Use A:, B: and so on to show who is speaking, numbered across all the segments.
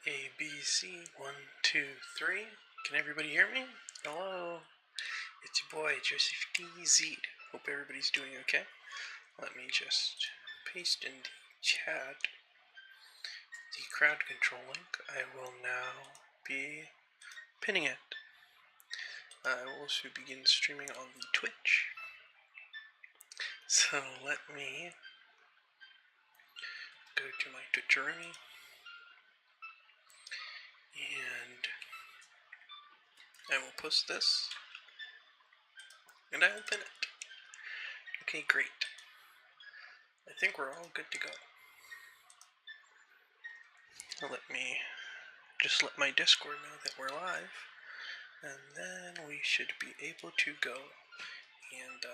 A: A, B, C, 1, 2, 3. Can everybody hear me? Hello. It's your boy, Joseph DZ. Hope everybody's doing okay. Let me just paste in the chat the crowd control link. I will now be pinning it. I will also begin streaming on the Twitch. So let me go to my Twitcheroonie and I will post this and I will pin it. Okay, great. I think we're all good to go. Let me just let my Discord know that we're live, and then we should be able to go. And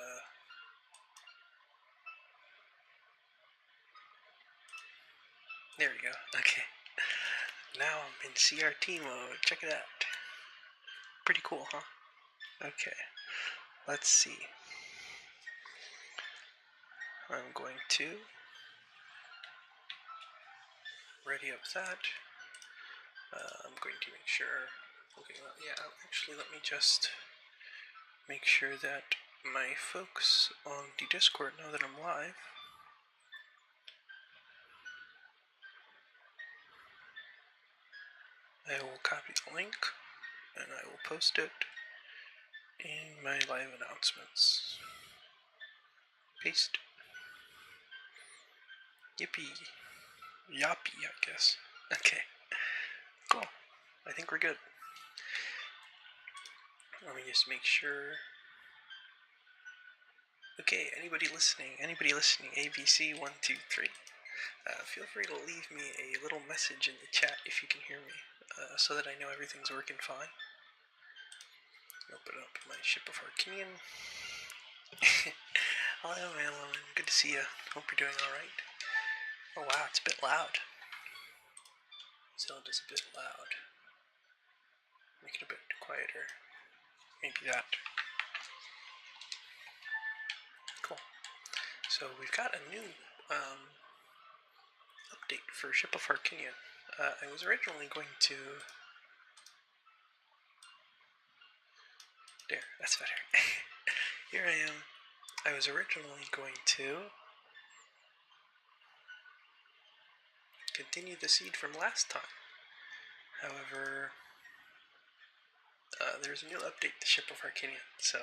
A: there we go. Okay. Now I'm in CRT mode. Check it out. Pretty cool, huh? Okay. Let's see. I'm going to ready up that. I'm going to make sure. Okay, well, yeah, actually, let me just make sure that my folks on the Discord know that I'm live. I will copy the link and I will post it in my live announcements. Paste. Yippee. Yoppie, I guess. Okay. Cool. I think we're good. Let me just make sure. Okay, anybody listening, ABC123, feel free to leave me a little message in the chat if you can hear me, so that I know everything's working fine. Open up my Ship of Harkinian. Hello, Madeline. Good to see you. Hope you're doing alright. Oh wow, it's a bit loud. Zelda's a bit loud. Make it a bit quieter. Maybe that. Cool. So we've got a new update for Ship of Harkinian. I was originally going to... There, that's better. Here I am. I was originally going to continue the seed from last time. However, there's a new update to Ship of Harkinian, so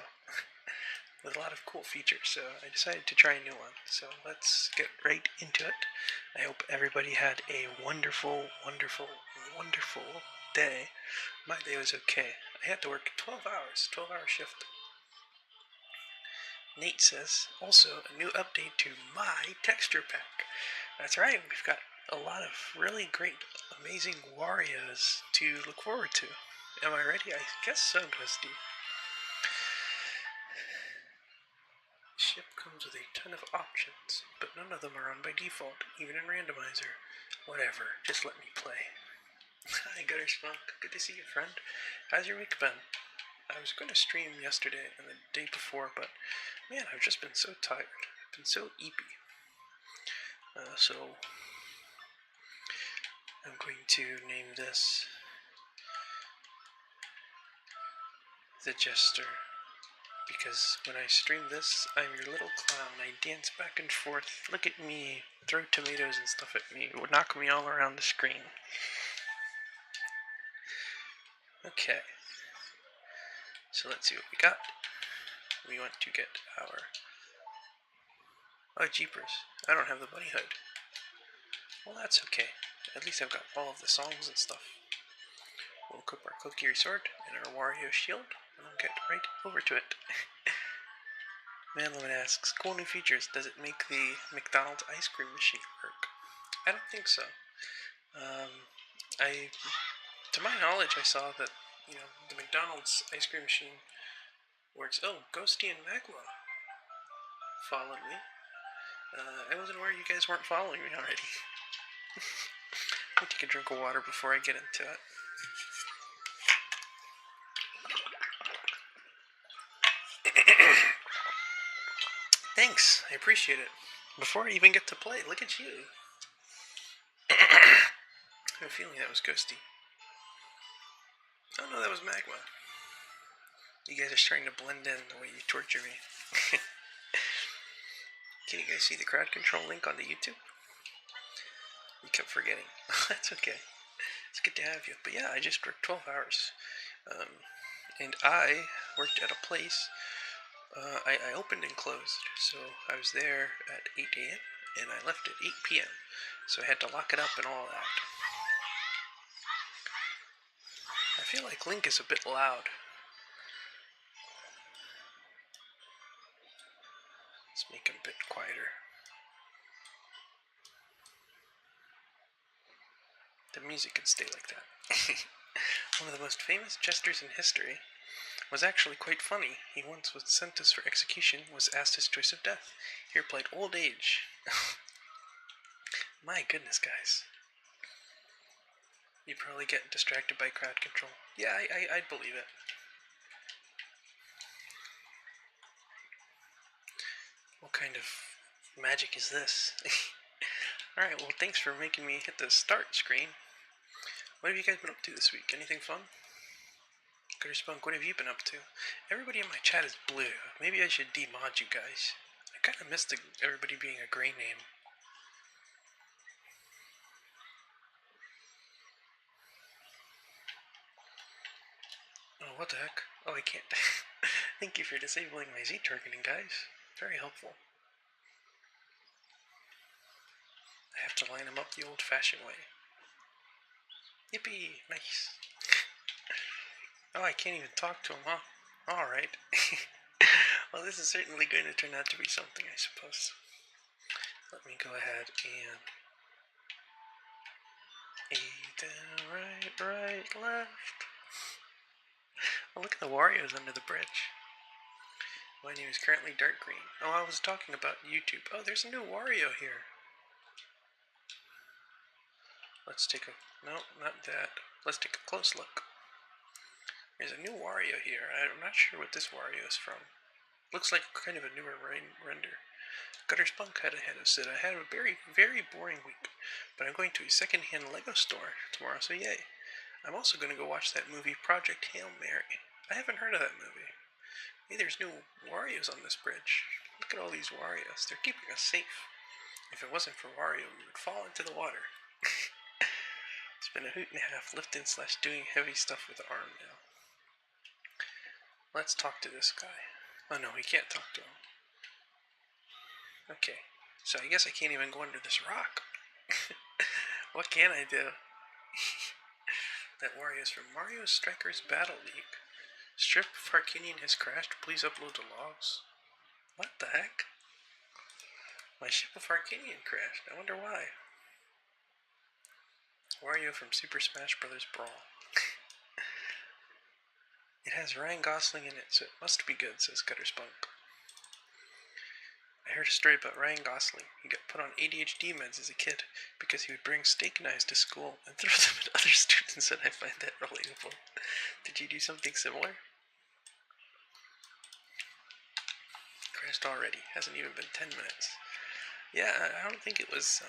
A: with a lot of cool features, so I decided to try a new one. So let's get right into it. I hope everybody had a wonderful, wonderful, wonderful day. My day was okay. I had to work 12 hours, 12-hour shift. Nate says, also a new update to my texture pack. That's right, we've got a lot of really great, amazing Warriors to look forward to. Am I ready? I guess so, Ghosty. Ship comes with a ton of options, but none of them are on by default, even in randomizer. Whatever, just let me play. Hi, Gutterspunk. Good to see you, friend. How's your week been? I was going to stream yesterday and the day before, but man, I've just been so tired. I've been so eepy. So I'm going to name this The Jester, because when I stream this, I'm your little clown. I dance back and forth, look at me, throw tomatoes and stuff at me. It would knock me all around the screen. Okay. So let's see what we got. We want to get our... Oh, jeepers. I don't have the bunny hood. Well, that's okay. At least I've got all of the songs and stuff. We'll equip our Kokiri sword and our Wario shield, and we'll get right over to it. Manloman asks, cool new features. Does it make the McDonald's ice cream machine work? I don't think so. To my knowledge, I saw that, the McDonald's ice cream machine works. Oh, Ghosty and Magma followed me. I wasn't aware you guys weren't following me already. I'll take a drink of water before I get into it. Thanks, I appreciate it. Before I even get to play, look at you. I have a feeling that was ghosty. Oh no, that was magma. You guys are starting to blend in the way you torture me. Can you guys see the crowd control link on the YouTube? You kept forgetting. That's okay. It's good to have you. But yeah, I just worked 12 hours. And I worked at a place. I opened and closed. So I was there at 8 a.m. and I left at 8 p.m. So I had to lock it up and all that. I feel like Link is a bit loud. Let's make him a bit quieter. The music can stay like that. One of the most famous jesters in history was actually quite funny. He once was sentenced for execution, was asked his choice of death. He replied, old age. My goodness, guys. You probably get distracted by crowd control. Yeah, I'd believe it. What kind of magic is this? Alright, well, thanks for making me hit the start screen. What have you guys been up to this week? Anything fun? Spunk, what have you been up to? Everybody in my chat is blue. Maybe I should demod you guys. I kind of missed everybody being a gray name. Oh, what the heck? Oh, I can't. Thank you for disabling my Z targeting, guys. Very helpful. I have to line them up the old-fashioned way. Yippee! Nice. Oh, I can't even talk to him, huh? Alright. Well, this is certainly going to turn out to be something, I suppose. Let me go ahead and... down, right, left. Oh, look at the Warriors under the bridge. My name is currently dark green. Oh, I was talking about YouTube. Oh, there's a new Wario here. Let's take a... No, not that. Let's take a close look. There's a new Wario here. I'm not sure what this Wario is from. Looks like kind of a newer render. Gutter Spunk had said, I had a very, very boring week, but I'm going to a second-hand Lego store tomorrow, so yay. I'm also going to go watch that movie, Project Hail Mary. I haven't heard of that movie. Hey, there's new Warios on this bridge. Look at all these Warios. They're keeping us safe. If it wasn't for Wario, we would fall into the water. It's been a hoot and a half lifting/doing heavy stuff with the arm now. Let's talk to this guy. Oh no, we can't talk to him. Okay, so I guess I can't even go under this rock. What can I do? That Wario's from Mario Strikers Battle League. Strip of Harkinian has crashed. Please upload the logs. What the heck? My ship of Harkinian crashed. I wonder why. Wario from Super Smash Bros. Brawl. It has Ryan Gosling in it, so it must be good, says Gutterspunk. I heard a story about Ryan Gosling. He got put on ADHD meds as a kid because he would bring steak knives to school and throw them at other students, and I find that relatable. Did you do something similar? Crashed already. Hasn't even been 10 minutes. Yeah, I don't think it was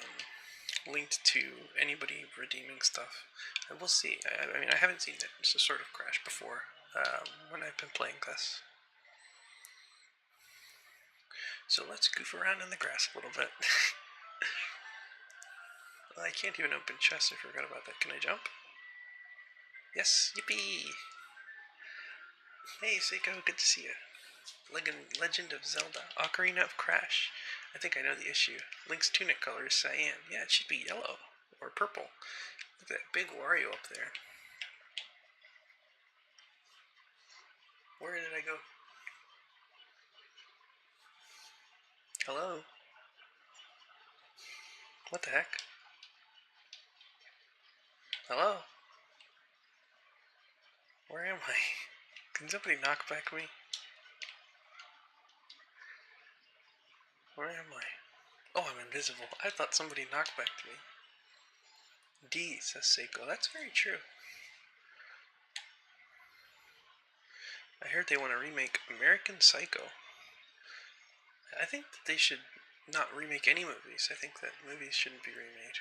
A: linked to anybody redeeming stuff. We'll see. I mean, I haven't seen it sort of crash before when I've been playing this. So let's goof around in the grass a little bit. Well, I can't even open chests. I forgot about that. Can I jump? Yes, yippee! Hey, Seiko, good to see you. Legend of Zelda, Ocarina of Crash. I think I know the issue. Link's tunic color is cyan. Yeah, it should be yellow or purple. Look at that big Wario up there. Where did I go? Hello? What the heck? Hello? Where am I? Can somebody knock back me? Where am I? Oh, I'm invisible. I thought somebody knocked back to me. D, says Seiko. That's very true. I heard they want to remake American Psycho. I think that they should not remake any movies. I think that movies shouldn't be remade.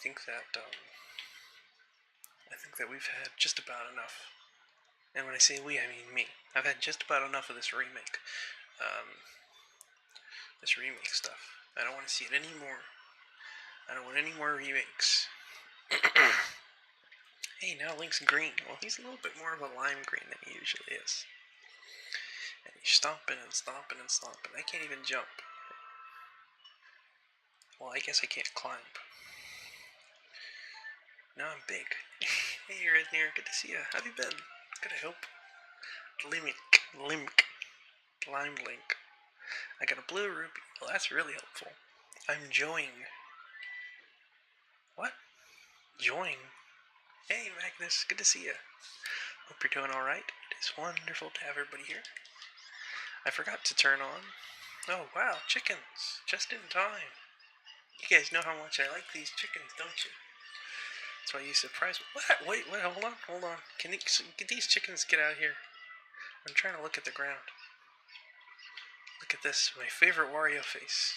A: think that we've had just about enough. And when I say we, I mean me. I've had just about enough of this remake. This remake stuff. I don't want to see it anymore. I don't want any more remakes. Hey, now Link's green. Well, he's a little bit more of a lime green than he usually is. And he's stomping and stomping and stomping. I can't even jump. Well, I guess I can't climb. Now I'm big. Hey, Rednear, good to see you. How have you been? Good, I hope. Lime Link. I got a blue rupee. Well, that's really helpful. I'm joining. What? Join? Hey, Magnus, good to see you. Hope you're doing alright. It is wonderful to have everybody here. I forgot to turn on. Oh, wow, chickens. Just in time. You guys know how much I like these chickens, don't you? That's why you surprised me. What? Wait, hold on. Can these chickens get out of here? I'm trying to look at the ground. Look at this, my favorite Wario face.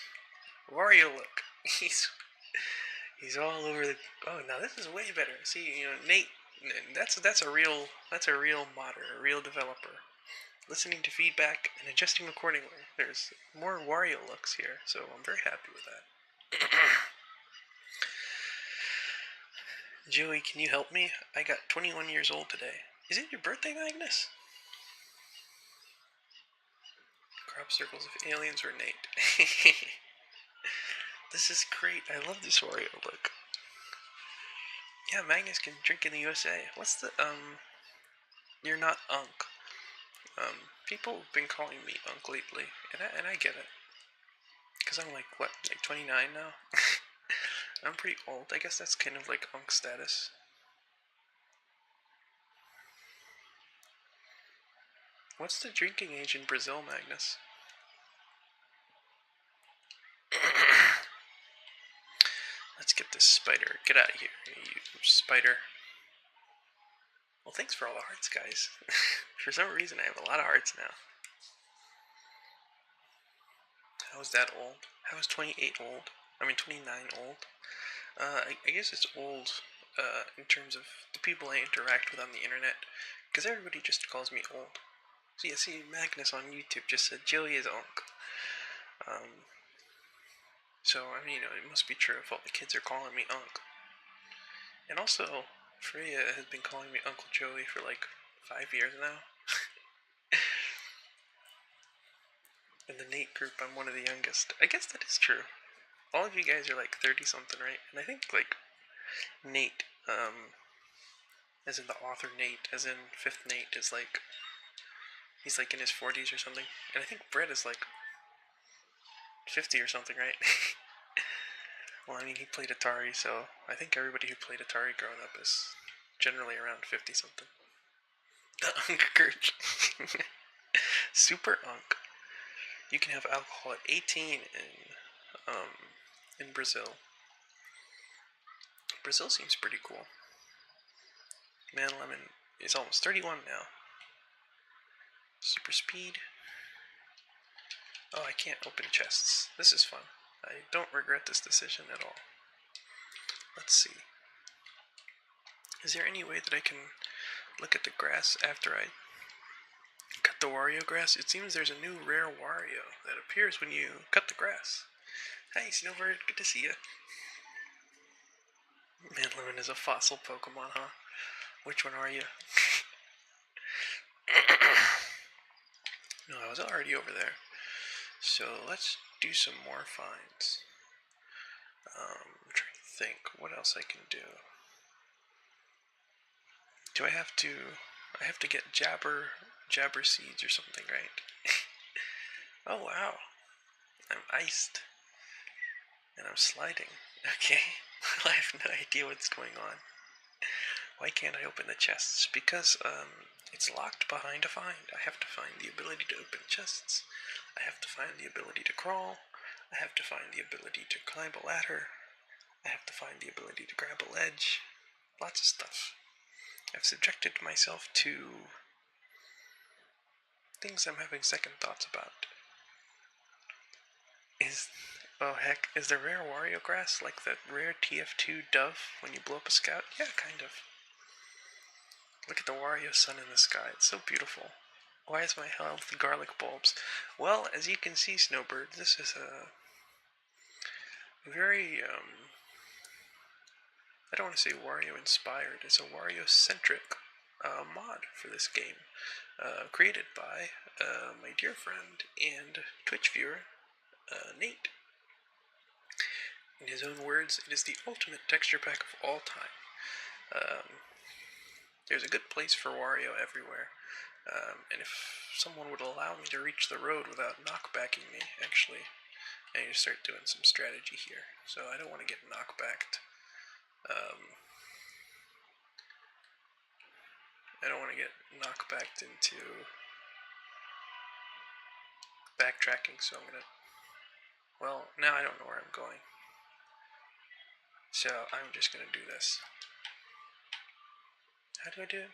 A: Wario look. He's all over the. Oh, now this is way better. See, Nate. That's a real modder, a real developer. Listening to feedback and adjusting accordingly. There's more Wario looks here, so I'm very happy with that. Joey, can you help me? I got 21 years old today. Is it your birthday, Magnus? Crop circles if aliens were Nate. This is great. I love this Wario look. Yeah, Magnus can drink in the USA. What's the, you're not Unk. People have been calling me Unk lately, and I get it. Because I'm like 29 now? I'm pretty old. I guess that's kind of like Unk status. What's the drinking age in Brazil, Magnus? Let's get this spider. Get out of here, you spider. Well, thanks for all the hearts, guys. For some reason, I have a lot of hearts now. How is that old? How is 28 old? I mean, 29 old? I guess it's old in terms of the people I interact with on the internet, because everybody just calls me old. So yeah, see, Magnus on YouTube just said Joey is Unk. So, I mean, it must be true if all the kids are calling me Unk. And also, Freya has been calling me Uncle Joey for like 5 years now. In the Nate group, I'm one of the youngest. I guess that is true. All of you guys are like 30-something, right? And I think, like, Nate, as in the author Nate, as in 5th Nate, is like, he's like in his 40s or something. And I think Brett is like 50 or something, right? Well, I mean, he played Atari, so I think everybody who played Atari growing up is generally around 50-something. The Unk Gurch. Super Unk. You can have alcohol at 18 in Brazil. Brazil seems pretty cool. Man Lemon is almost 31 now. Super speed. Oh, I can't open chests. This is fun. I don't regret this decision at all. Let's see. Is there any way that I can look at the grass after I cut the Wario grass? It seems there's a new rare Wario that appears when you cut the grass. Hey, Snowbird, good to see you. Man Lemon is a fossil Pokemon, huh? Which one are you? No, I was already over there. So let's do some more finds. I'm trying to think what else I can do. Do I have to get jabber seeds or something, right? Oh wow. I'm iced. And I'm sliding. Okay. I have no idea what's going on. Why can't I open the chests? Because it's locked behind a find. I have to find the ability to open chests. I have to find the ability to crawl. I have to find the ability to climb a ladder. I have to find the ability to grab a ledge. Lots of stuff. I've subjected myself to things I'm having second thoughts about. Oh heck, is there rare Wario grass like the rare TF2 dove when you blow up a scout? Yeah, kind of. Look at the Wario sun in the sky, it's so beautiful. Why is my health garlic bulbs? Well, as you can see, Snowbird, this is a very, I don't want to say Wario inspired, it's a Wario centric mod for this game, created by my dear friend and Twitch viewer, Nate. In his own words, it is the ultimate texture pack of all time. There's a good place for Wario everywhere, and if someone would allow me to reach the road without knockbacking me, actually, I need to start doing some strategy here. So I don't want to get knockbacked. I don't want to get knockbacked into backtracking, so I'm gonna... Well, now I don't know where I'm going. So I'm just gonna do this. How do I do it?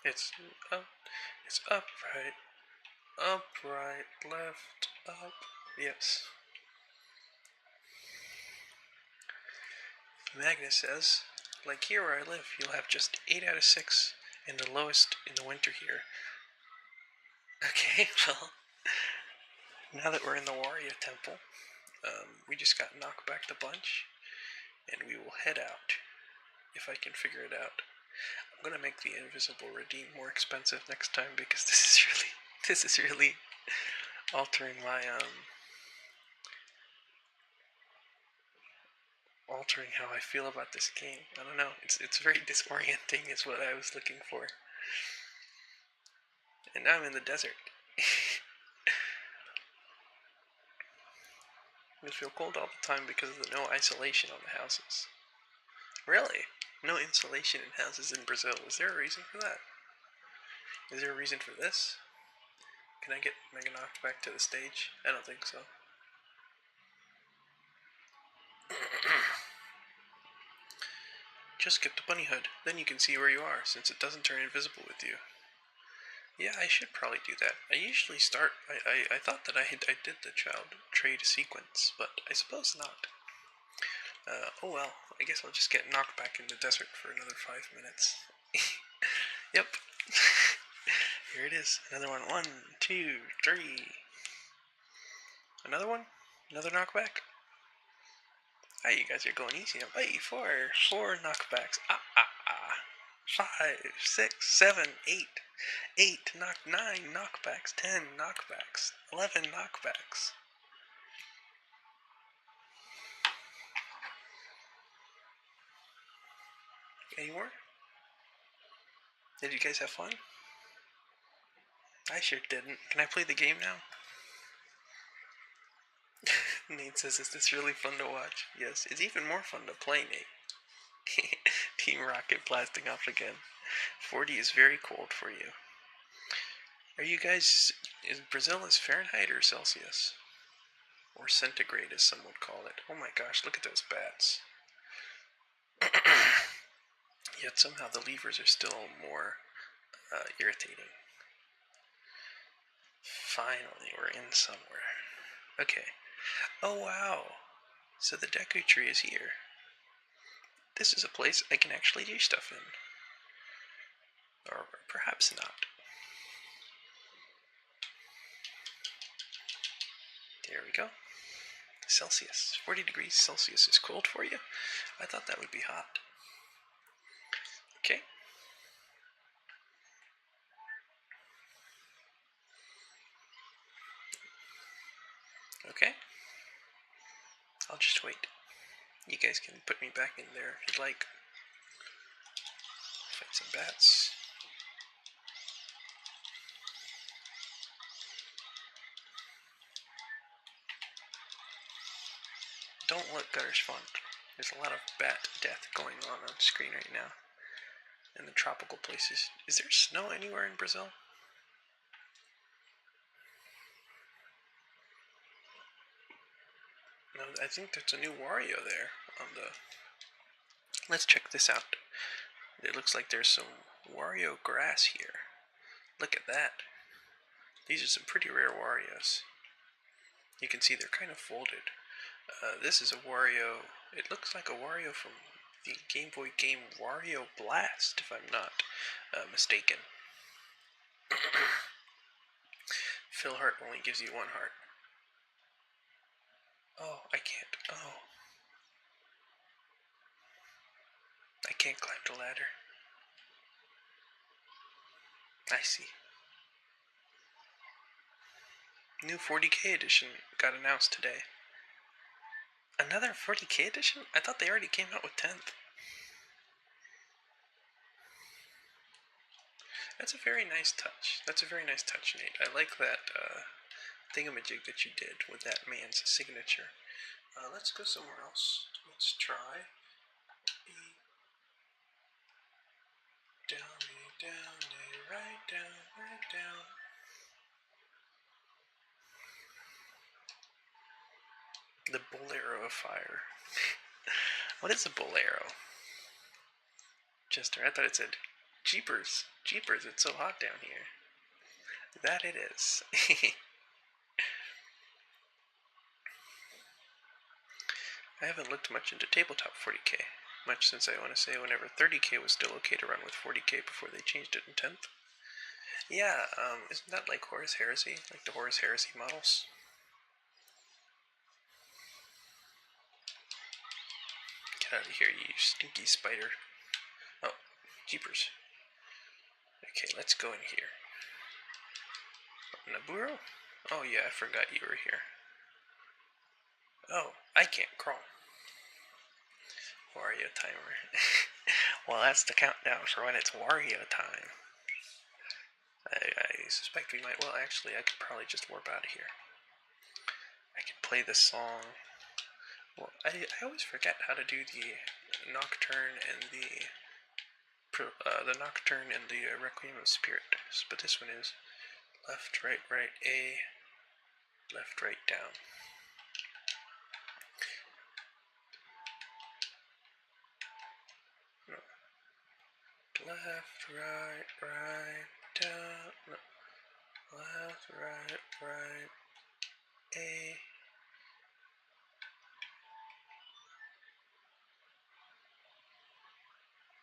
A: It's up, it's upright, upright, left, up, yes. Magnus says, like here where I live, you'll have just 8 out of 6, and the lowest in the winter here. Okay, well, now that we're in the Wario Temple, we just got knockbacked a bunch, and we will head out, if I can figure it out. I'm gonna make the Invisible Redeem more expensive next time, because this is really altering my, altering how I feel about this game. I don't know, it's very disorienting is what I was looking for. And now I'm in the desert. I feel cold all the time because of the no isolation on the houses. Really? No insulation in houses in Brazil. Is there a reason for that? Is there a reason for this? Can I get Mega knocked back to the stage? I don't think so. Just get the bunny hood, then you can see where you are, since it doesn't turn invisible with you. Yeah, I should probably do that. I usually start... I thought that I did the child trade sequence, but I suppose not. Oh well, I guess I'll just get knocked back in the desert for another 5 minutes. Yep. Here it is. Another one. 1, 2, 3. Another one? Another knockback? Ah, you guys are going easy. Hey, 4 knockbacks. 5, 6, 7, 8. 8 9 knockbacks. 10 knockbacks. 11 knockbacks. Any more? Did you guys have fun? I sure didn't. Can I play the game now? Nate says, is this really fun to watch? Yes, it's even more fun to play, Nate. Team Rocket blasting off again. 40 is very cold for you. Are you guys... Brazil is Fahrenheit or Celsius? Or centigrade, as some would call it. Oh my gosh, look at those bats. Yet somehow the levers are still more irritating. Finally, we're in somewhere. Okay. Oh wow! So the Deku Tree is here. This is a place I can actually do stuff in. Or perhaps not. There we go. Celsius. 40 degrees Celsius is cold for you? I thought that would be hot. Okay. Okay. I'll just wait. You guys can put me back in there if you'd like. Fight some bats. Don't let gutters fun. There's a lot of bat death going on screen right now. In the tropical places. Is there snow anywhere in Brazil? No, I think there's a new Wario there on the... Let's check this out. It looks like there's some Wario grass here. Look at that. These are some pretty rare Warios. You can see they're kind of folded. This is a Wario. It looks like a Wario from the Game Boy game Wario Blast, if I'm not mistaken. Fill heart only gives you 1 heart. Oh, I can't. Oh. I can't climb the ladder. I see. New 40K edition got announced today. Another 40K edition? I thought they already came out with 10th. That's a very nice touch. That's a very nice touch, Nate. I like that thingamajig that you did with that man's signature. Let's go somewhere else. Let's try down, right down, right down. The Bolero of Fire. What is a Bolero? Chester, I thought it said Jeepers. Jeepers, it's so hot down here. That it is. I haven't looked much into tabletop 40K. Much since I want to say whenever 30K was still okay to run with 40K before they changed it in 10th. Yeah, isn't that like Horus Heresy? Like the Horus Heresy models? Get out of here, you stinky spider. Oh, jeepers. Okay, let's go in here. Naburo? Oh yeah, I forgot you were here. Oh, I can't crawl. Wario timer. Well, that's the countdown for when it's Wario time. I suspect we might, well actually I could probably just warp out of here. I could play this song. Well, I always forget how to do the Nocturne and the Requiem of Spirit. But this one is left, right, A, left, right, down. No. Left, right, down. No. Left, right, A.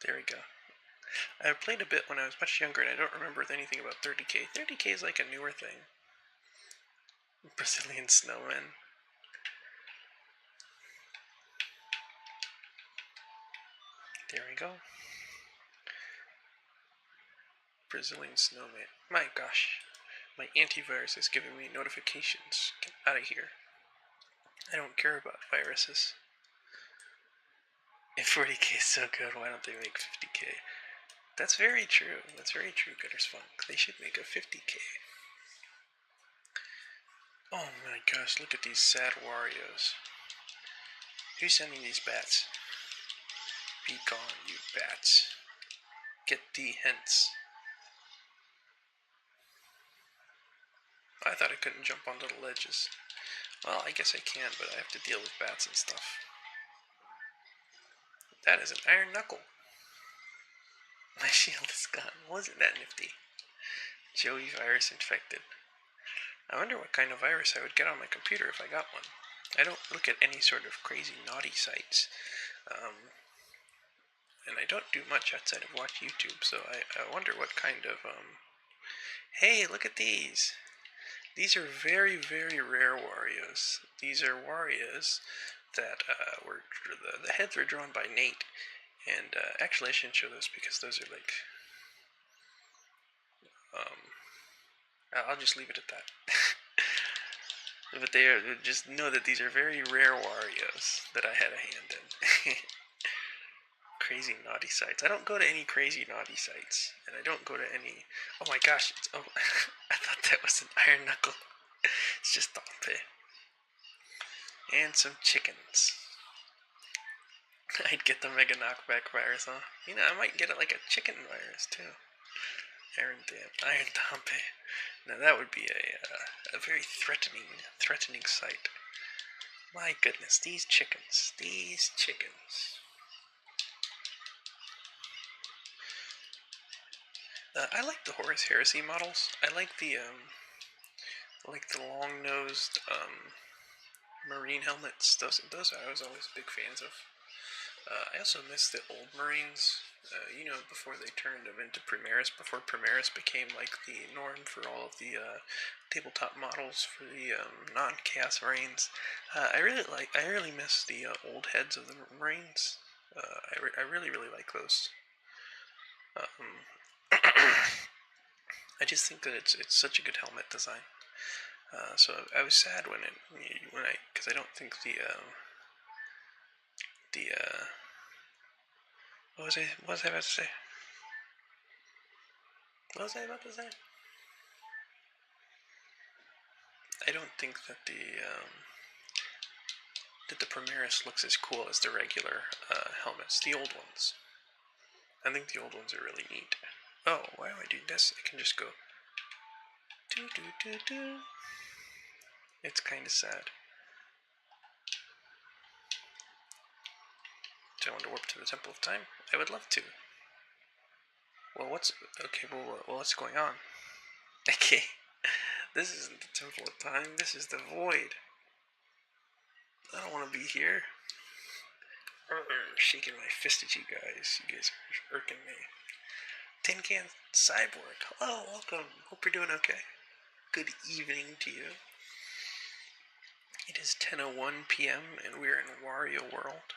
A: There we go. I played a bit when I was much younger, and I don't remember anything about 30K. 30K is like a newer thing. Brazilian snowman. There we go. Brazilian snowman. My gosh. My antivirus is giving me notifications. Get out of here. I don't care about viruses. If 40K is so good, why don't they make 50K? That's very true. That's very true, Gutters Funk. They should make a 50K. Oh my gosh, look at these sad Warios. Who's sending these bats? Be gone, you bats. Get thee hence. I thought I couldn't jump on little ledges. Well, I guess I can, but I have to deal with bats and stuff. That is an iron knuckle. My shield is gone. Wasn't that nifty? Joey virus infected. I wonder what kind of virus I would get on my computer if I got one. I don't look at any sort of crazy naughty sites. And I don't do much outside of watch YouTube, so I wonder what kind of, Hey, look at these! These are very, very rare Warios. These are Warios that were, the heads were drawn by Nate, and actually I shouldn't show those because those are like, I'll just leave it at that. But they are, just know that these are very rare Warios that I had a hand in. Crazy naughty sites. I don't go to any crazy naughty sites, and I don't go to any. Oh my gosh! Oh, I thought that was an iron knuckle. It's just Dompe. And some chickens. I'd get the mega knockback virus, huh? You know, I might get it like a chicken virus too. Iron Dompe. Now that would be a very threatening sight. My goodness, these chickens. I like the Horus Heresy models. I like the like the long-nosed marine helmets. Those I was always big fans of. I also miss the old Marines. Before they turned them into Primaris, before Primaris became like the norm for all of the tabletop models for the non-Chaos Marines. I really miss the old heads of the Marines. I really, really like those. Um, I just think that it's such a good helmet design. So I was sad because I don't think the what was I about to say? What was I about to say? I don't think that the Primaris looks as cool as the regular helmets, the old ones. I think the old ones are really neat. Oh, why do I do this? I can just go do do do do. It's kind of sad. Do I want to warp to the Temple of Time? I would love to. Well, what's going on? Okay, this isn't the Temple of Time. This is the Void. I don't want to be here. Shaking my fist at you guys. You guys are irking me. Tin Can Cyborg. Hello, welcome. Hope you're doing okay. Good evening to you. It is 10:01 p.m. and we're in Wario World.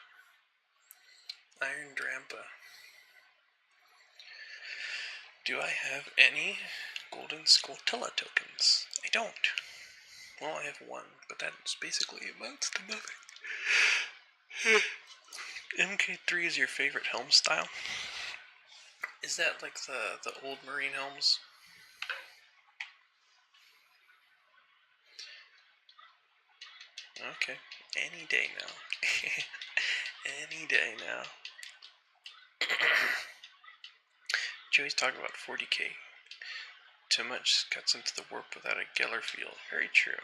A: Iron Drampa. Do I have any Golden Skulltula tokens? I don't. Well, I have one, but that's basically amounts to nothing. MK3 is your favorite helm style? Is that like the old Marine helms? Okay, any day now. Any day now. Joey's talking about 40k. Too much cuts into the warp without a Geller field. Very true.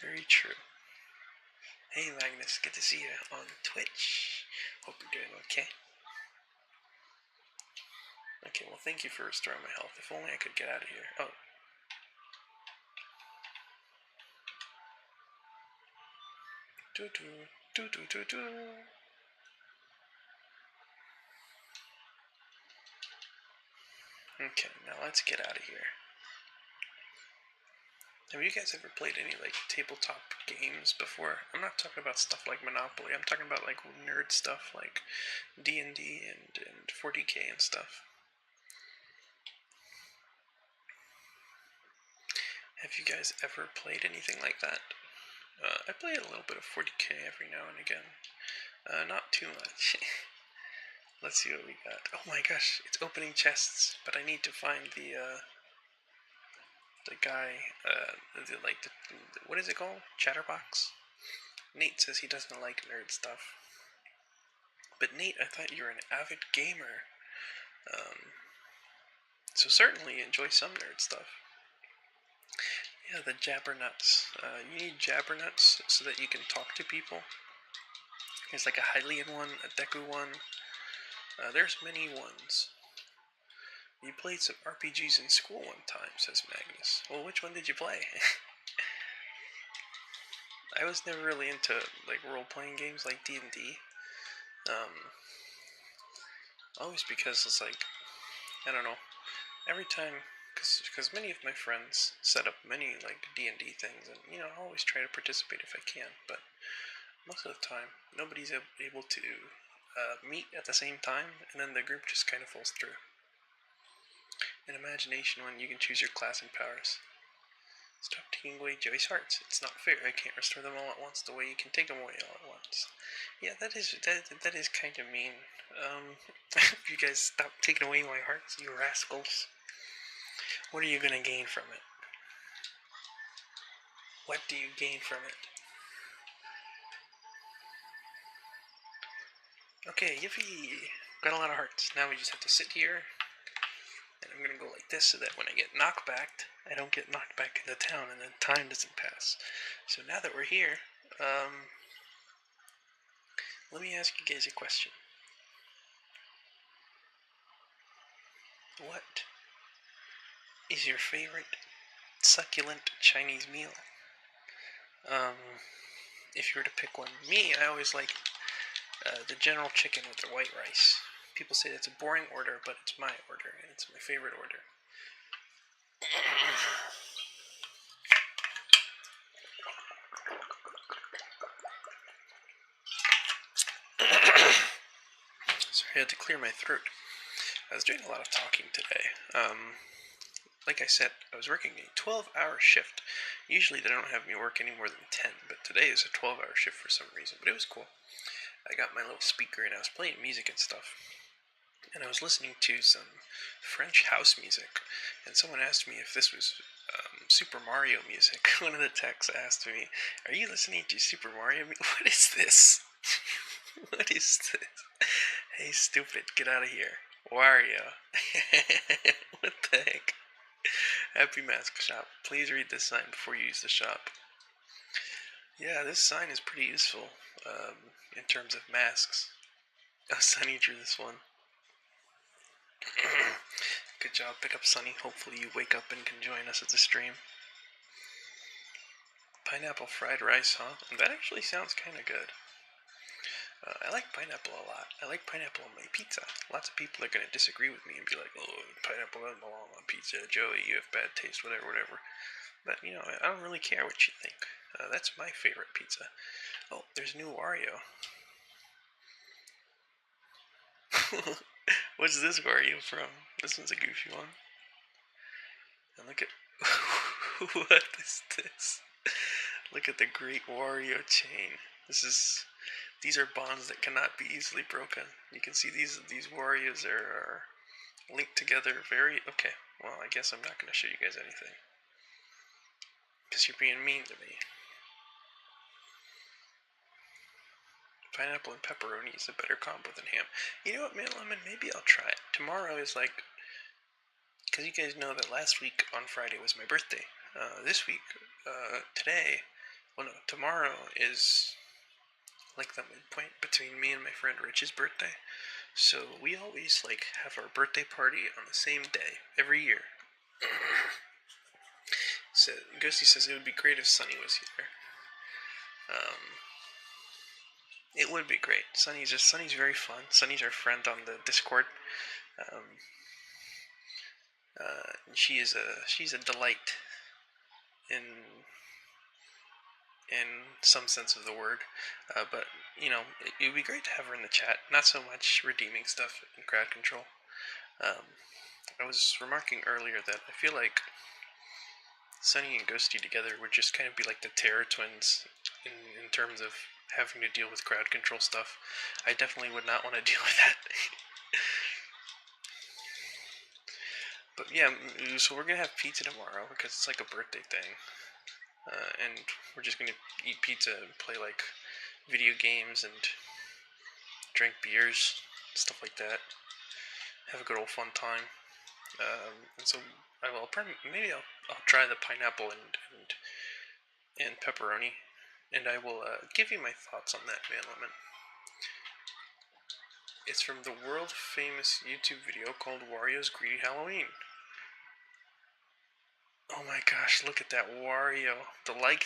A: Very true. Hey Magnus, good to see you on Twitch. Hope you're doing okay. Okay, well thank you for restoring my health. If only I could get out of here. Oh. Okay, now let's get out of here. Have you guys ever played any like tabletop games before? I'm not talking about stuff like Monopoly. I'm talking about like nerd stuff like D&D and 40k and stuff. Have you guys ever played anything like that? I play a little bit of 40k every now and again. Not too much. Let's see what we got. Oh my gosh, it's opening chests, but I need to find the guy, what is it called? Chatterbox? Nate says he doesn't like nerd stuff. But Nate, I thought you were an avid gamer. So certainly enjoy some nerd stuff. Yeah, the Jabbernuts. You need Jabbernuts so that you can talk to people. There's like a Hylian one, a Deku one. There's many ones. You played some RPGs in school one time, says Magnus. Well, which one did you play? I was never really into like role-playing games like D&D. Always because it's like, I don't know, every time, because many of my friends set up many like D&D things, and I always try to participate if I can, but most of the time nobody's able to meet at the same time, and then the group just kind of falls through. In Imagination one, you can choose your class and powers. Stop taking away Joey's hearts. It's not fair. I can't restore them all at once the way you can take them away all at once. Yeah, that is kind of mean. If you guys stop taking away my hearts, you rascals. What are you gonna gain from it? What do you gain from it? Okay, yippee! Got a lot of hearts. Now we just have to sit here. And I'm gonna go like this so that when I get knocked back, I don't get knocked back into town and then time doesn't pass. So now that we're here, let me ask you guys a question. What is your favorite succulent Chinese meal. If you were to pick one, I always like the general chicken with the white rice. People say that's a boring order, but it's my order, and it's my favorite order. Sorry, I had to clear my throat. I was doing a lot of talking today. Like I said, I was working a 12-hour shift. Usually they don't have me work any more than 10, but today is a 12-hour shift for some reason, but it was cool. I got my little speaker and I was playing music and stuff. And I was listening to some French house music, and someone asked me if this was Super Mario music. One of the techs asked me, "Are you listening to Super Mario music? What is this? What is this? Hey, stupid, get out of here. Wario." What the heck? Happy Mask Shop. Please read this sign before you use the shop. Yeah, this sign is pretty useful in terms of masks. Oh, Sunny drew this one. Good job, pick up Sunny. Hopefully you wake up and can join us at the stream. Pineapple fried rice, huh? That actually sounds kind of good. I like pineapple a lot. I like pineapple on my pizza. Lots of people are going to disagree with me and be like, "Oh, pineapple doesn't belong on pizza. Joey, you have bad taste, whatever. But, you know, I don't really care what you think. That's my favorite pizza. Oh, there's new Wario. What's this Wario from? This one's a goofy one. And look at... What is this? Look at the Great Wario chain. These are bonds that cannot be easily broken. You can see these Warios are linked together very... Okay, well, I guess I'm not going to show you guys anything. Because you're being mean to me. Pineapple and pepperoni is a better combo than ham. You know what, man, Lemon? Maybe I'll try it. Tomorrow is like... Because you guys know that last week on Friday was my birthday. This week, today... Well, no, tomorrow is like the midpoint between me and my friend Rich's birthday. So we always like have our birthday party on the same day every year. So Ghosty says it would be great if Sunny was here. It would be great. Sunny's very fun. Sunny's our friend on the Discord. She's a delight in some sense of the word, but you know, it would be great to have her in the chat. Not so much redeeming stuff in crowd control. I was remarking earlier that I feel like Sunny and Ghosty together would just kind of be like the Terror Twins in terms of having to deal with crowd control stuff. I definitely would not want to deal with that. But yeah, so we're gonna have pizza tomorrow because it's like a birthday thing. And we're just gonna eat pizza and play like video games and drink beers, stuff like that. Have a good old fun time. And so maybe I'll try the pineapple and pepperoni, and I will give you my thoughts on that, man, Lemon. It's from the world famous YouTube video called Wario's Greedy Halloween. Oh my gosh, look at that Wario. The Lake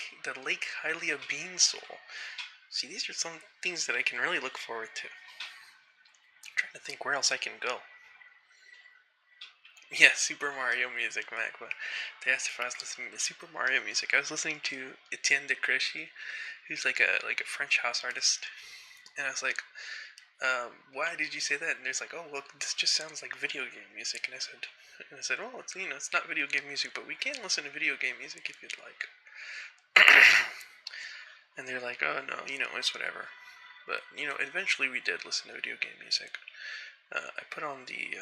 A: Hylia Bean Soul. See, these are some things that I can really look forward to. I'm trying to think where else I can go. Yeah, Super Mario music, Mac. But they asked if I was listening to Super Mario music. I was listening to Etienne de Créchy, who's like a French house artist. And I was like, why did you say that? And there's like, oh, well, this just sounds like video game music. And I said, oh, it's not video game music, but we can listen to video game music if you'd like. And they're like, oh, no, it's whatever. But, eventually we did listen to video game music. I put on the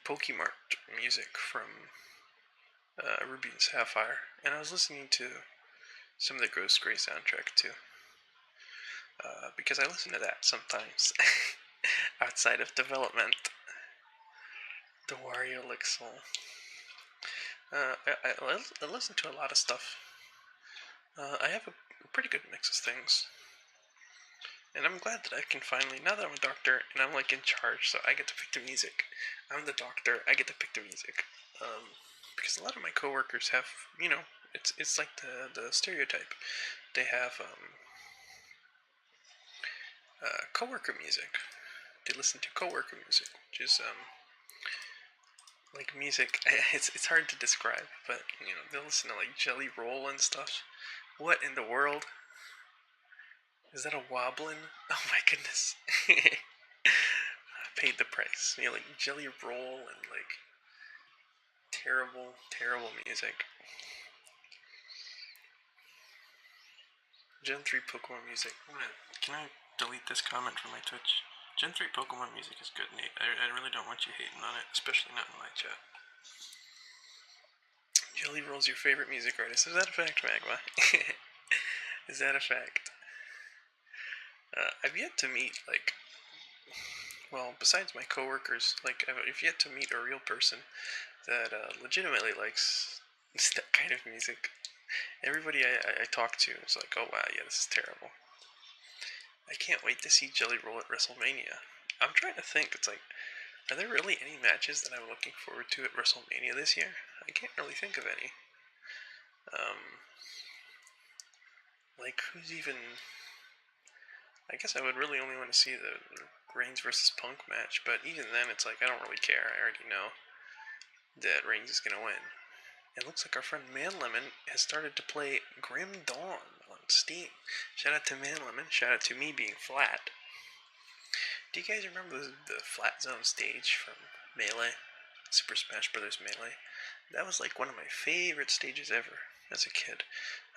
A: Pokemart music from Ruby and Sapphire, and I was listening to some of the Ghost Grey soundtrack too. Because I listen to that sometimes outside of development. The Wario Lick Soul. I listen to a lot of stuff. I have a pretty good mix of things. And I'm glad that I can finally, now that I'm a doctor and I'm like in charge, so I get to pick the music. I'm the doctor, I get to pick the music. because a lot of my coworkers have, it's like the stereotype. They have coworker music. They listen to coworker music, which is like music. It's hard to describe, but they'll listen to like Jelly Roll and stuff. What in the world? Is that a woblin? Oh my goodness. I paid the price. Like Jelly Roll and like terrible, terrible music. Gen 3 Pokemon music. Can I delete this comment from my Twitch? Gen 3 Pokemon music is good, Nate. I really don't want you hating on it, especially not in my chat. Jelly Roll's your favorite music artist. Is that a fact, Magma? Is that a fact? I've yet to meet, like, well, besides my coworkers, like, I've yet to meet a real person that legitimately likes that kind of music. Everybody I talk to is like, oh wow, yeah, this is terrible. I can't wait to see Jelly Roll at WrestleMania. I'm trying to think, it's like, are there really any matches that I'm looking forward to at WrestleMania this year? I can't really think of any. Like, who's even... I guess I would really only want to see the Reigns versus Punk match, but even then, it's like, I don't really care. I already know that Reigns is going to win. It looks like our friend ManLemon has started to play Grim Dawn on Steam. Shout out to ManLemon. Shout out to me being flat. Do you guys remember the Flat Zone stage from Melee? Super Smash Bros. Melee? That was like one of my favorite stages ever as a kid.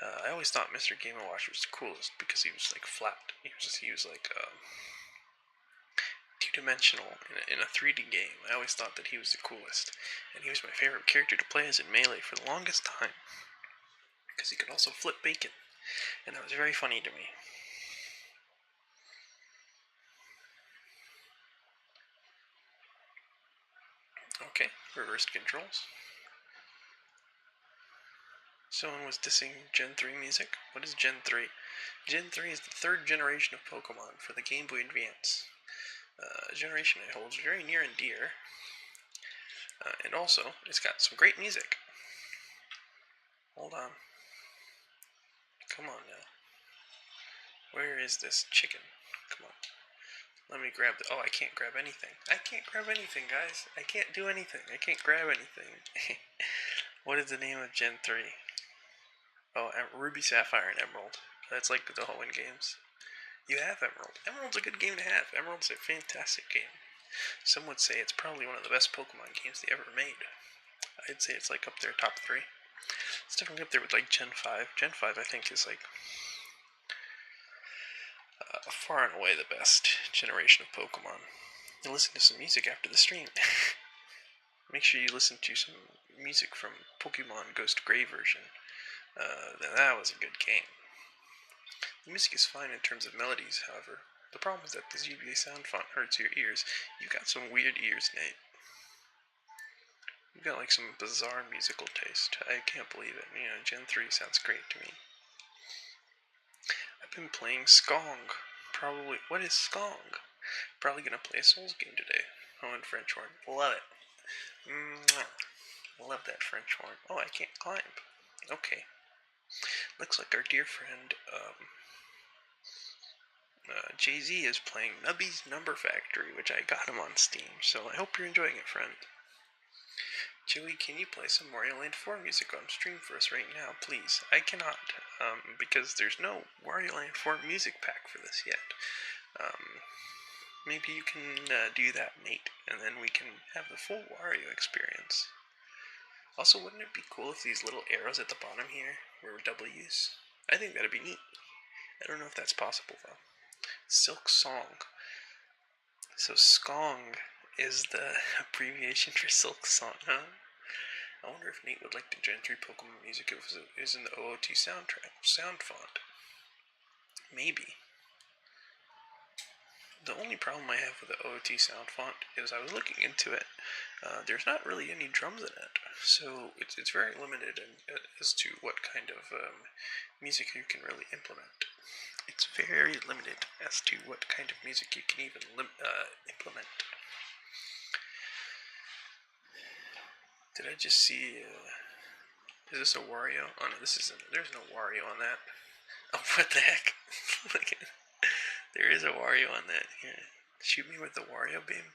A: I always thought Mr. Game & Watch was the coolest because he was like flat. He was like two-dimensional in a 3D game. I always thought that he was the coolest, and he was my favorite character to play as in Melee for the longest time because he could also flip bacon, and that was very funny to me. Okay, reversed controls. Someone was dissing Gen 3 music. What is Gen 3? Gen 3 is the third generation of Pokemon for the Game Boy Advance. A generation I hold very near and dear. And also, it's got some great music. Hold on. Come on now. Where is this chicken? Come on. Let me grab the... Oh, I can't grab anything. I can't grab anything, guys. I can't do anything. I can't grab anything. What is the name of Gen 3? Oh, Ruby, Sapphire, and Emerald. That's like the Hoenn games. You have Emerald. Emerald's a good game to have. Emerald's a fantastic game. Some would say it's probably one of the best Pokemon games they ever made. I'd say it's like up there, top 3. It's definitely up there with like Gen 5. Gen 5, I think, is like far and away the best generation of Pokemon. And listen to some music after the stream. Make sure you listen to some music from Pokemon Ghost Grey version. That was a good game. The music is fine in terms of melodies, however. The problem is that the ZBA sound font hurts your ears. You've got some weird ears, Nate. You've got like some bizarre musical taste. I can't believe it. Gen 3 sounds great to me. I've been playing Skong. Probably... What is Skong? Probably gonna play a Souls game today. Oh, and French horn. Love it. Love that French horn. Oh, I can't climb. Okay. Looks like our dear friend, Jay-Z is playing Nubby's Number Factory, which I got him on Steam, so I hope you're enjoying it, friend. Joey, can you play some Wario Land 4 music on stream for us right now, please? I cannot, because there's no Wario Land 4 music pack for this yet. Maybe you can do that, Nate, and then we can have the full Wario experience. Also, wouldn't it be cool if these little arrows at the bottom here were W's? I think that'd be neat. I don't know if that's possible, though. Silk Song. So Skong is the abbreviation for Silk Song, huh? I wonder if Nate would like the Gen 3 Pokemon music if it was in the OOT sound font. Maybe. The only problem I have with the OOT sound font is I was looking into it. There's not really any drums in it, so it's very limited as to what kind of music you can really implement. It's very limited as to what kind of music you can even implement. Did I just see, is this a Wario? Oh no, this isn't, there's no Wario on that. Oh, what the heck? Look at, there is a Wario on that. Here, shoot me with the Wario beam.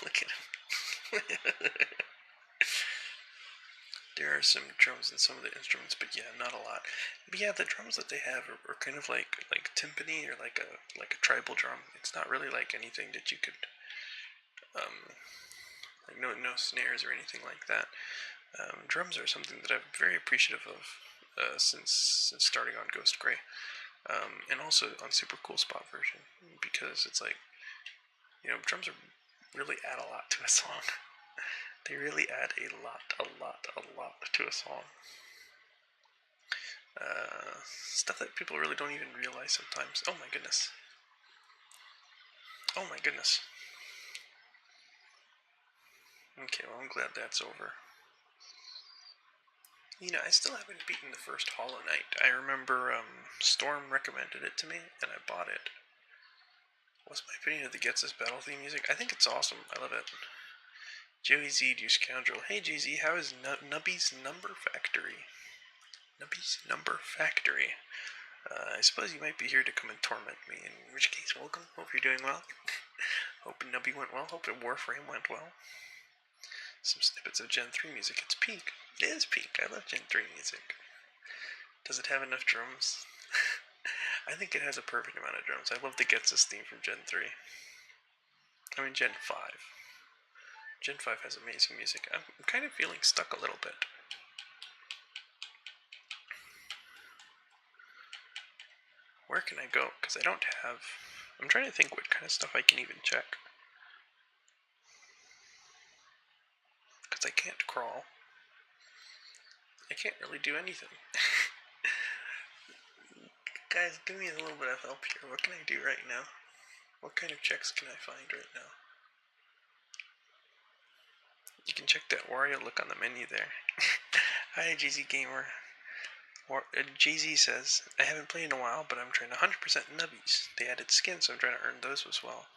A: Look at him. There are some drums in some of the instruments, but yeah, not a lot. But yeah, the drums that they have are kind of like timpani or like a tribal drum. It's not really like anything that you could like no snares or anything like that. Drums are something that I'm very appreciative of since starting on Ghost Grey, and also on Super Cool Spot version, because it's like, you know, drums are really add a lot to a song. They really add a lot to a song. Stuff that people really don't even realize sometimes. Oh my goodness. Oh my goodness. Okay, well, I'm glad that's over. You know, I still haven't beaten the first Hollow Knight. I remember Storm recommended it to me, and I bought it. What's my opinion of the Getsus battle theme music? I think it's awesome. I love it. Joey Z, you scoundrel. Hey, JZ, how is Nubby's Number Factory? Nubby's Number Factory. I suppose you might be here to come and torment me, in which case, welcome. Hope you're doing well. Hope Nubby went well. Hope Warframe went well. Some snippets of Gen 3 music. It's peak. It is peak. I love Gen 3 music. Does it have enough drums? I think it has a perfect amount of drums. I love the Getsus theme from Gen 3. I mean, Gen 5. Gen 5 has amazing music. I'm kind of feeling stuck a little bit. Where can I go? Because I don't have... I'm trying to think what kind of stuff I can even check. Because I can't crawl. I can't really do anything. Guys, give me a little bit of help here. What can I do right now? What kind of checks can I find right now? You can check that Wario look on the menu there. Hi, GZ Gamer. JZ says, I haven't played in a while, but I'm trying to 100% nubbies. They added skins, so I'm trying to earn those as well.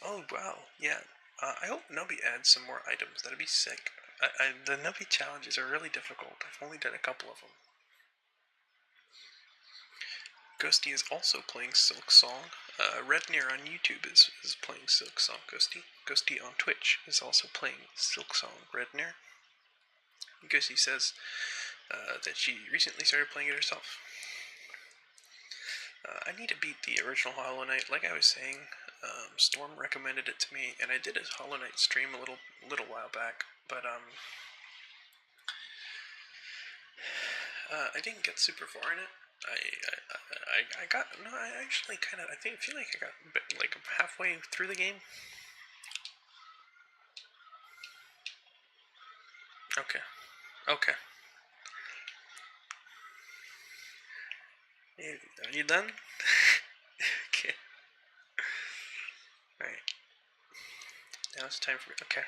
A: Oh, wow. Yeah. I hope Nubby adds some more items. That'd be sick. The Nubby challenges are really difficult. I've only done a couple of them. Ghosty is also playing Silk Song. Rednear on YouTube is playing Silk Song. Ghosty on Twitch is also playing Silk Song. Rednear. Ghosty says that she recently started playing it herself. I need to beat the original Hollow Knight. Like I was saying, Storm recommended it to me, and I did a Hollow Knight stream a little while back, but I didn't get super far in it. I got, no, I actually kind of, I feel like I got like halfway through the game. Okay. Are you done? Okay. Alright. Now it's time for me. Okay.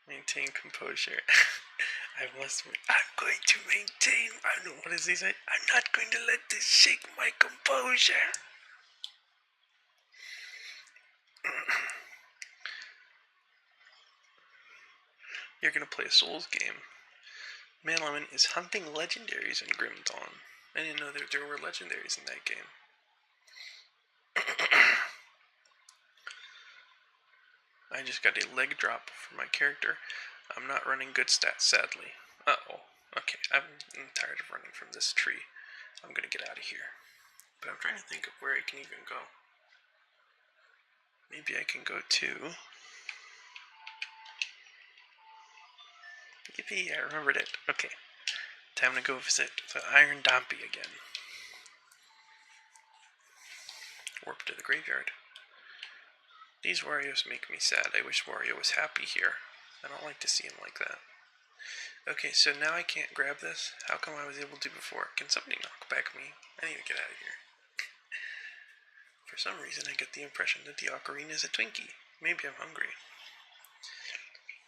A: Maintain composure. I'm going to maintain. I don't know, what does he say? I'm not going to let this shake my composure. You're gonna play a Souls game. Man Lemon is hunting legendaries in Grim Dawn. I didn't know there were legendaries in that game. I just got a leg drop for my character. I'm not running good stats, sadly. Uh-oh. Okay, I'm tired of running from this tree. I'm gonna get out of here. But I'm trying to think of where I can even go. Maybe I can go to... Yippee, I remembered it. Okay. Time to go visit the Iron Dompy again. Warp to the graveyard. These Warios make me sad. I wish Wario was happy here. I don't like to see him like that. Okay, so now I can't grab this. How come I was able to before? Can somebody knock back me? I need to get out of here. For some reason, I get the impression that the ocarina is a Twinkie. Maybe I'm hungry.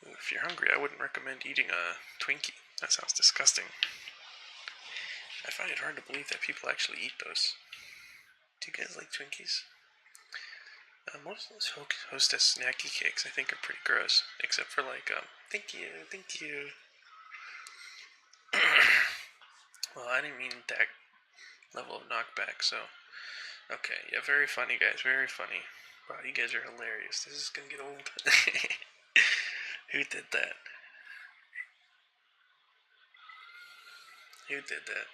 A: If you're hungry, I wouldn't recommend eating a Twinkie. That sounds disgusting. I find it hard to believe that people actually eat those. Do you guys like Twinkies? Most of those Hostess snacky cakes I think are pretty gross, except for like, thank you. Well, I didn't mean that level of knockback, so. Okay, yeah, very funny, guys, very funny. Wow, you guys are hilarious. This is gonna get old. Who did that? Who did that?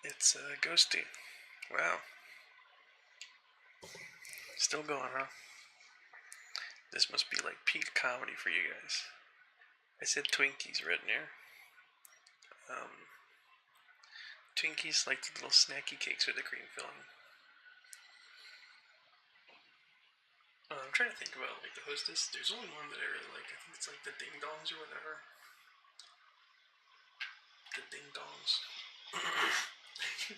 A: It's, Ghosty. Wow. Still going, huh? This must be like peak comedy for you guys. I said Twinkies, Redner. Twinkies like the little snacky cakes with the cream filling. I'm trying to think about like the Hostess. There's only one that I really like. I think it's like the Ding Dongs or whatever. The Ding Dongs.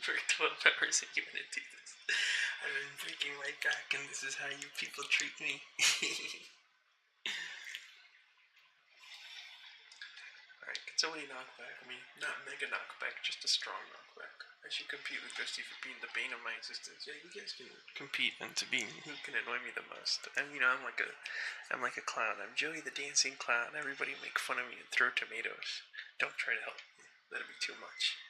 A: For 12 hours and you want to do this. I've been breaking my back and this is how you people treat me. Alright, can somebody knock back? I mean, not mega knockback, just a strong knockback. I should compete with Ghosty for being the bane of my existence. Yeah, you guys can compete into being who can annoy me the most. And you know, I'm like a clown. I'm Joey the dancing clown. Everybody make fun of me and throw tomatoes. Don't try to help me. That'd be too much.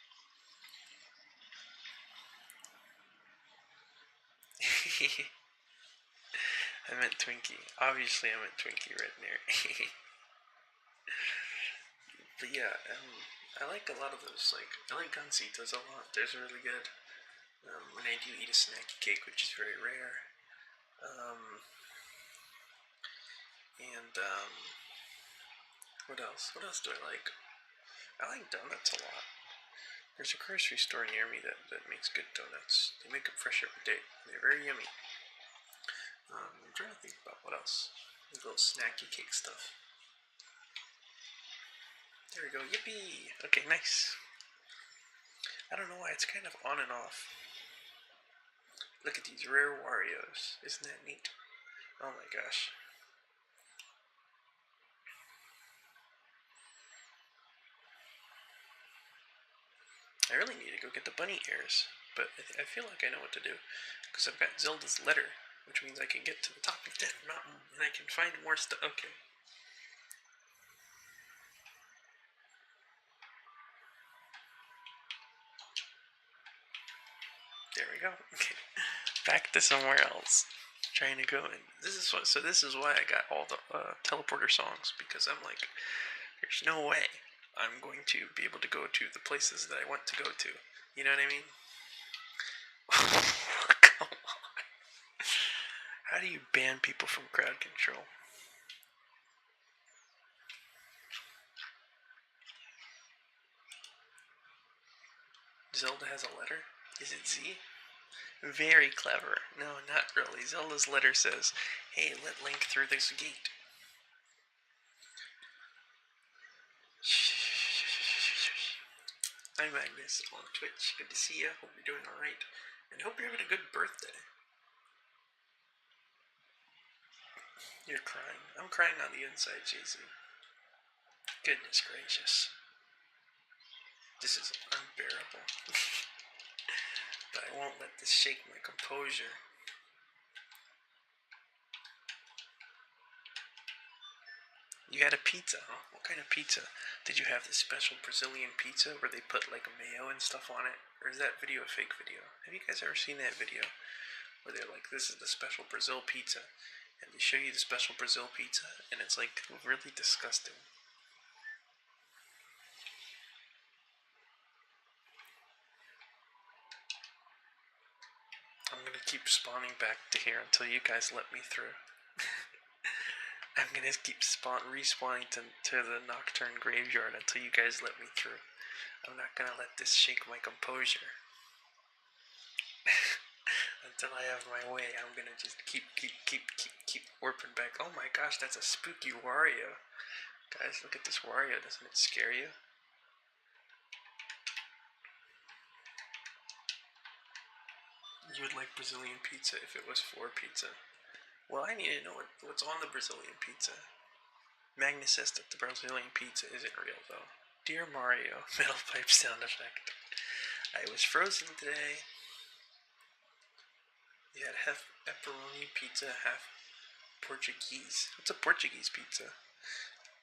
A: I meant Twinkie. Obviously, I meant Twinkie right there. But yeah, I like a lot of those. Like, I like Gancitos a lot. Those are really good. When I do eat a snacky cake, which is very rare. What else? What else do I like? I like donuts a lot. There's a grocery store near me that makes good donuts. They make them fresh every day. They're very yummy. I'm trying to think about what else. The little snacky cake stuff. There we go. Yippee! Okay, nice. I don't know why. It's kind of on and off. Look at these rare Warios. Isn't that neat? Oh my gosh. I really need to go get the bunny ears, but I feel like I know what to do, because I've got Zelda's letter, which means I can get to the top of that mountain, and I can find more stuff. Okay. There we go. Okay. Back to somewhere else. Trying to go in. This is why I got all the teleporter songs, because I'm like, there's no way I'm going to be able to go to the places that I want to go to. You know what I mean? Come on. How do you ban people from crowd control? Zelda has a letter? Is it Z? Very clever. No, not really. Zelda's letter says, hey, let Link through this gate. I'm Magnus on Twitch. Good to see you. Hope you're doing alright. And hope you're having a good birthday. You're crying. I'm crying on the inside, JC. Goodness gracious. This is unbearable. But I won't let this shake my composure. You had a pizza, huh? What kind of pizza? Did you have this special Brazilian pizza where they put like mayo and stuff on it? Or is that video a fake video? Have you guys ever seen that video? Where they're like, this is the special Brazil pizza. And they show you the special Brazil pizza, and it's like really disgusting. I'm gonna keep spawning back to here until you guys let me through. I'm gonna keep respawning to the Nocturne Graveyard until you guys let me through. I'm not gonna let this shake my composure. Until I have my way, I'm gonna just keep warping back. Oh my gosh, that's a spooky Wario. Guys, look at this Wario. Doesn't it scare you? You would like Brazilian pizza if it was for pizza. Well, I need to know what's on the Brazilian pizza. Magnus says that the Brazilian pizza isn't real, though. Dear Mario, metal pipe sound effect. I was frozen today. Yeah, half pepperoni pizza, half Portuguese. What's a Portuguese pizza?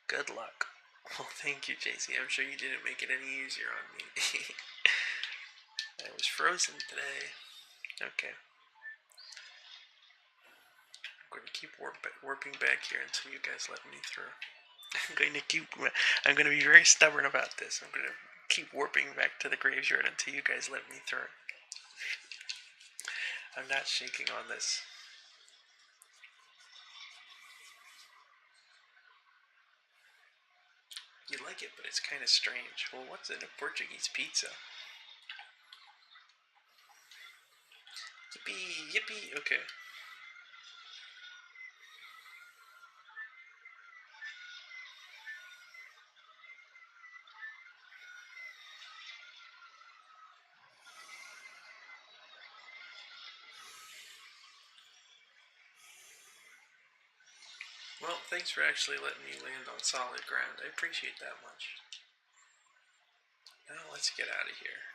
A: Good luck. Well, thank you, JC. I'm sure you didn't make it any easier on me. I was frozen today. Okay. I'm going to keep warping back here until you guys let me through. I'm going to be very stubborn about this. I'm going to keep warping back to the graveyard until you guys let me through. I'm not shaking on this. You like it, but it's kind of strange. Well, what's in a Portuguese pizza? Yippee, yippee, okay. Well, thanks for actually letting me land on solid ground. I appreciate that much. Now let's get out of here.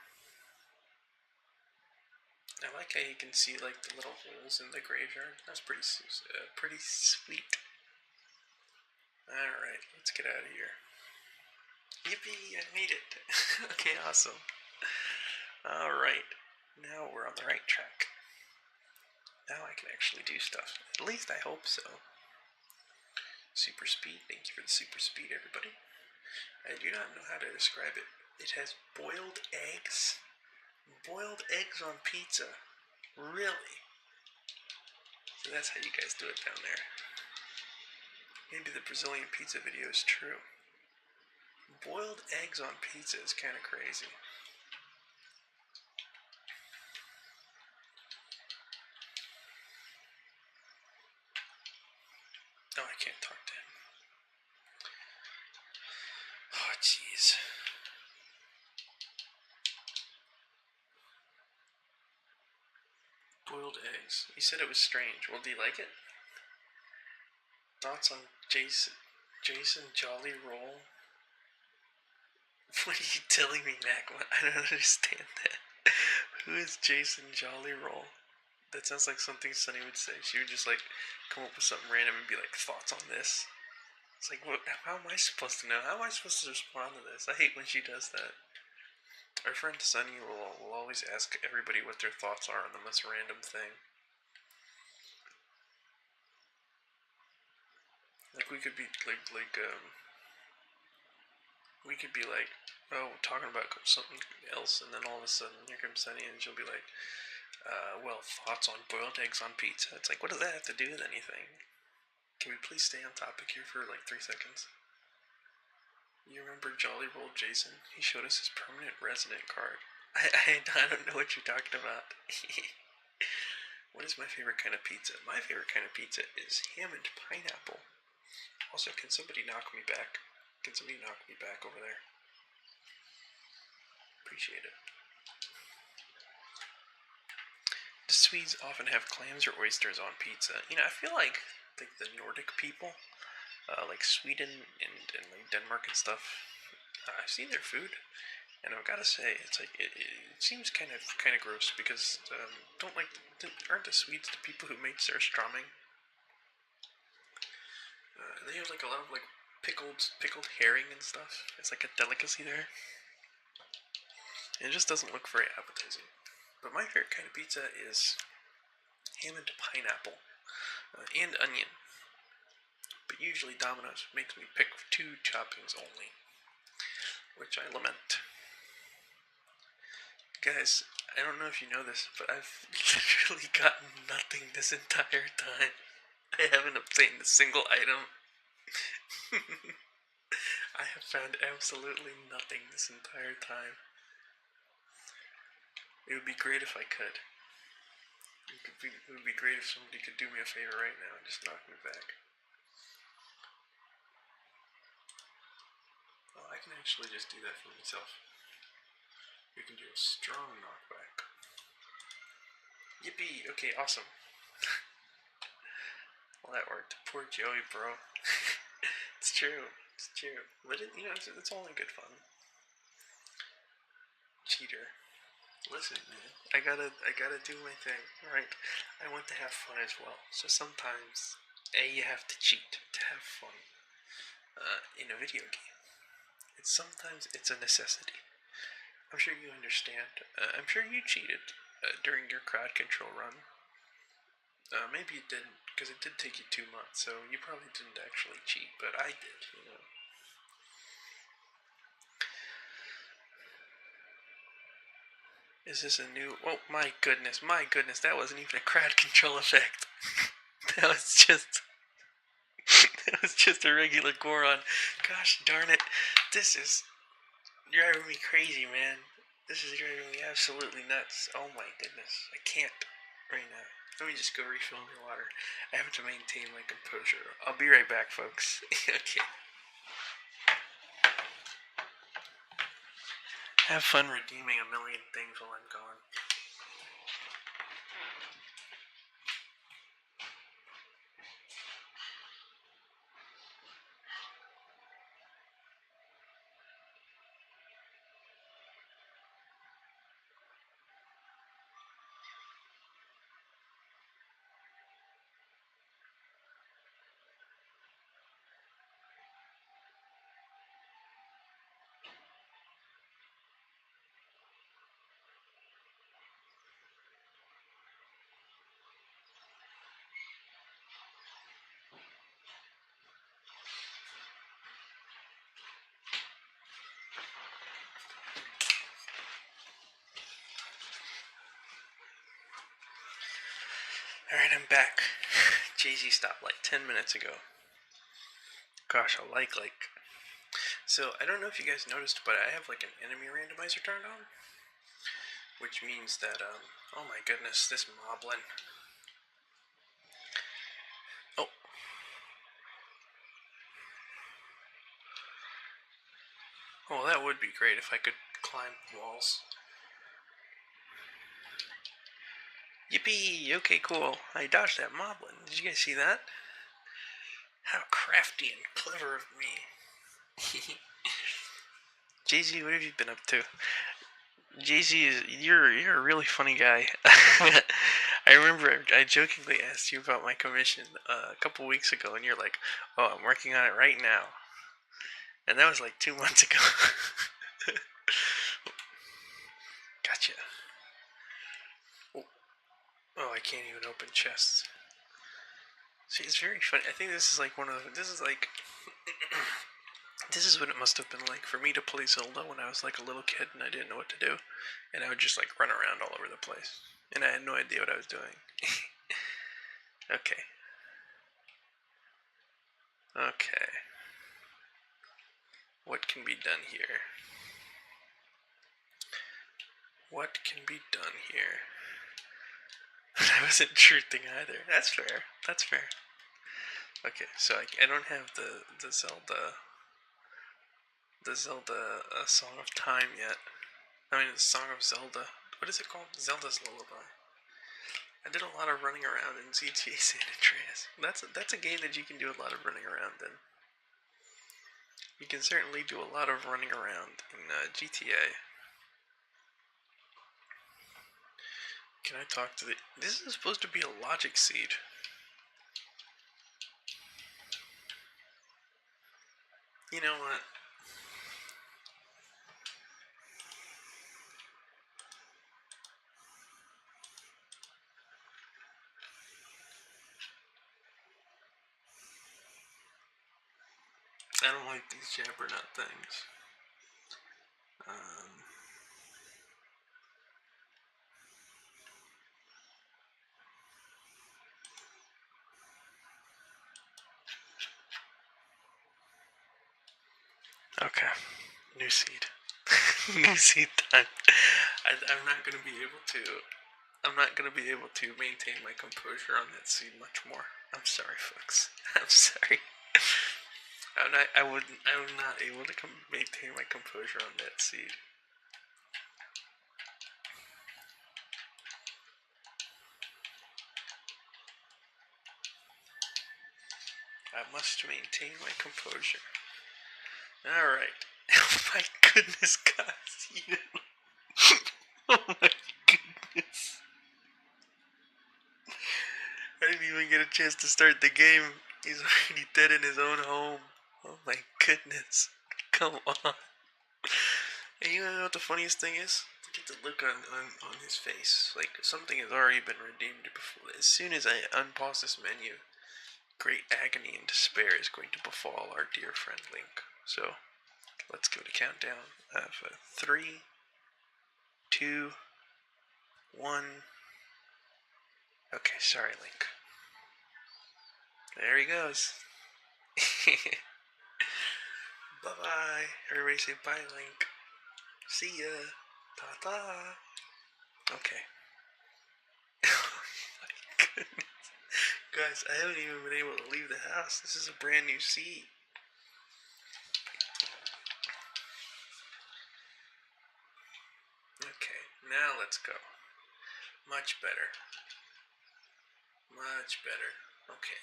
A: I like how you can see like the little holes in the graveyard. That's pretty sweet. Alright, let's get out of here. Yippee, I made it. Okay, awesome. Alright, now we're on the right track. Now I can actually do stuff. At least I hope so. Super speed, thank you for the super speed, everybody. I do not know how to describe it. It has boiled eggs. Boiled eggs on pizza. Really? So that's how you guys do it down there. Maybe the Brazilian pizza video is true. Boiled eggs on pizza is kind of crazy. Oh, I can't talk to him. Oh, jeez. Boiled eggs. You said it was strange. Well, do you like it? Thoughts on Jason Jolly Roll? What are you telling me, Mac? I don't understand that. Who is Jason Jolly Roll? That sounds like something Sunny would say. She would just like come up with something random and be like, thoughts on this? It's like, what? How am I supposed to know? How am I supposed to respond to this? I hate when she does that. Our friend Sunny will always ask everybody what their thoughts are on the most random thing. Like we could be we could be like, oh, talking about something else, and then all of a sudden here comes Sunny, and she'll be like, well, thoughts on boiled eggs on pizza. It's like, what does that have to do with anything? Can we please stay on topic here for like 3 seconds? You remember Jolly Roll Jason? He showed us his permanent resident card. I don't know what you're talking about. What is my favorite kind of pizza? My favorite kind of pizza is ham and pineapple. Also, can somebody knock me back? Can somebody knock me back over there? Appreciate it. The Swedes often have clams or oysters on pizza. You know, I feel like the Nordic people, like Sweden and like Denmark and stuff, I've seen their food, and I've got to say, it's like it seems kind of gross because aren't the Swedes the people who made surströmming? They have like a lot of like pickled herring and stuff. It's like a delicacy there. And it just doesn't look very appetizing. But my favorite kind of pizza is ham and pineapple and onion. But usually Domino's makes me pick 2 toppings only, which I lament. Guys, I don't know if you know this, but I've literally gotten nothing this entire time. I haven't obtained a single item. I have found absolutely nothing this entire time. It would be great if I could. It would be great if somebody could do me a favor right now and just knock me back. Oh, I can actually just do that for myself. We can do a strong knockback. Yippee! Okay, awesome. Well, that worked. Poor Joey, bro. It's true. It's true. But it's all in good fun. Cheater. Listen, man, I gotta do my thing, right? I want to have fun as well. So sometimes, you have to cheat to have fun in a video game. Sometimes it's a necessity. I'm sure you understand. I'm sure you cheated during your crowd control run. Maybe you didn't, because it did take you 2 months, so you probably didn't actually cheat, but I did, you know. Is this a new... Oh, my goodness, that wasn't even a crowd control effect. that was just... that was just a regular Goron. Gosh darn it. This is driving me crazy, man. This is driving me absolutely nuts. Oh my goodness. I can't right now. Let me just go refill my water. I have to maintain my composure. I'll be right back, folks. Okay. Have fun redeeming a million things while I'm gone. Alright, I'm back. Jay-Z stopped like 10 minutes ago. Gosh, I like... So, I don't know if you guys noticed, but I have like an enemy randomizer turned on. Which means that, oh my goodness, this moblin. Oh. Well, that would be great if I could climb walls. Yippee! Okay, cool. I dodged that moblin. Did you guys see that? How crafty and clever of me. Jay-Z, what have you been up to? Jay-Z, you're a really funny guy. I remember I jokingly asked you about my commission a couple weeks ago, and you're like, "Oh, I'm working on it right now," and that was like 2 months ago. Gotcha. Oh, I can't even open chests. See, it's very funny. I think this is like this is like this is what it must have been like for me to play Zelda when I was like a little kid and I didn't know what to do, and I would just like run around all over the place, and I had no idea what I was doing. Okay. Okay. What can be done here? What can be done here? I wasn't truthing either. That's fair. That's fair. Okay, so I don't have the Zelda Song of Time yet. I mean, the Song of Zelda. What is it called? Zelda's Lullaby. I did a lot of running around in GTA San Andreas. That's a game that you can do a lot of running around in. You can certainly do a lot of running around in GTA. Can I talk to the... This is supposed to be a logic seed. You know what? I don't like these Jabbernut things. Okay. New seed. New seed time. I'm not gonna be able to... I'm not gonna be able to maintain my composure on that seed much more. I'm sorry, folks. I'm sorry. I'm not able to maintain my composure on that seed. I must maintain my composure. Alright. Oh my goodness, guys. Oh my goodness. I didn't even get a chance to start the game. He's already dead in his own home. Oh my goodness. Come on. And you know what the funniest thing is? Look at the look on his face. Like something has already been redeemed before. As soon as I unpause this menu, great agony and despair is going to befall our dear friend Link. So, let's go to countdown. I have 3, 2, 1. Okay, sorry, Link. There he goes. Bye-bye. Everybody say bye, Link. See ya. Ta-ta. Okay. Oh my goodness. Guys, I haven't even been able to leave the house. This is a brand new seat. Okay, now let's go. Much better. Much better. Okay.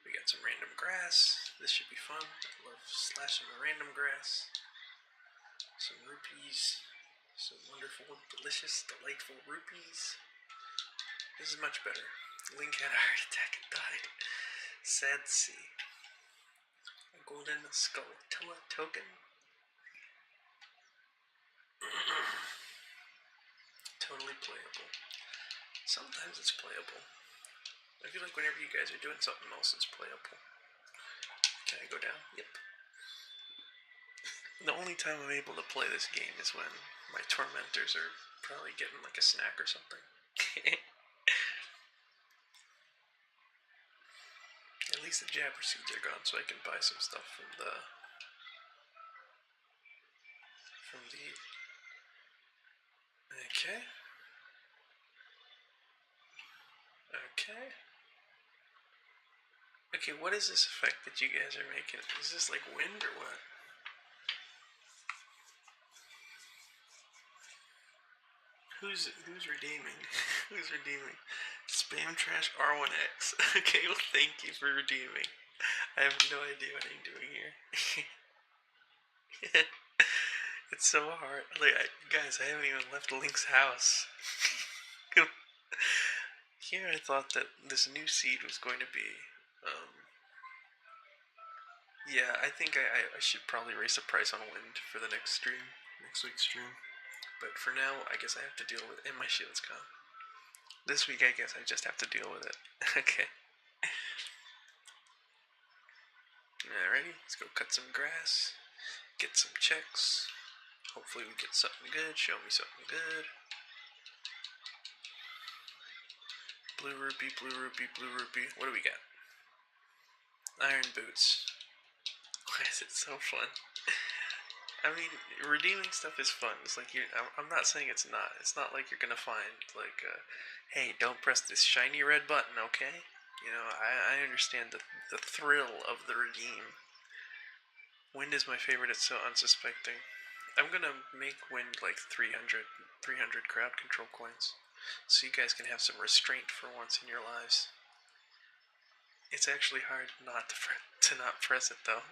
A: We got some random grass. This should be fun. I love slashing the random grass. Some rupees. Some wonderful, delicious, delightful rupees. This is much better. Link had a heart attack and died. Sad to see. A golden skull token. Totally playable. Sometimes it's playable. I feel like whenever you guys are doing something else, it's playable. Can I go down? Yep. The only time I'm able to play this game is when my tormentors are probably getting like a snack or something. At least the jabber seeds are gone, so I can buy some stuff from the okay. Okay. Okay, what is this effect that you guys are making? Is this like wind or what? Who's redeeming? Who's redeeming? Spam Trash R1X. Okay, well thank you for redeeming. I have no idea what I'm doing here. It's so hard. Like, guys, I haven't even left Link's house. Here I thought that this new seed was going to be, yeah, I think I should probably raise the price on wind for the next week's stream. But for now, I guess I have to deal with it, and my shield's gone. This week, I guess I just have to deal with it. Okay. Alrighty, let's go cut some grass, get some checks. Hopefully we get something good. Show me something good. Blue rupee, blue rupee, blue rupee. What do we got? Iron boots. Why is it so fun? I mean, redeeming stuff is fun. It's like I'm not saying it's not. It's not like you're gonna find like, hey, don't press this shiny red button, okay? You know, I understand the thrill of the redeem. Wind is my favorite. It's so unsuspecting. I'm gonna make wind like 300 crowd control coins, so you guys can have some restraint for once in your lives. It's actually hard not to not press it though.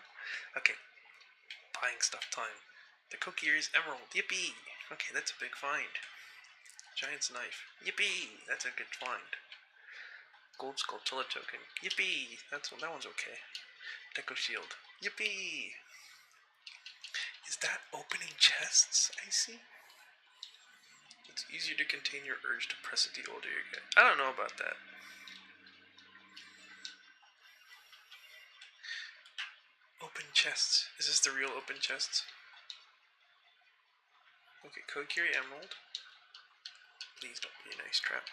A: Okay, buying stuff time. The Kokiri's Emerald. Yippee! Okay, that's a big find. Giant's Knife. Yippee! That's a good find. Gold Skulltula token. Yippee! That one's okay. Deco Shield. Yippee! Is that opening chests? I see. It's easier to contain your urge to press it the older you get. I don't know about that. Open chests. Is this the real open chests? Okay, Kokiri Emerald. Please don't be a nice trap.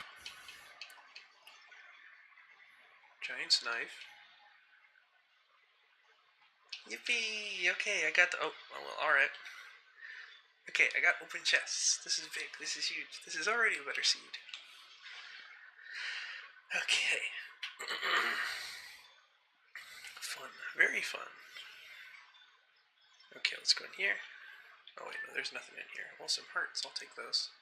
A: Giant's Knife. Yippee! Okay, I got the... Oh, well, alright. Okay, I got open chests. This is big. This is huge. This is already a better seed. Okay. Fun. Very fun. Okay, let's go in here. Oh wait, no, there's nothing in here. Well, some hearts. I'll take those.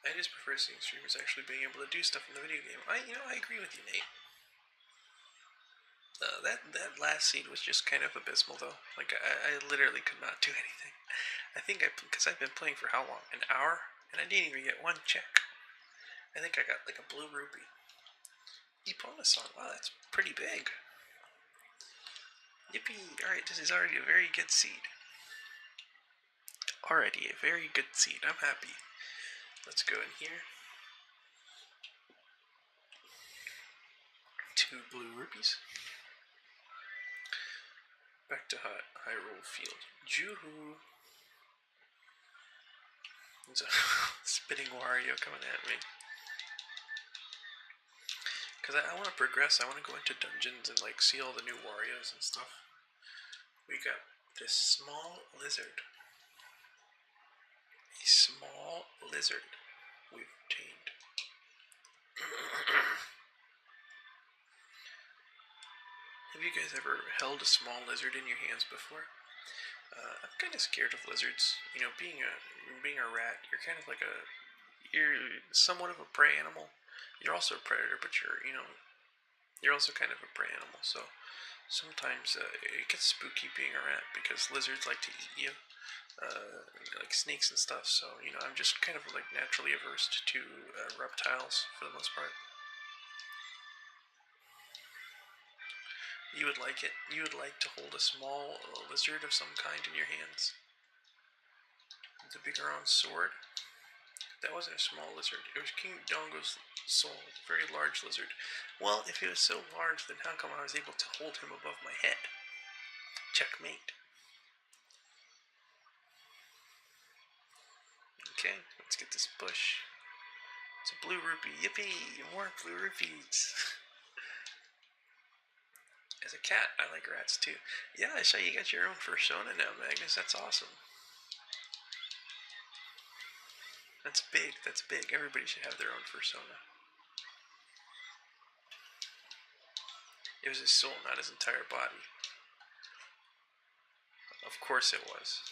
A: I just prefer seeing streamers actually being able to do stuff in the video game. I agree with you, Nate. That last scene was just kind of abysmal, though. Like I literally could not do anything. I think because I've been playing for how long? An hour, and I didn't even get one check. I think I got like a blue rupee. Epona song. Wow, that's pretty big. Yippee! All right, this is already a very good seed. Already a very good seed. I'm happy. Let's go in here. 2 blue rupees. Back to Hyrule Field. Joo-hoo. There's a spitting Wario coming at me. Because I want to progress. I want to go into dungeons and like see all the new Warios and stuff. We got this small lizard. A small lizard we've obtained. Have you guys ever held a small lizard in your hands before? I'm kind of scared of lizards. You know, being a rat, you're kind of like you're somewhat of a prey animal. You're also a predator, but you're also kind of a prey animal. So sometimes it gets spooky being a rat because lizards like to eat you, like snakes and stuff. So I'm just kind of like naturally averse to reptiles for the most part. You would like it? You would like to hold a small lizard of some kind in your hands? The bigger on sword? That wasn't a small lizard. It was King Dongo's soul, a very large lizard. Well, if he was so large, then how come I was able to hold him above my head? Checkmate. Okay, let's get this bush. It's a blue rupee. Yippee! More blue rupees. As a cat, I like rats too. Yeah, I saw you got your own persona now, Magnus. That's awesome. That's big. That's big. Everybody should have their own persona. It was his soul, not his entire body. Of course it was.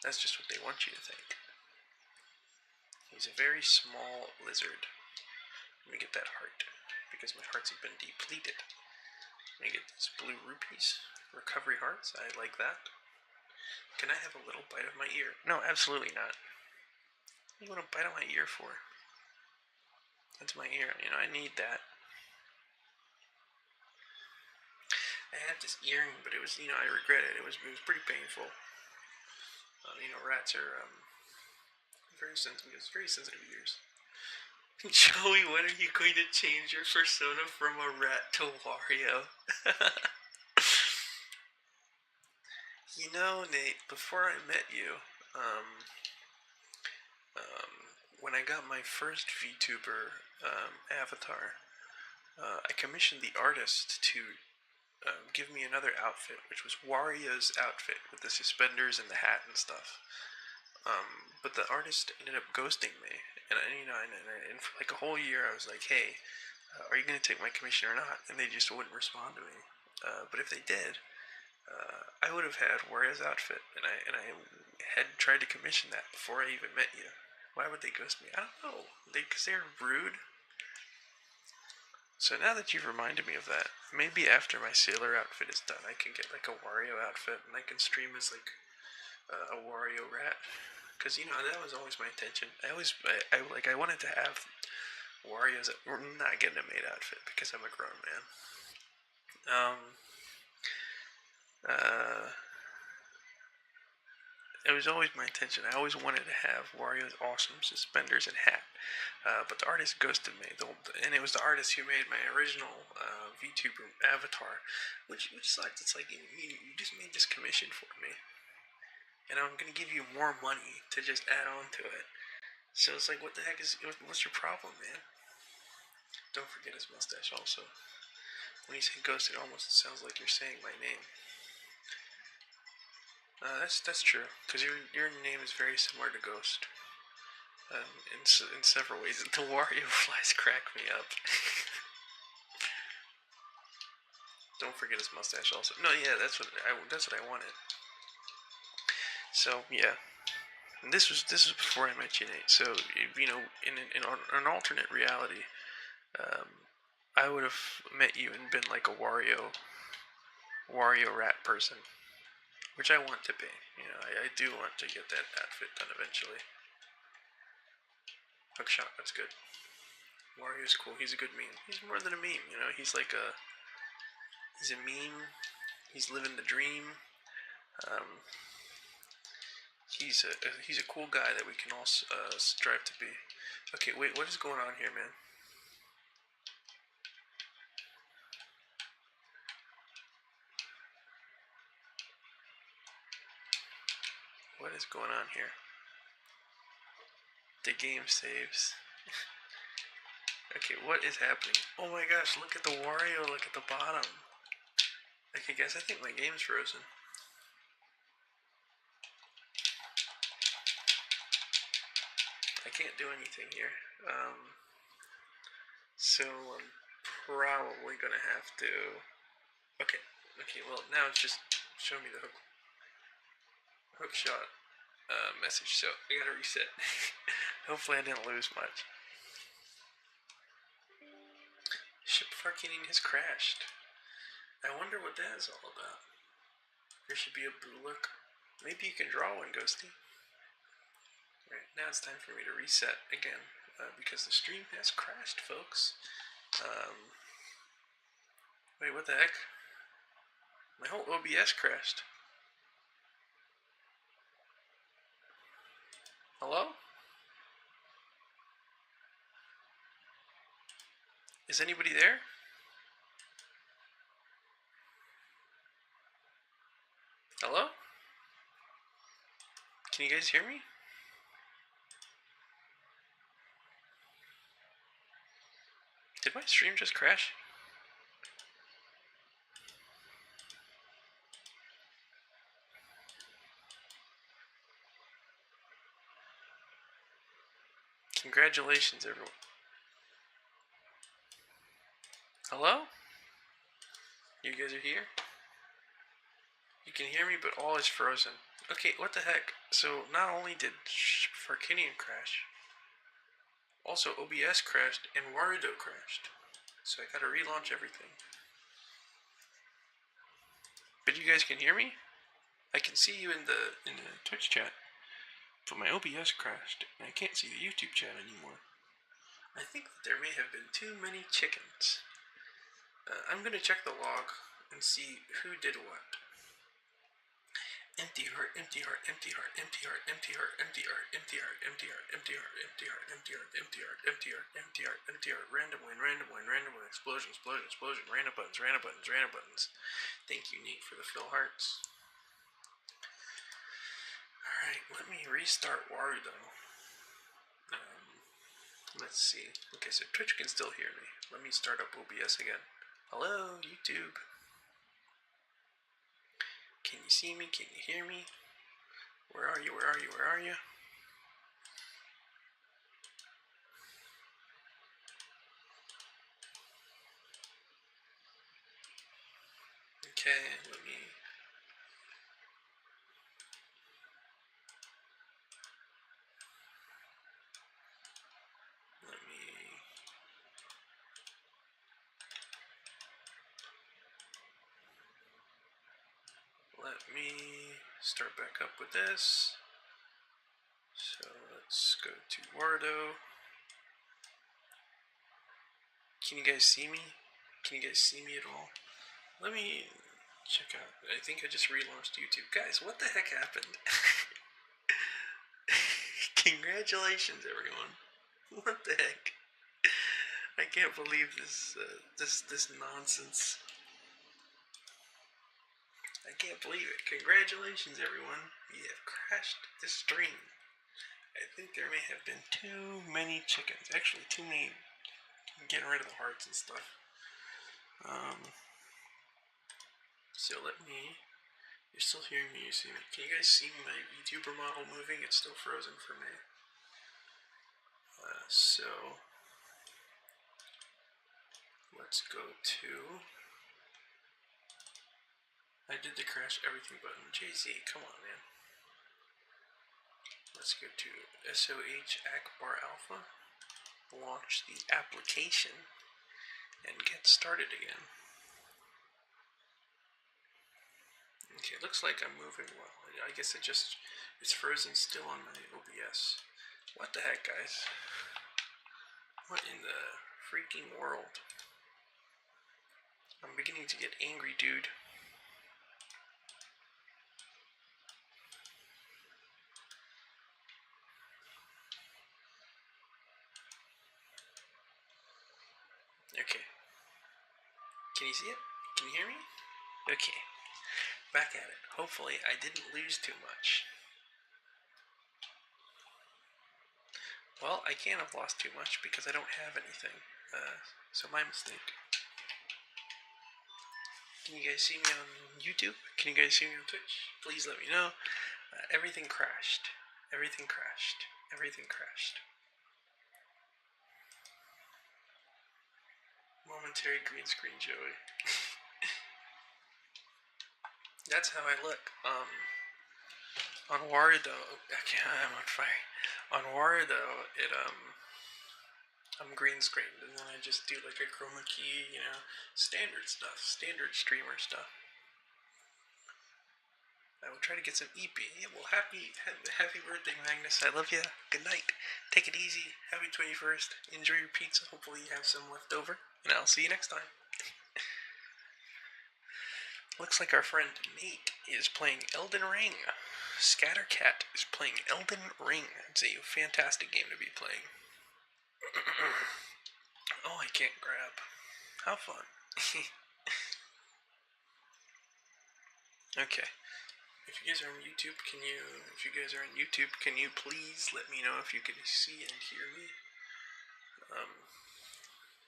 A: That's just what they want you to think. He's a very small lizard. Let me get that heart, because my hearts have been depleted. Let me get these blue rupees. Recovery hearts, I like that. Can I have a little bite of my ear? No, absolutely not. What do you want to bite of my ear for? That's my ear, I need that. I had this earring, but it was, I regret it. It was pretty painful. Rats are, very sensitive ears. Joey, when are you going to change your persona from a rat to Wario? Nate, before I met you, when I got my first VTuber avatar, I commissioned the artist to give me another outfit, which was Wario's outfit with the suspenders and the hat and stuff. But the artist ended up ghosting me, and and for like a whole year I was like, hey, are you going to take my commission or not? And they just wouldn't respond to me. But if they did, I would have had Wario's outfit, and I had tried to commission that before I even met you. Why would they ghost me? I don't know. Because they're rude. So now that you've reminded me of that, maybe after my sailor outfit is done, I can get like a Wario outfit, and I can stream as like a Wario rat. Because that was always my intention. I wanted to have Wario's. We're not getting a maid outfit because I'm a grown man. It was always my intention. I always wanted to have Wario's awesome suspenders and hat, but the artist ghosted me. And it was the artist who made my original VTuber avatar, which sucked. It's like you just made this commission for me, and I'm gonna give you more money to just add on to it. So it's like, what's your problem, man? Don't forget his mustache also. When you say ghost, it almost sounds like you're saying my name. That's true, because your name is very similar to Ghost. In several ways. The Wario flies crack me up. Don't forget his mustache also. No, yeah, that's what I wanted. So yeah, and this was before I met you, Nate. So in an alternate reality, I would have met you and been like a Wario Wario rat person, which I want to be. You know, I do want to get that outfit done eventually. Hookshot, that's good. Wario's cool. He's a good meme. He's more than a meme, you know. He's like he's a meme. He's living the dream. He's a cool guy that we can all strive to be. Okay, wait, what is going on here, man? What is going on here? The game saves. Okay, what is happening? Oh my gosh, look at the Wario, look at the bottom. Okay guys, I think my game's frozen. I can't do anything here. So I'm probably gonna have to... Okay, well now it's just show me the hookshot message, so I gotta reset. Hopefully I didn't lose much. Ship Farkinian has crashed. I wonder what that is all about. There should be a blue look. Maybe you can draw one, Ghosty. Alright, now it's time for me to reset again, because the stream has crashed, folks. Wait, what the heck? My whole OBS crashed. Hello? Is anybody there? Hello? Can you guys hear me? Did my stream just crash? Congratulations, everyone. Hello? You guys are here? You can hear me, but all is frozen. Okay, what the heck? So, not only did Farkinian crash, also OBS crashed and Warudo crashed. So I gotta relaunch everything. But you guys can hear me? I can see you in the Twitch chat. But my OBS crashed, and I can't see the YouTube chat anymore. I think that there may have been too many chickens. I'm gonna check the log and see who did what. Empty heart, empty heart, empty heart, empty heart, empty heart, empty heart, empty heart, empty heart, empty heart, empty heart, empty heart, empty heart, empty heart, empty heart, empty heart, random win, random win, random win, explosion, explosion, explosion, random buttons, random buttons, random buttons. Thank you, Nate, for the fill hearts. Alright, let me restart Warudo. Let's see. Okay, so Twitch can still hear me. Let me start up OBS again. Hello, YouTube. Can you see me? Can you hear me? Where are you? Where are you? Where are you? Okay, let me... Let me start back up with this. So let's go to Warudo. Can you guys see me? Can you guys see me at all? Let me check out. I think I just relaunched YouTube. Guys, what the heck happened? Congratulations, everyone. What the heck? I can't believe this this nonsense. I can't believe it. Congratulations, everyone. You have crashed the stream. I think there may have been too many chickens. Actually, too many. I'm getting rid of the hearts and stuff. So let me... You're still hearing me, you see me. Can you guys see my VTuber model moving? It's still frozen for me. So... Let's go to... I did the crash everything button. Jay-Z, come on, man. Let's go to SOH Akbar Alpha. Launch the application. And get started again. Okay, looks like I'm moving well. I guess it's frozen still on my OBS. What the heck, guys? What in the freaking world? I'm beginning to get angry, dude. Okay. Can you see it? Can you hear me? Okay. Back at it. Hopefully I didn't lose too much. Well, I can't have lost too much because I don't have anything. So my mistake. Can you guys see me on YouTube? Can you guys see me on Twitch? Please let me know. Everything crashed. Everything crashed. Everything crashed. Momentary green screen, Joey. That's how I look. On Wario, okay, I'm on fire. On Wario, I'm green screened, and then I just do like a chroma key, standard stuff, standard streamer stuff. I will try to get some EP. Yeah, well, happy birthday, Magnus. I love you. Good night. Take it easy. Happy 21st. Enjoy your pizza. Hopefully you have some left over, and I'll see you next time. Looks like our friend Nate is playing Elden Ring. Scattercat is playing Elden Ring. It's a fantastic game to be playing. Oh, I can't grab. How fun. Okay. If you guys are on YouTube, can you please let me know if you can see and hear me?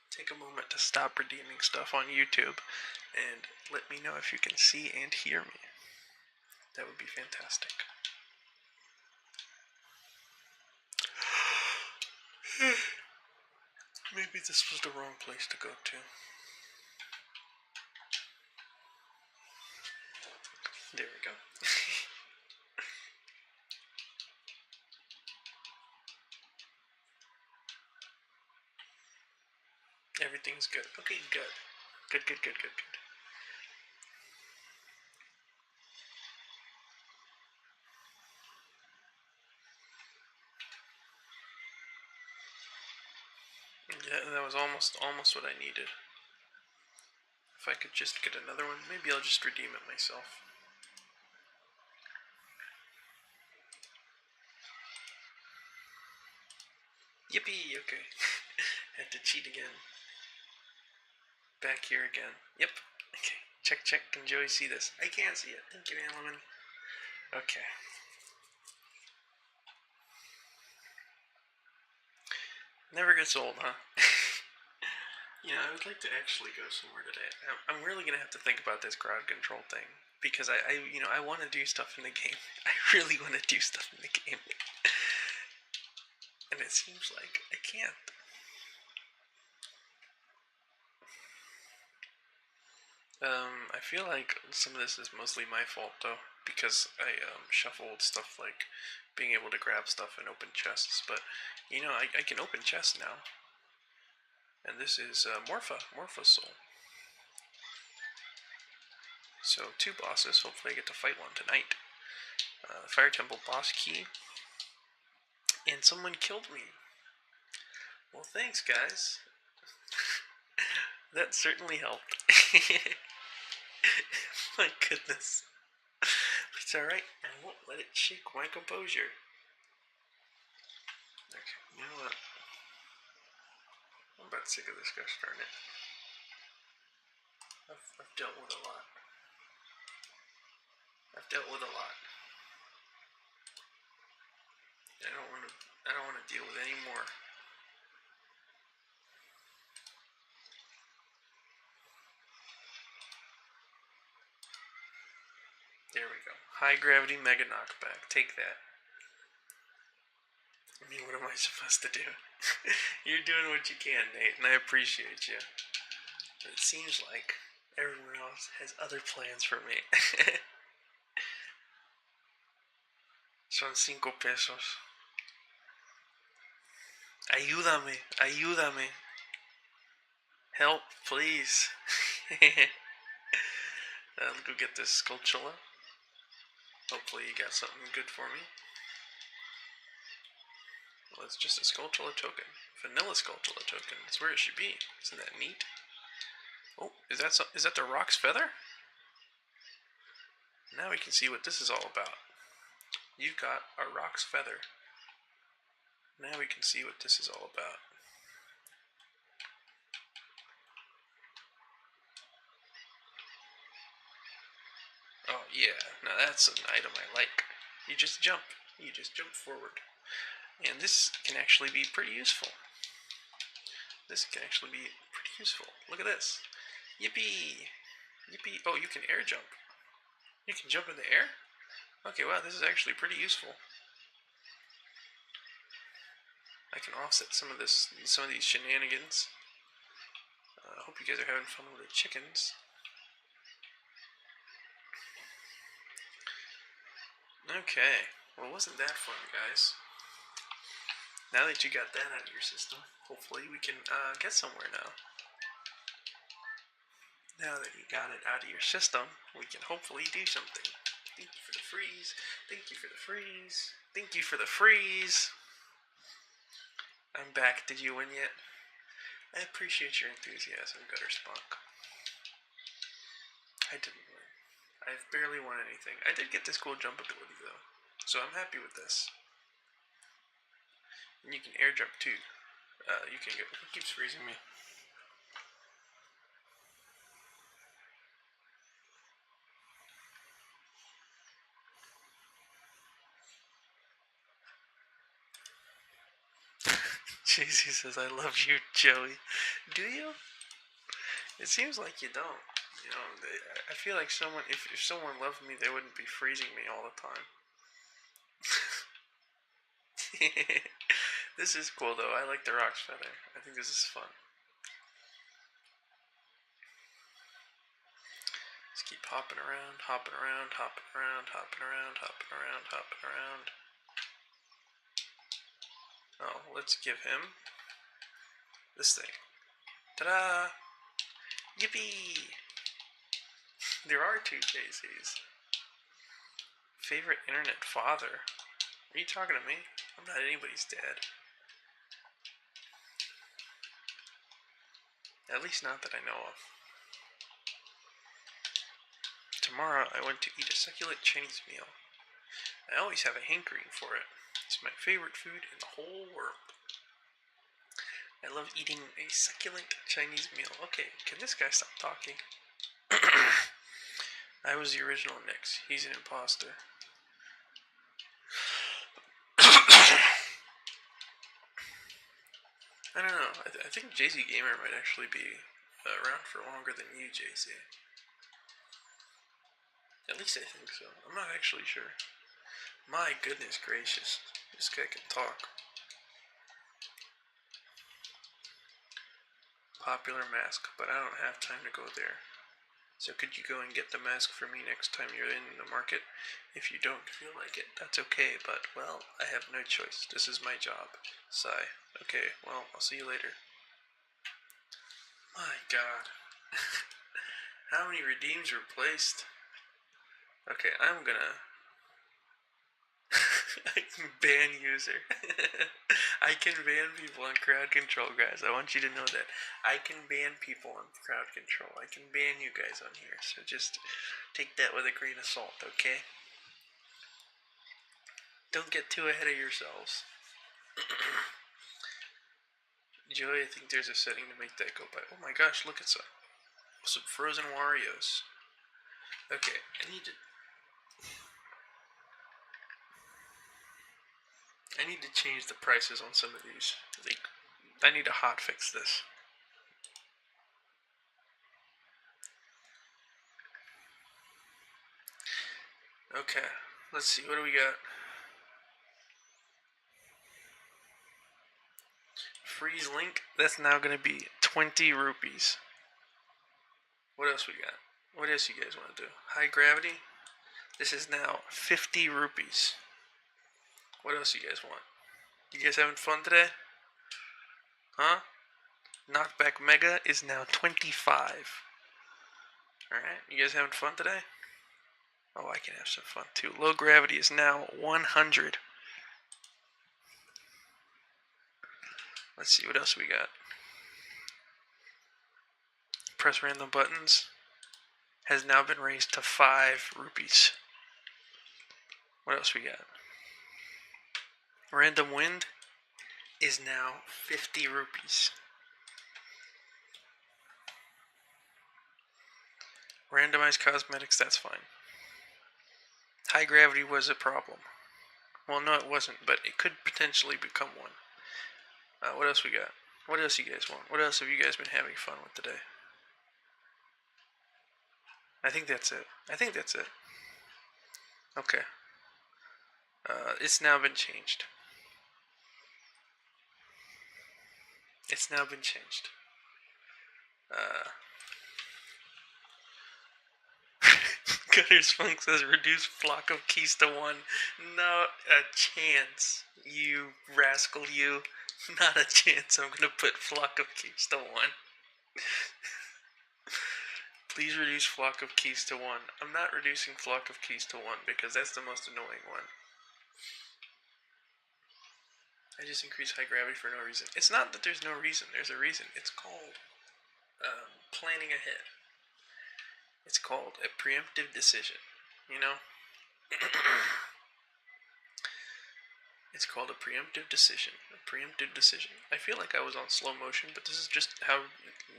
A: Take a moment to stop redeeming stuff on YouTube and let me know if you can see and hear me. That would be fantastic. Maybe this was the wrong place to go to. There we go. Everything's good. Okay, good. Good. Yeah, that was almost what I needed. If I could just get another one, maybe I'll just redeem it myself. Yippee, okay. Had to cheat again. Back here again. Yep. Okay. Check. Can Joey see this? I can't see it. Thank you, Lemon. Okay. Never gets old, huh? I would like to actually go somewhere today. I'm really gonna have to think about this crowd control thing because I want to do stuff in the game. I really want to do stuff in the game, and it seems like I can't. I feel like some of this is mostly my fault though, because I shuffled stuff like being able to grab stuff and open chests, but I can open chests now. And this is Morpha Soul. So 2 bosses, hopefully I get to fight one tonight. Fire Temple boss key. And someone killed me. Well, thanks guys. That certainly helped. My goodness. It's alright, I won't let it shake my composure. Okay, you know what? I'm about sick of this, gosh darn it. I've dealt with a lot. I don't want to deal with any more. There we go. High gravity mega knockback. Take that. I mean, what am I supposed to do? You're doing what you can, Nate, and I appreciate you. But it seems like everyone else has other plans for me. Son 5 pesos. Ayúdame. Help, please. I'll go get this Skulltula. Hopefully you got something good for me. Well, it's just a Skulltula token. Vanilla Skulltula token. That's where it should be. Isn't that neat? Oh, is that the Rock's Feather? Now we can see what this is all about. You've got a Rock's Feather. Now we can see what this is all about. Oh yeah, now that's an item I like. You just jump forward. And this can actually be pretty useful. Look at this. Yippee! Yippee! Oh, you can air jump. You can jump in the air? Okay, wow, this is actually pretty useful. I can offset some of these shenanigans. I hope you guys are having fun with the chickens. Okay, well, wasn't that fun, guys? Now that you got that out of your system, hopefully we can get somewhere now. Now that you got it out of your system, we can hopefully do something. Thank you for the freeze. Thank you for the freeze. Thank you for the freeze. I'm back. Did you win yet? I appreciate your enthusiasm, Gutterspunk. I didn't win. I've barely won anything. I did get this cool jump ability, though. So I'm happy with this. And you can air jump, too. You can go... It keeps freezing me. JC says, I love you, Joey. Do you? It seems like you don't. You know, I feel like if someone loved me, they wouldn't be freezing me all the time. This is cool, though. I like the Rock's Feather. I think this is fun. Just keep hopping around, hopping around, hopping around, hopping around, hopping around, hopping around. Oh, let's give him this thing. Ta-da! Yippee! There are two JCs. Favorite internet father? Are you talking to me? I'm not anybody's dad. At least not that I know of. Tomorrow I went to eat a succulent Chinese meal. I always have a hankering for it. It's my favorite food in the whole world. I love eating a succulent Chinese meal. Okay, can this guy stop talking? I was the original Nyx. He's an imposter. I don't know. I think JC Gamer might actually be around for longer than you, JC. At least I think so. I'm not actually sure. My goodness gracious. This guy can talk. Popular mask, but I don't have time to go there. So could you go and get the mask for me next time you're in the market? If you don't feel like it, that's okay, but, well, I have no choice. This is my job. Sigh. Okay, well, I'll see you later. My god. How many redeems were placed? Okay, I'm gonna... I can ban user. I can ban people on crowd control, guys. I want you to know that. I can ban people on crowd control. I can ban you guys on here. So just take that with a grain of salt, okay? Don't get too ahead of yourselves. Joey, I think there's a setting to make that go by. Oh my gosh, look at some frozen Warriors. Okay, I need to change the prices on some of these. I need to hotfix this. Okay, let's see, what do we got? Freeze link, that's now going to be 20 rupees. What else we got? What else you guys want to do? High gravity, this is now 50 rupees. What else you guys want? You guys having fun today? Huh? Knockback Mega is now 25. Alright, you guys having fun today? Oh, I can have some fun too. Low gravity is now 100. Let's see what else we got. Press random buttons has now been raised to 5 rupees. What else we got? Random wind is now 50 rupees. Randomized cosmetics, that's fine. High gravity was a problem. Well, no, it wasn't, but it could potentially become one. What else we got? What else you guys want? What else have you guys been having fun with today? I think that's it. Okay. It's now been changed. Gutter's Funk says reduce flock of keys to 1. Not a chance, you rascal, you. Not a chance I'm gonna put flock of keys to 1. Please reduce flock of keys to 1. I'm not reducing flock of keys to 1 because that's the most annoying one. I just increase high gravity for no reason. It's not that there's no reason. There's a reason. It's called planning ahead. It's called a preemptive decision. You know? It's called a preemptive decision. I feel like I was on slow motion, but this is just how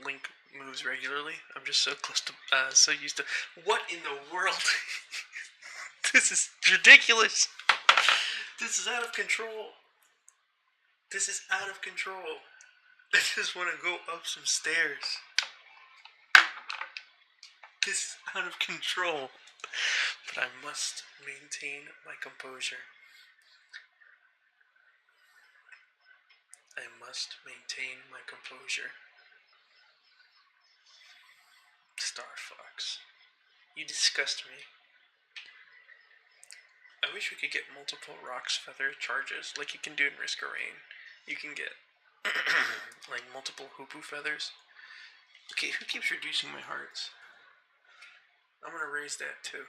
A: Link moves regularly. I'm just so close to, so used to. What in the world? This is ridiculous. This is out of control. I just want to go up some stairs. This is out of control. But I must maintain my composure. Star Fox. You disgust me. I wish we could get multiple Rock's Feather charges, like you can do in Risk of Rain. You can get, like, multiple Hoopu Feathers. Okay, who keeps reducing my hearts? I'm gonna raise that too.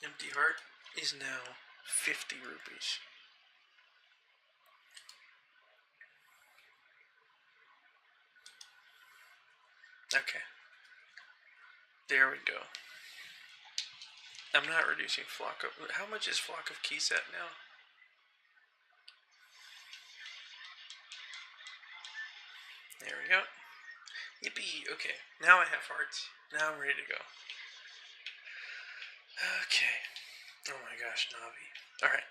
A: Empty heart is now 50 rupees. Okay. There we go. I'm not reducing flock of... How much is flock of keys at now? There we go. Yippee! Okay, now I have hearts. Now I'm ready to go. Okay. Oh my gosh, Navi. Alright.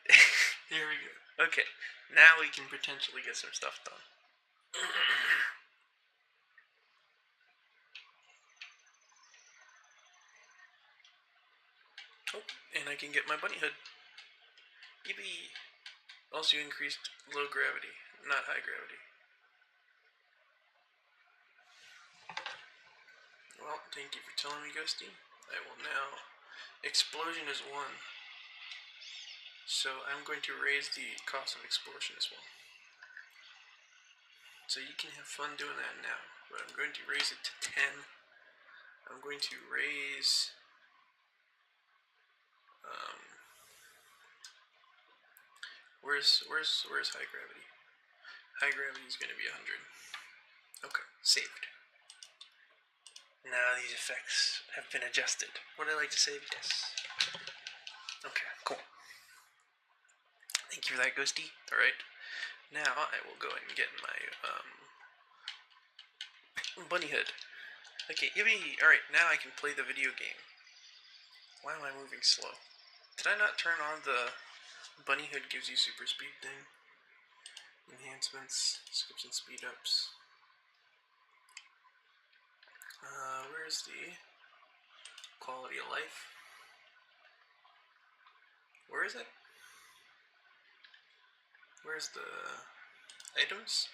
A: There we go. Okay, now we can potentially get some stuff done. Oh, and I can get my bunny hood. Yippee! Also increased low gravity, not high gravity. Well, thank you for telling me, Ghosty. I will now... Explosion is 1. So I'm going to raise the cost of explosion as well. So you can have fun doing that now. But I'm going to raise it to 10. I'm going to raise... Where's high gravity? High gravity is going to be 100. Okay, saved. Now these effects have been adjusted. Would I like to save? Yes. Okay, cool. Thank you for that, Ghosty. Alright. Now I will go and get my bunny hood. Okay, yippee! Alright, now I can play the video game. Why am I moving slow? Did I not turn on the bunny hood gives you super speed thing? Enhancements, skips and speed ups. Where's the quality of life? Where is it? Where's the items?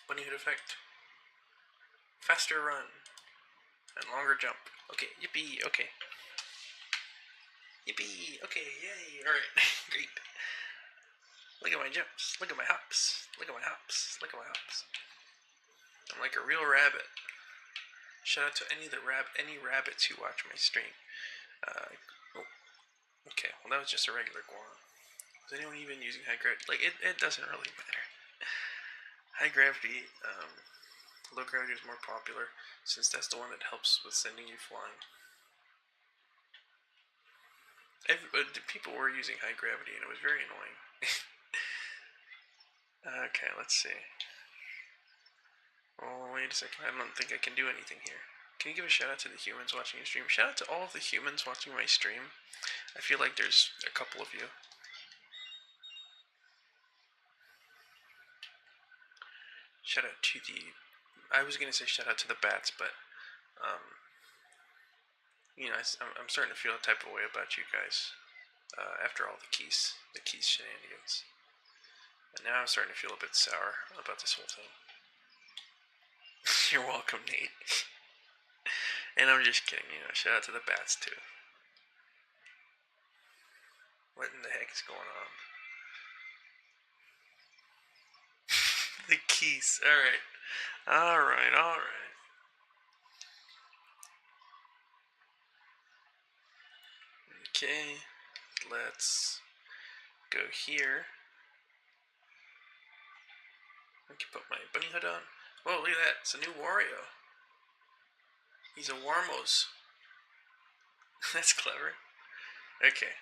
A: Bunny hood effect. Faster run. And longer jump. Okay, yippee, okay. Yippee, okay, yay, Alright, great. Look at my jumps. Look at my hops. Look at my hops. Look at my hops. I'm like a real rabbit. Shout out to any rabbits who watch my stream. Oh, okay, well that was just a regular guan. Is anyone even using high gravity? Like, it doesn't really matter. High gravity, low gravity is more popular, since that's the one that helps with sending you flying. People were using high gravity, and it was very annoying. Okay, let's see. Oh, wait a second, I don't think I can do anything here. Can you give a shout out to the humans watching your stream? Shout out to all of the humans watching my stream. I feel like there's a couple of you. Shout out to the... I was going to say shout out to the bats, but... you know, I'm starting to feel a type of way about you guys. After all the keys shenanigans. And now I'm starting to feel a bit sour about this whole thing. You're welcome, Nate. And I'm just kidding, you know, shout out to the bats too. What in the heck is going on? The keys, alright. Okay, let's go here. I can put my bunny hood on. Whoa, look at that, it's a new Wario. He's a Warmos. That's clever. Okay.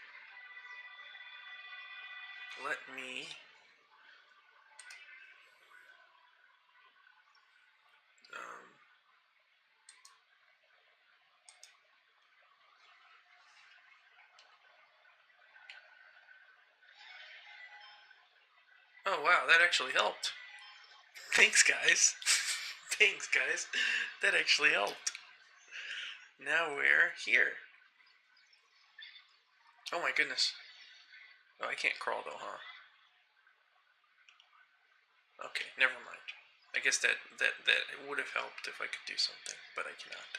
A: Let me... Oh wow, that actually helped. Thanks, guys. Thanks, guys. That actually helped. Now we're here. Oh my goodness. Oh, I can't crawl though, huh? Okay, never mind. I guess that would have helped if I could do something, but I cannot.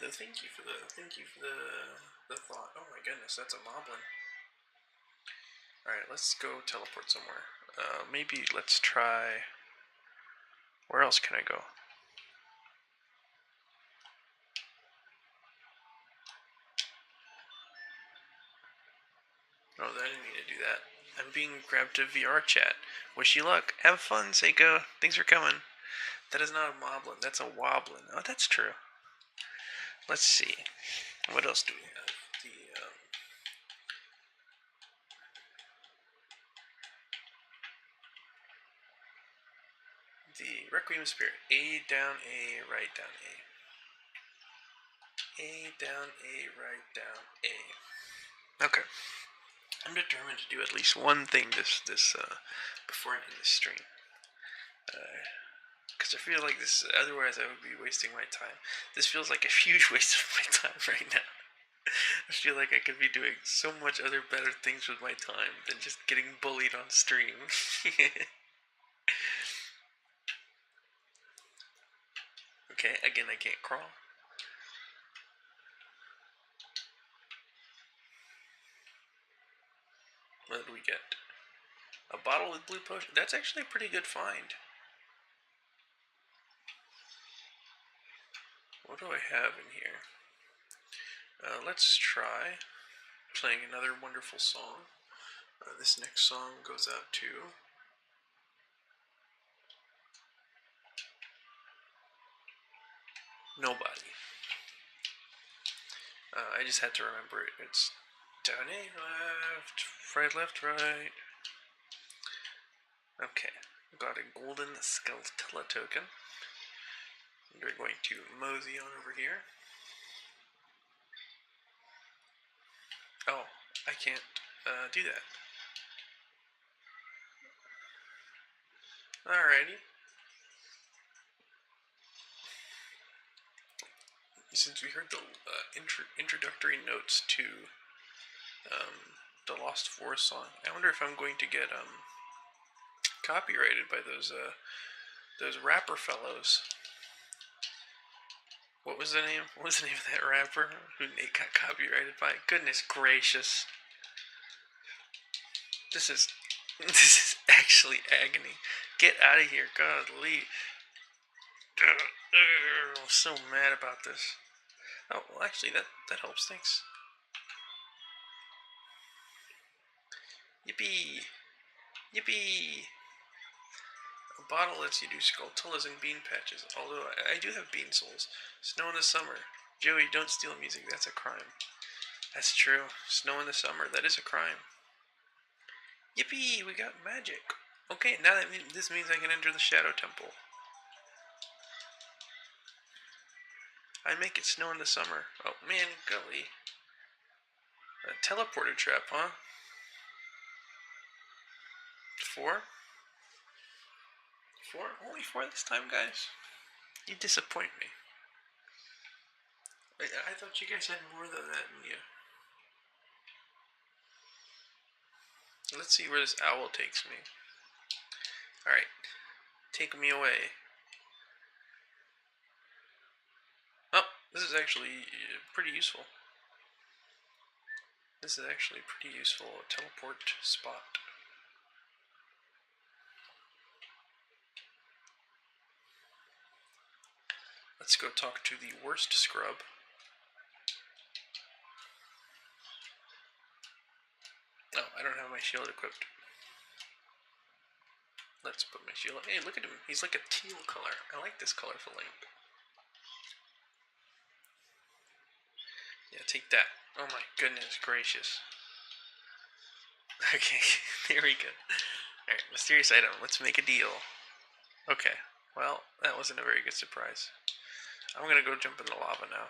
A: Though thank you for the thought. Oh my goodness, that's a moblin. Alright, let's go teleport somewhere. Maybe let's try... Where else can I go? Oh, I didn't mean to do that. I'm being grabbed to VR chat. Wish you luck. Have fun, Seiko. Thanks for coming. That is not a moblin. That's a woblin. Oh, that's true. Let's see. What else do we have? The Requiem Spirit. A down A, right down A. A down A, right down A. Okay. I'm determined to do at least one thing before I end this stream. Because I feel like this, otherwise I would be wasting my time. This feels like a huge waste of my time right now. I feel like I could be doing so much other better things with my time than just getting bullied on stream. Okay, again, I can't crawl. What did we get? A bottle with blue potion. That's actually a pretty good find. What do I have in here? Let's try playing another wonderful song. This next song goes out to... Nobody. I just had to remember it. It's down A, left, right. Okay, got a golden Skeletella token. We're going to mosey on over here. Oh, I can't do that. Alrighty. Since we heard the introductory notes to the Lost Forest song, I wonder if I'm going to get copyrighted by those rapper fellows. What was the name? What was the name of that rapper who Nate got copyrighted by? Goodness gracious. This is actually agony. Get out of here, godly. I'm so mad about this. Oh, well, actually, that helps. Thanks. Yippee! Yippee! A bottle lets you do skulltulas and bean patches. Although I do have bean souls. Snow in the summer. Joey, don't steal music. That's a crime. That's true. Snow in the summer. That is a crime. Yippee! We got magic. Okay, now this means I can enter the Shadow Temple. I make it snow in the summer. Oh man, golly. A teleporter trap, huh? 4? 4? Only 4 this time, guys? You disappoint me. I thought you guys had more than that in you. Let's see where this owl takes me. Alright. Take me away. Oh, this is actually pretty useful. This is actually pretty useful. A teleport spot. Let's go talk to the worst scrub. Oh, I don't have my shield equipped. Let's put my shield on. Hey, look at him. He's like a teal color. I like this colorful link. Yeah, take that. Oh my goodness gracious. Okay, there we go. Alright, mysterious item. Let's make a deal. Okay, well, that wasn't a very good surprise. I'm gonna go jump in the lava now.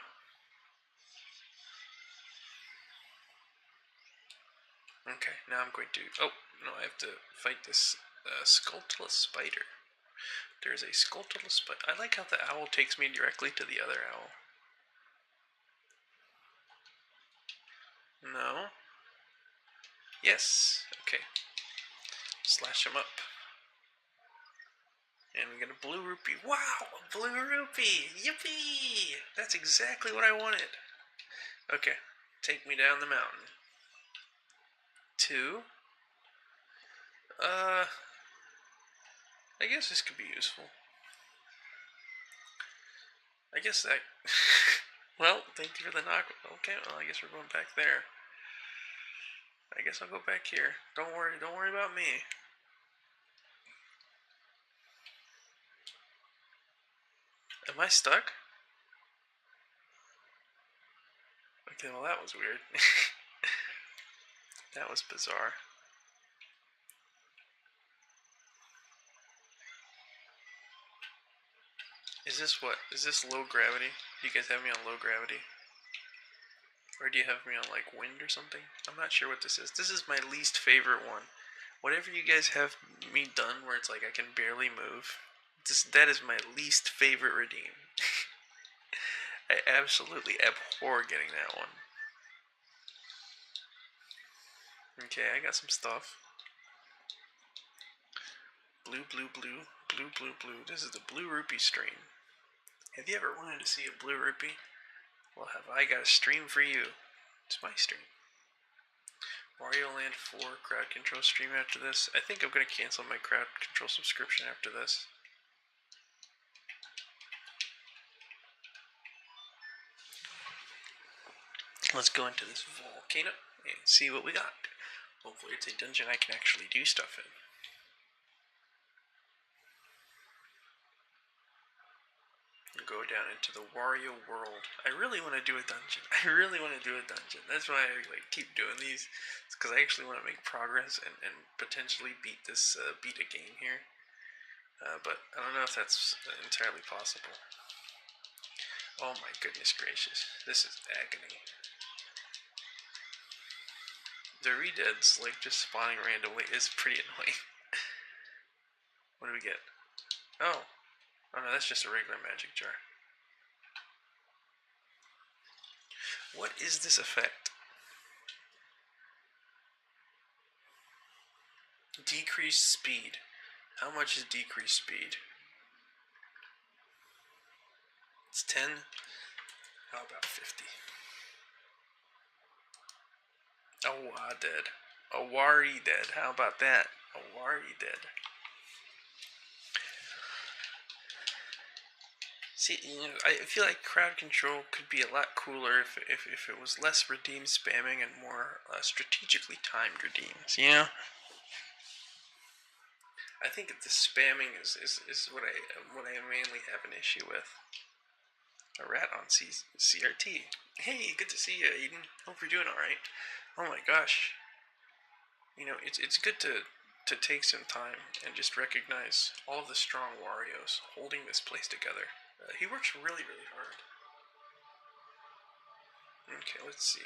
A: Okay, now I'm going to... Oh, no, I have to fight this skulltula spider. There's a skulltula spider. I like how the owl takes me directly to the other owl. No. Yes. Okay. Slash him up. And we get a blue rupee. Wow! A blue rupee! Yippee! That's exactly what I wanted. Okay. Take me down the mountain. 2. I guess this could be useful. I guess that... Well, thank you for the knock. Okay, well, I guess we're going back there. I guess I'll go back here. Don't worry about me. Am I stuck? Okay, well that was weird. That was bizarre. Is this what? Is this low gravity? Do you guys have me on low gravity? Or do you have me on like wind or something? I'm not sure what this is. This is my least favorite one. Whatever you guys have me done where it's like I can barely move, that is my least favorite redeem. I absolutely abhor getting that one. Okay, I got some stuff. Blue, blue, blue, blue, blue, blue. This is the blue rupee stream. Have you ever wanted to see a blue rupee? Well, have I got a stream for you. It's my stream. Mario Land 4 crowd control stream after this. I think I'm going to cancel my crowd control subscription after this. Let's go into this volcano and see what we got. Hopefully it's a dungeon I can actually do stuff in. Go down into the Wario world. I really want to do a dungeon. That's why I keep doing these. It's because I actually want to make progress and potentially beat this beat a game here. But I don't know if that's entirely possible. Oh my goodness gracious. This is agony. The redeads just spawning randomly is pretty annoying. What do we get? Oh no, that's just a regular magic jar. What is this effect? Decreased speed. How much is decreased speed? It's 10. How about 50? Oh, dead. A Wari dead. How about that? A Wari dead. See, I feel like crowd control could be a lot cooler if it was less redeem spamming and more strategically timed redeems. I think that the spamming is what I mainly have an issue with. A rat on CRT. Hey, good to see you, Aiden. Hope you're doing all right. Oh my gosh. It's good to take some time and just recognize all of the strong Warios holding this place together. He works really, really hard. Okay, let's see.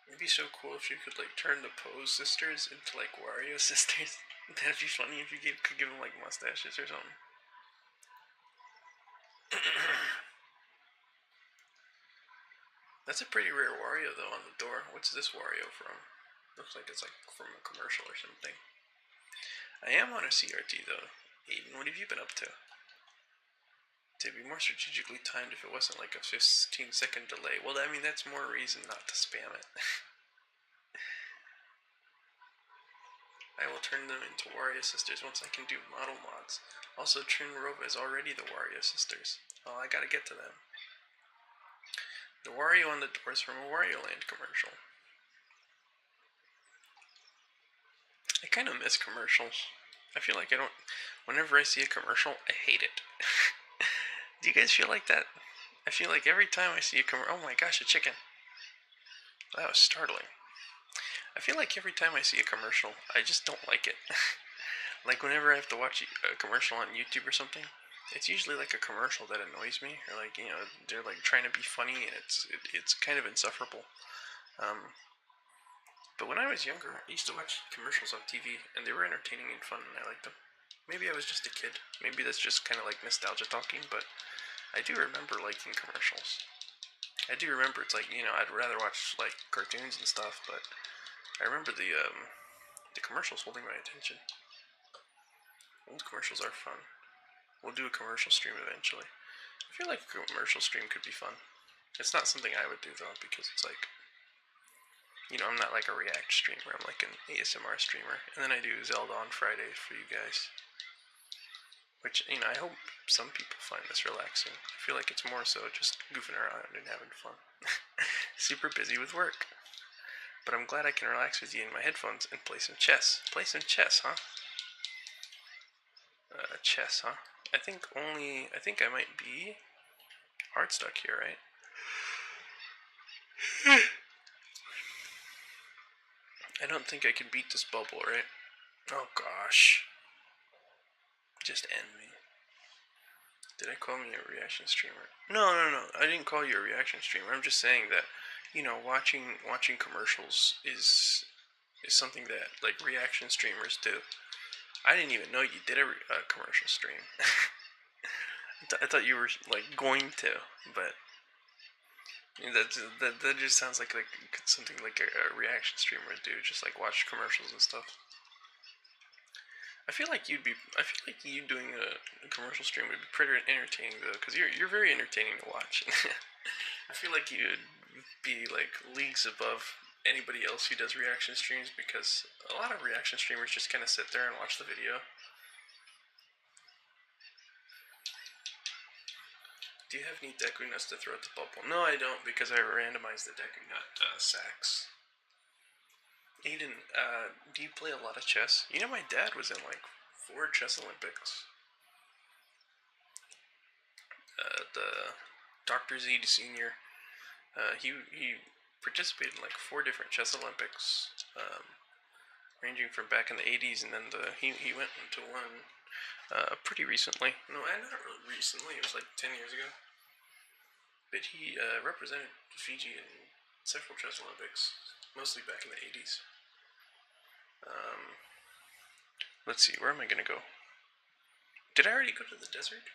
A: It'd be so cool if you could like turn the Pose sisters into like Wario sisters. That'd be funny if you could give them like mustaches or something. That's a pretty rare Wario though on the door. What's this Wario from? Looks like it's like from a commercial or something. I am on a CRT though. Aiden, what have you been up to? To be more strategically timed if it wasn't like a 15-second delay. Well, I mean, that's more reason not to spam it. I will turn them into Wario sisters once I can do model mods. Also, Trinrova is already the Wario sisters. Oh, I gotta get to them. The Wario on the door is from a Wario Land commercial. I kind of miss commercials. I feel like whenever I see a commercial, I hate it. Do you guys feel like that? I feel like every time I see a commercial, oh my gosh, a chicken. That was startling. I feel like every time I see a commercial, I just don't like it. Like whenever I have to watch a commercial on YouTube or something, it's usually like a commercial that annoys me, or like they're like trying to be funny and it's kind of insufferable. But when I was younger, I used to watch commercials on TV, and they were entertaining and fun, and I liked them. Maybe I was just a kid. Maybe that's just kind of like nostalgia talking, but I do remember liking commercials. I do remember it's like I'd rather watch like cartoons and stuff, but I remember the commercials holding my attention. Old commercials are fun. We'll do a commercial stream eventually. I feel like a commercial stream could be fun. It's not something I would do though, because it's like, I'm not like a React streamer. I'm like an ASMR streamer, and then I do Zelda on Fridays for you guys. Which, I hope some people find this relaxing. I feel like it's more so just goofing around and having fun. Super busy with work. But I'm glad I can relax with you in my headphones and play some chess. Play some chess, huh? Chess, huh? I think I might be hard stuck here, right? I don't think I can beat this bubble, right? Oh gosh. Just end me. Did I call me a reaction streamer? No. I didn't call you a reaction streamer. I'm just saying that, watching commercials is something that like reaction streamers do. I didn't even know you did a commercial stream. I thought you were like going to, but that just sounds like something like a reaction streamer would do. Just like watch commercials and stuff. I feel like you doing a commercial stream would be pretty entertaining though, because you're very entertaining to watch. I feel like you'd be like leagues above anybody else who does reaction streams, because a lot of reaction streamers just kind of sit there and watch the video. Do you have any Deku Nuts to throw at the bubble? No, I don't, because I randomized the Deku Nut sacks. Aiden, do you play a lot of chess? My dad was in like 4 chess Olympics. The Dr. Z Senior, he participated in like 4 different chess Olympics, ranging from back in the 80s, and then he went into one pretty recently. No, not really recently. It was like 10 years ago. But he represented Fiji in several chess Olympics, mostly back in the 80s. Let's see, where am I gonna go? Did I already go to the desert?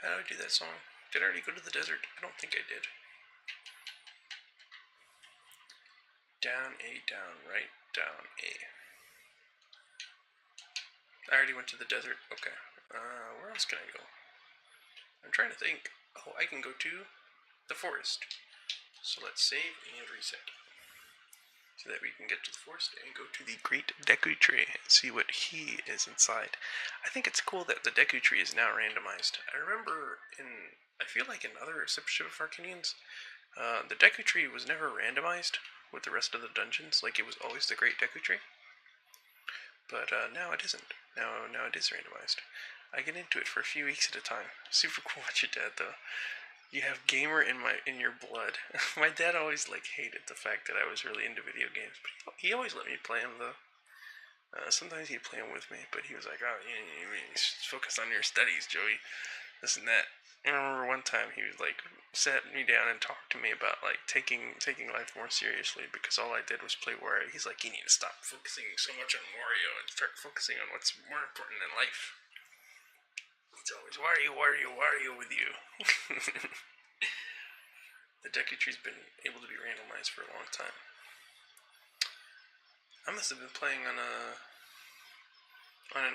A: How do I do that song? Did I already go to the desert? I don't think I did. Down A, down, right, down A. I already went to the desert. Okay. Where else can I go? I'm trying to think. Oh, I can go to the forest. So let's save and reset. So that we can get to the forest and go to the Great Deku Tree and see what he is inside. I think it's cool that the Deku Tree is now randomized. I remember I feel like in other Ship of Arcanians, the Deku Tree was never randomized with the rest of the dungeons. Like, it was always the Great Deku Tree. But now it isn't. Now it is randomized. I get into it for a few weeks at a time. Super cool what you did, though. You have gamer in your blood. My dad always hated the fact that I was really into video games, but he always let me play them though. Sometimes he'd play them with me, but he was like, "Oh, you focus on your studies, Joey. This and that." I remember one time he was sat me down and talked to me about taking life more seriously because all I did was play Wario. He's like, "You need to stop focusing so much on Wario and start focusing on what's more important in life." It's always Wario with you. The Deku Tree's been able to be randomized for a long time. I must have been playing on an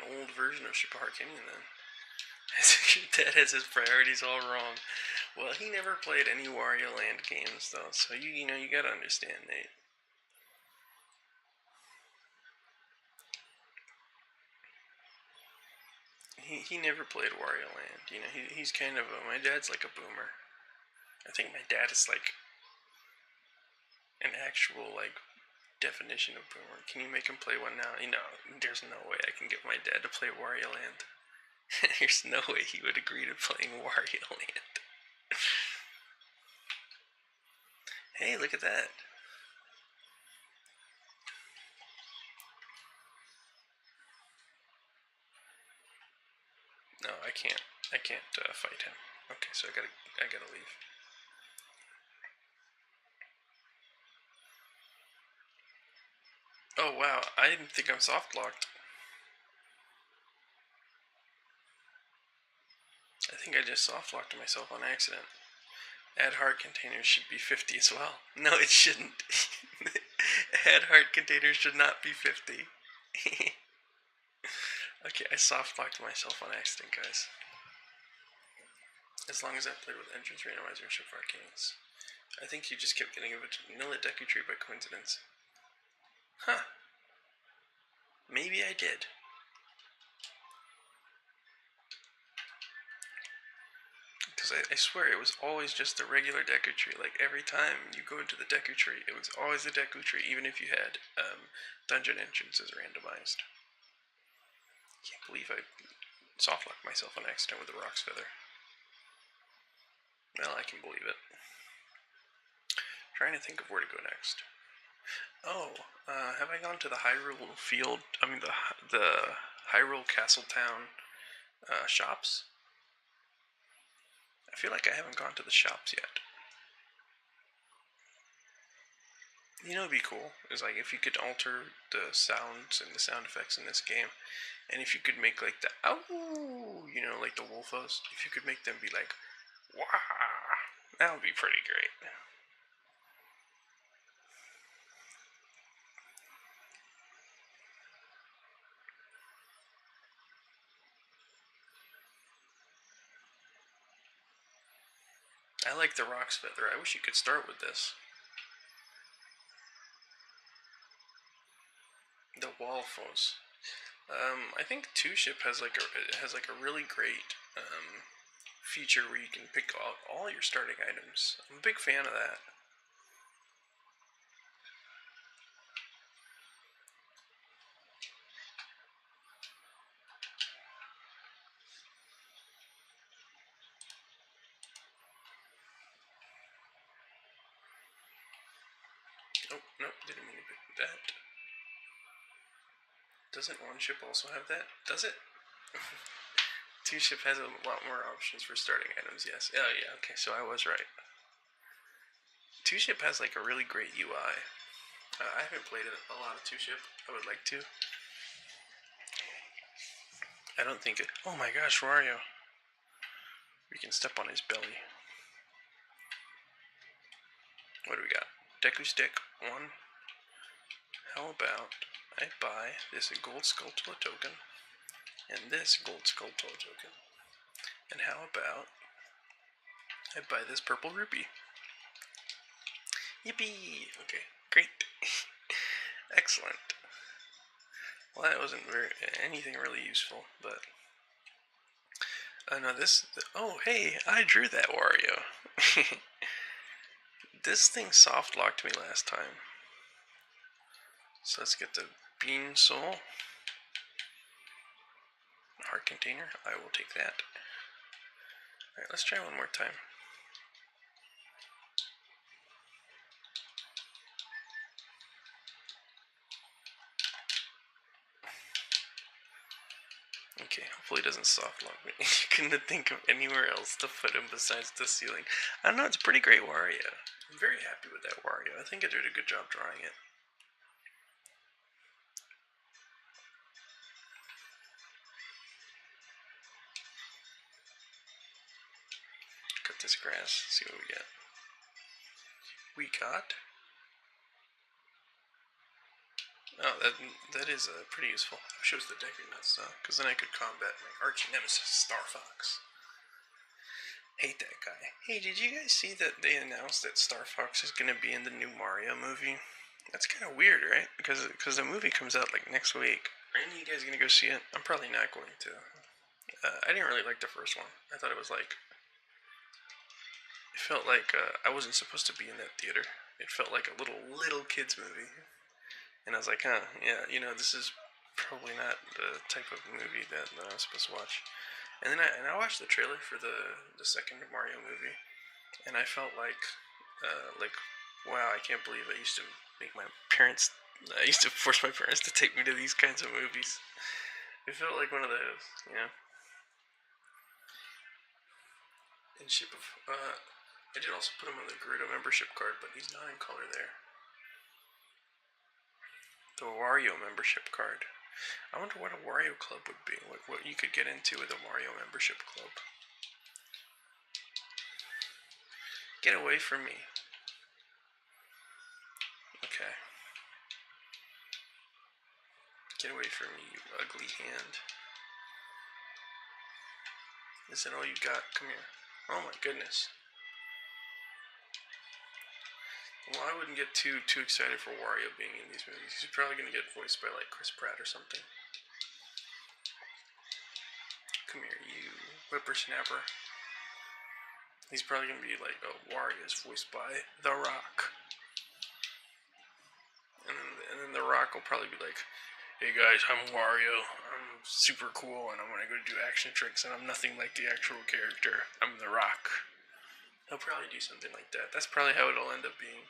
A: old version of Ship of Arcanian then. Your dad has his priorities all wrong. Well, he never played any Wario Land games though, so you gotta understand, Nate. He never played Wario Land. He's kind of my dad's like a boomer. I think my dad is like an actual definition of boomer. Can you make him play one now? There's no way I can get my dad to play Wario Land. There's no way he would agree to playing Wario Land. Hey, look at that. No, I can't fight him. Okay, so I gotta leave. Oh wow, I didn't think I'm soft locked. I think I just soft locked myself on accident. Add heart containers should be 50 as well. No, it shouldn't. Add heart containers should not be 50. Okay, I soft locked myself on accident, guys. As long as I played with entrance randomizer and Ship of Arcanians. I think you just kept getting a vanilla Deku Tree by coincidence. Huh. Maybe I did. Because I swear it was always just the regular Deku Tree. Like, every time you go into the Deku Tree, it was always the Deku Tree, even if you had dungeon entrances randomized. Can't believe I softlocked myself on accident with a Rock's Feather. Well, I can believe it. Trying to think of where to go next. Oh, have I gone to the Hyrule Field? I mean, the Hyrule Castle Town shops? I feel like I haven't gone to the shops yet. It'd be cool. Is if you could alter the sounds and the sound effects in this game, and if you could make the ow, like the wolfos, if you could make them be like, wah, that would be pretty great. I like the Rock's Feather. I wish you could start with this. The Walfos. I think Two Ship has a really great feature where you can pick out all your starting items. I'm a big fan of that. Oh, nope, didn't mean to pick that. Doesn't One Ship also have that? Does it? Two Ship has a lot more options for starting items, yes. Oh yeah, okay, so I was right. Two Ship has a really great UI. I haven't played a lot of Two Ship. I would like to. I don't think it. Oh my gosh, Wario. We can step on his belly. What do we got? Deku Stick 1. How about I buy this gold Skulltula token? and this gold skull token. And how about I buy this purple rupee? Yippee! Okay, great. Excellent. Well, that wasn't anything really useful, but no, this. Oh, hey, I drew that Wario. This thing soft locked me last time. So let's get the bean soul. Heart container. I will take that. Alright, let's try one more time. Okay, hopefully it doesn't soft lock me. Couldn't think of anywhere else to put him besides the ceiling. I don't know, it's a pretty great Wario. I'm very happy with that Wario. I think I did a good job drawing it. Cut this grass, see what we get. We got... Oh, that is pretty useful. Shows the deck nuts though, because then I could combat my arch nemesis, Star Fox. Hate that guy. Hey, did you guys see that they announced that Star Fox is going to be in the new Mario movie? That's kind of weird, right? Because the movie comes out like next week. Are any of you guys going to go see it? I'm probably not going to. I didn't really like the first one. I thought it was like... It felt like I wasn't supposed to be in that theater. It felt like a little kid's movie. And I was like, huh, yeah, you know, this is probably not the type of movie that I'm supposed to watch. And then I watched the trailer for the second Mario movie, and I felt like, wow, I can't believe I used to make my parents, I used to force my parents to take me to these kinds of movies. It felt like one of those, you know. And I did also put him on the Gerudo membership card, but he's not in color there. The Wario membership card. I wonder what a Wario club would be. What you could get into with a Wario membership club. Get away from me. Okay. Get away from me, you ugly hand. Is that all you got? Come here. Oh my goodness. Well, I wouldn't get too excited for Wario being in these movies. He's probably going to get voiced by like Chris Pratt or something. Come here, you whippersnapper. He's probably going to be like, oh, Wario's voiced by The Rock. And then The Rock will probably be like, hey guys, I'm Wario. I'm super cool and I'm going to go do action tricks and I'm nothing like the actual character. I'm The Rock. He'll probably do something like that. That's probably how it'll end up being.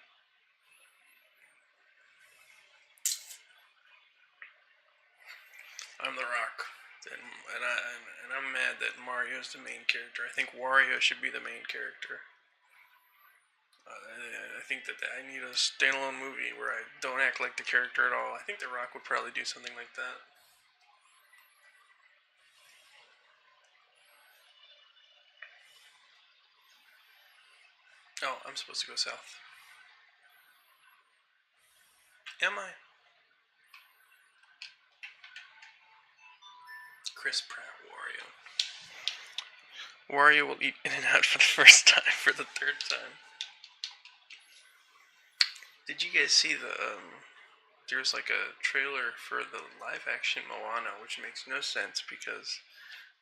A: I'm The Rock, and I'm mad that Mario's the main character. I think Wario should be the main character. I think that I need a standalone movie where I don't act like the character at all. I think The Rock would probably do something like that. Oh, I'm supposed to go south. Am I? Chris Pratt Wario. Wario will eat In-N-Out for the first time, for the third time. Did you guys see there's like a trailer for the live-action Moana, which makes no sense because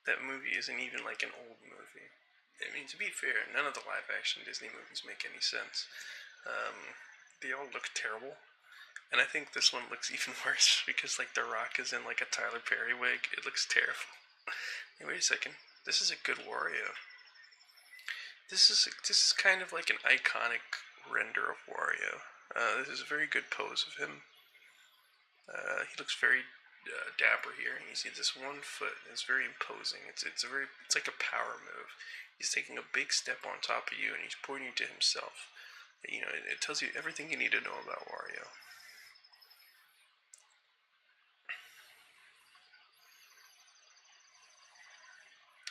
A: that movie isn't even like an old movie. I mean, to be fair, none of the live-action Disney movies make any sense. They all look terrible. And I think this one looks even worse because like The Rock is in like a Tyler Perry wig. It looks terrible. Hey, wait a second. This is a good Wario. This is kind of like an iconic render of Wario. This is a very good pose of him. He looks very dapper here. And you see this one foot. It's very imposing. It's like a power move. He's taking a big step on top of you and he's pointing to himself. You know, it tells you everything you need to know about Wario.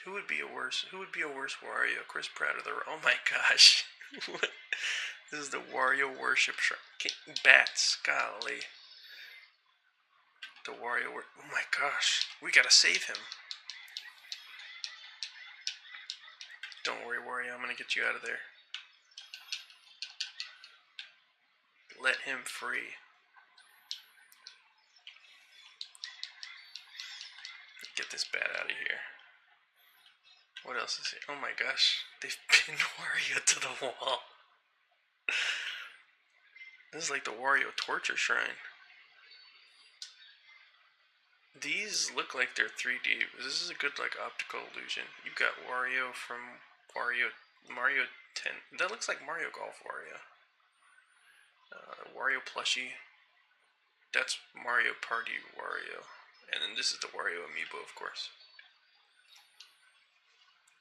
A: Who would be a worse Wario, Chris Pratt or the... Oh my gosh. This is the Wario worship shrine. Bats, golly. The Wario... Oh my gosh. We gotta save him. Don't worry, Wario. I'm gonna get you out of there. Let him free. Get this bat out of here. What else is here? Oh my gosh. They've pinned Wario to the wall. This is like the Wario torture shrine. These look like they're 3D. This is a good like optical illusion. You've got Wario from Mario 10. That looks like Mario Golf Wario. Wario plushie. That's Mario Party Wario. And then this is the Wario amiibo, of course.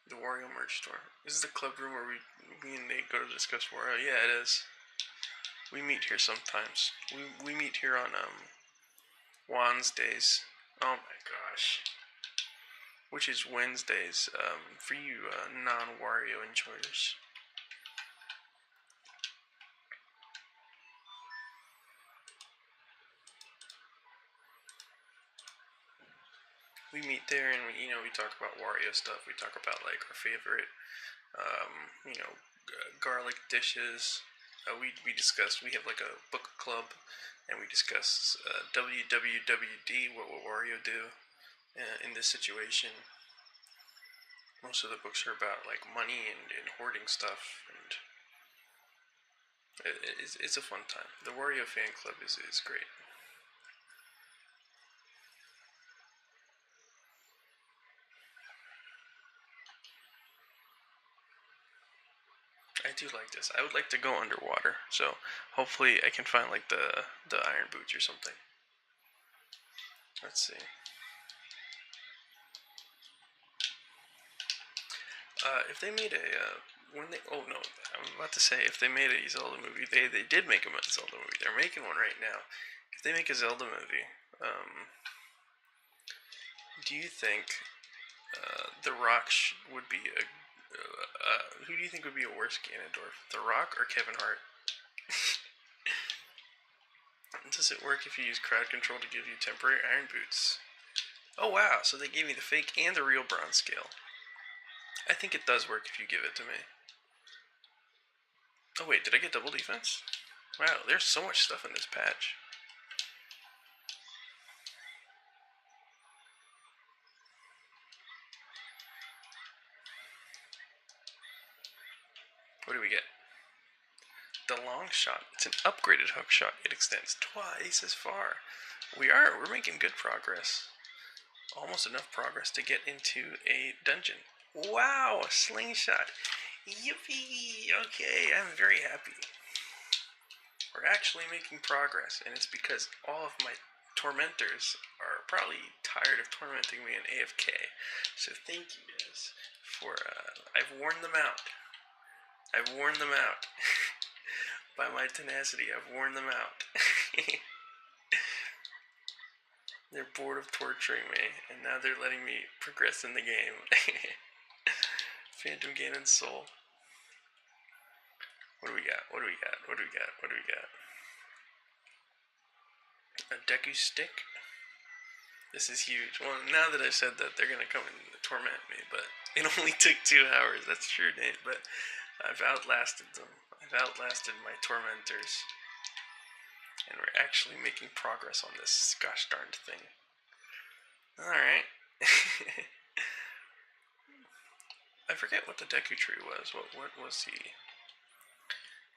A: The Wario merch store. This is the club room where me and Nate go to discuss Wario. Yeah, it is. We meet here sometimes. We meet here on Juan's days. Oh my gosh. Which is Wednesdays for you non-Wario enjoyers. We meet there and we talk about Wario stuff. We talk about like our favorite garlic dishes. We discuss. We have like a book club, and we discuss WWWD. What will Wario do in this situation? Most of the books are about like money and hoarding stuff, and it's a fun time. The Wario fan club is great. I do like this. I would like to go underwater, so hopefully I can find like the iron boots or something. Let's see. If they made a I'm about to say if they made a Zelda movie, they did make a Zelda movie. They're making one right now. If they make a Zelda movie, do you think The Rock would be a who do you think would be a worse Ganondorf, The Rock or Kevin Hart? Does it work if you use crowd control to give you temporary iron boots? Oh wow, so they gave me the fake and the real bronze scale. I think it does work if you give it to me. Oh wait, did I get double defense? Wow, there's so much stuff in this patch. What do we get? The long shot. It's an upgraded hook shot. It extends twice as far. We're making good progress. Almost enough progress to get into a dungeon. Wow, a slingshot. Yippee! Okay, I'm very happy. We're actually making progress, and it's because all of my tormentors are probably tired of tormenting me in AFK. So thank you guys for, I've worn them out. I've worn them out. By my tenacity, I've worn them out. They're bored of torturing me, and now they're letting me progress in the game. Phantom Ganon's soul. What do we got? What do we got? What do we got? What do we got? A Deku stick? This is huge. Well, now that I said that, they're gonna come and torment me, but it only took 2 hours. That's true, Nate, but I've outlasted them. I've outlasted my tormentors. And we're actually making progress on this gosh darned thing. Alright. I forget what the Deku tree was. What was he?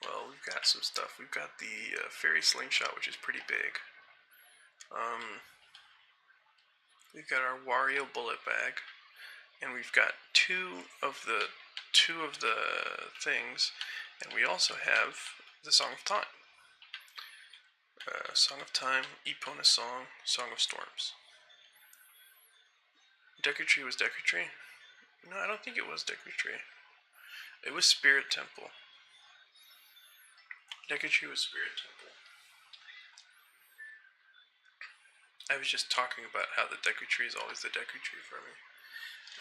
A: Well, we've got some stuff. We've got the fairy slingshot, which is pretty big. We've got our Wario bullet bag, and we've got two of the things, and we also have the Song of Time. Song of Time, Epona Song, Song of Storms. Deku Tree was Deku Tree? No, I don't think it was Deku Tree. It was Spirit Temple. Deku Tree was Spirit Temple. I was just talking about how the Deku Tree is always the Deku Tree for me.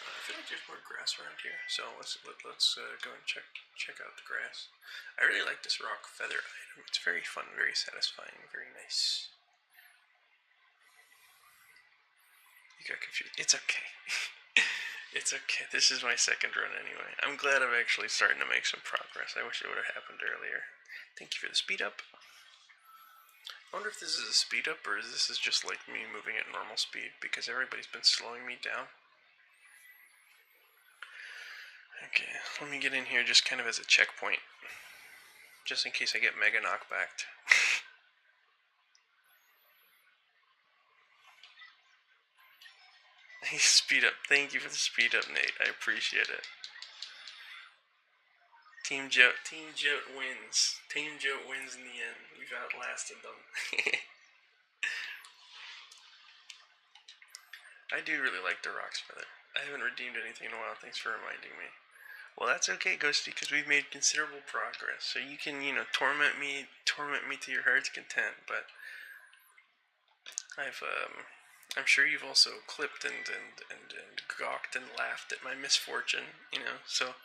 A: I feel like there's more grass around here, so let's go and check out the grass. I really like this rock feather item. It's very fun, very satisfying, very nice. got confused. It's okay. It's okay. This is my second run anyway. I'm glad I'm actually starting to make some progress. I wish it would have happened earlier. Thank you for the speed up. I wonder if this is a speed up or is this just like me moving at normal speed because everybody's been slowing me down. Okay, let me get in here just kind of as a checkpoint. Just in case I get mega knockbacked. Speed up. Thank you for the speed up, Nate. I appreciate it. Team Joe wins. Team Joe wins in the end. We've outlasted them. I do really like the Rock's Feather. I haven't redeemed anything in a while. Thanks for reminding me. Well, that's okay, Ghosty, because we've made considerable progress. So you can, torment me to your heart's content. But I'm sure you've also clipped and gawked and laughed at my misfortune. So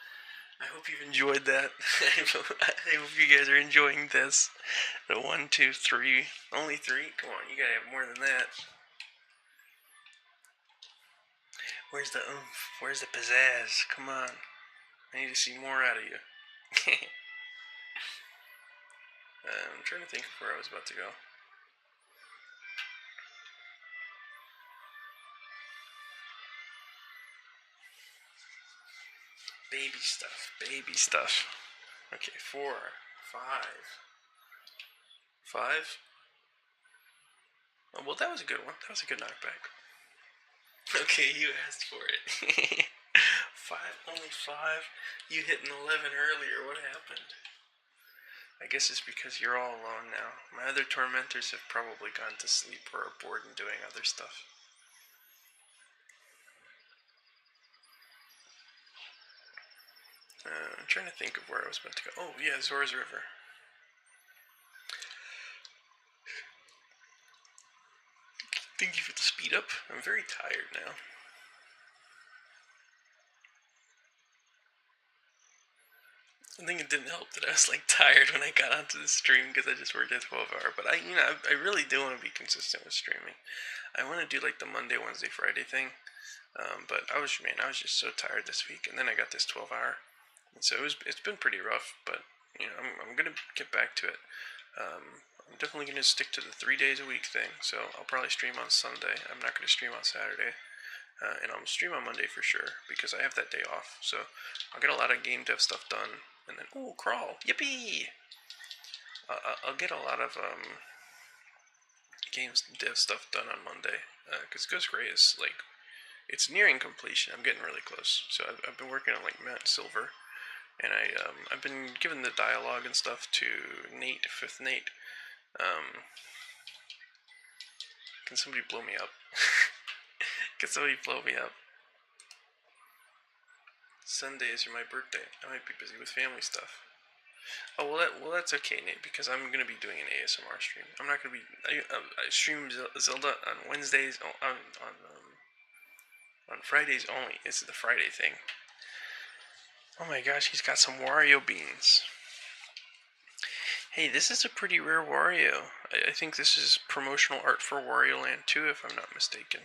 A: I hope you've enjoyed that. I hope you guys are enjoying this. The 1, 2, 3. Only 3? Come on, you gotta have more than that. Where's the oomph? Where's the pizzazz? Come on. I need to see more out of you. I'm trying to think of where I was about to go. Baby stuff. Okay, 4, 5. 5? Oh, well, that was a good one. That was a good knockback. Okay, you asked for it. 5, only 5? You hit an 11 earlier. What happened? I guess it's because you're all alone now. My other tormentors have probably gone to sleep or are bored and doing other stuff. I'm trying to think of where I was meant to go. Oh, yeah, Zora's River. Thank you for the speed up. I'm very tired now. I think it didn't help that I was tired when I got onto the stream because I just worked a 12-hour. But I really do want to be consistent with streaming. I want to do the Monday, Wednesday, Friday thing. But I was just so tired this week, and then I got this 12-hour, and so it's been pretty rough. But I'm gonna get back to it. I'm definitely gonna stick to the 3 days a week thing. So I'll probably stream on Sunday. I'm not gonna stream on Saturday. And I'll stream on Monday for sure because I have that day off. So I'll get a lot of game dev stuff done, and then crawl, yippee! I'll get a lot of game dev stuff done on Monday because Ghost Gray is it's nearing completion. I'm getting really close. So I've been working on Matte Silver, and I've been giving the dialogue and stuff to Nate, Fifth Nate. Can somebody blow me up? Can somebody blow me up? Sundays are my birthday. I might be busy with family stuff. Oh, well, that's okay, Nate, because I'm going to be doing an ASMR stream. I'm not going to be... I stream Zelda on Wednesdays, on Fridays only. This is the Friday thing. Oh my gosh, he's got some Wario beans. Hey, this is a pretty rare Wario. I think this is promotional art for Wario Land 2, if I'm not mistaken.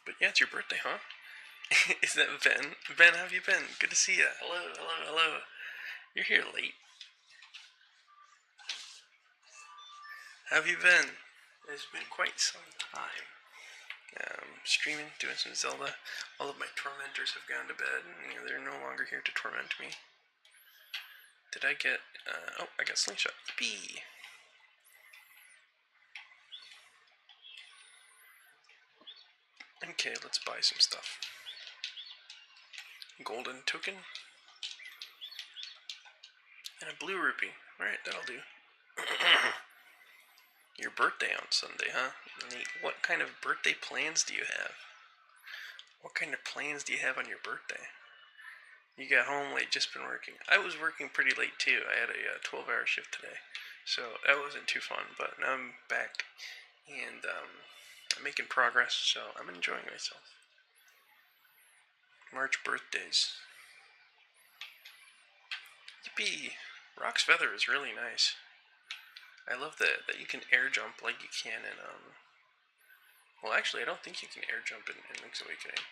A: But yeah, it's your birthday, huh? Is that Ben? Ben, how have you been? Good to see you. Hello. You're here late. How have you been? It's been quite some time. Streaming, doing some Zelda. All of my tormentors have gone to bed, and they're no longer here to torment me. Did I get... I got Slingshot. Yippee! Okay, let's buy some stuff. Golden token. And a blue rupee. Alright, that'll do. Your birthday on Sunday, huh? Neat. What kind of birthday plans do you have? What kind of plans do you have on your birthday? You got home late, just been working. I was working pretty late too. I had a 12-hour shift today. So that wasn't too fun, but now I'm back. And I'm making progress, so I'm enjoying myself. March birthdays. Yippee! Rock's Feather is really nice. I love that you can air jump like you can in Well, actually, I don't think you can air jump in Link's Awakening.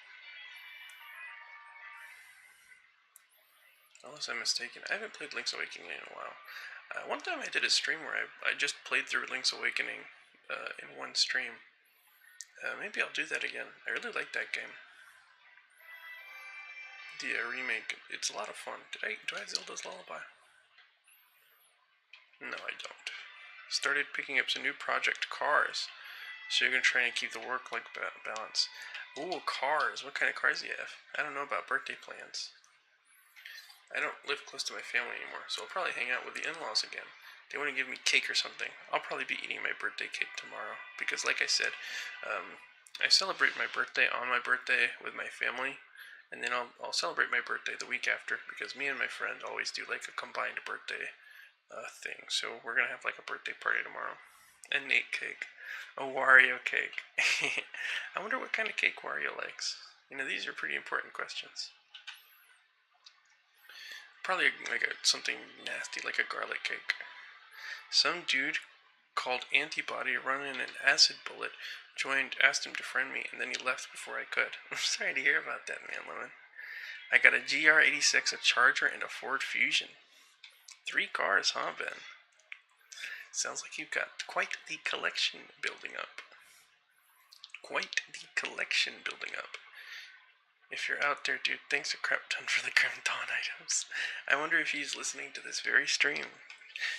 A: Unless I'm mistaken. I haven't played Link's Awakening in a while. One time I did a stream where I just played through Link's Awakening in one stream. Maybe I'll do that again. I really like that game. The remake, it's a lot of fun. Do I have Zelda's Lullaby? No, I don't. Started picking up some new project cars. So you're gonna try and keep the work-life balance. Ooh, cars. What kind of cars do you have? I don't know about birthday plans. I don't live close to my family anymore, so I'll probably hang out with the in-laws again. They want to give me cake or something. I'll probably be eating my birthday cake tomorrow because, like I said, I celebrate my birthday on my birthday with my family, and then I'll celebrate my birthday the week after because me and my friend always do like a combined birthday thing. So we're gonna have like a birthday party tomorrow. A Nate cake, a Wario cake. I wonder what kind of cake Wario likes. You know, these are pretty important questions. Probably like something nasty, like a garlic cake. Some dude called Antibody running an acid bullet asked him to friend me, and then he left before I could. I'm sorry to hear about that, man, Lemon. I got a GR86, a Charger, and a Ford Fusion. 3 cars, huh, Ben? Sounds like you've got quite the collection building up. Quite the collection building up. If you're out there, dude, thanks a crap ton for the Grim Dawn items. I wonder if he's listening to this very stream.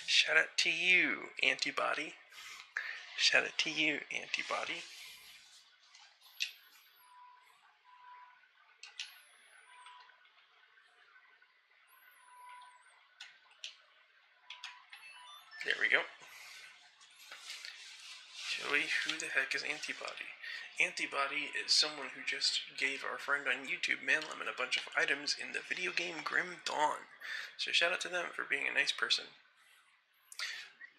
A: Shout out to you, Antibody. Shout out to you, Antibody. There we go. Joey, who the heck is Antibody? Antibody is someone who just gave our friend on YouTube, ManLemon, a bunch of items in the video game Grim Dawn. So shout out to them for being a nice person.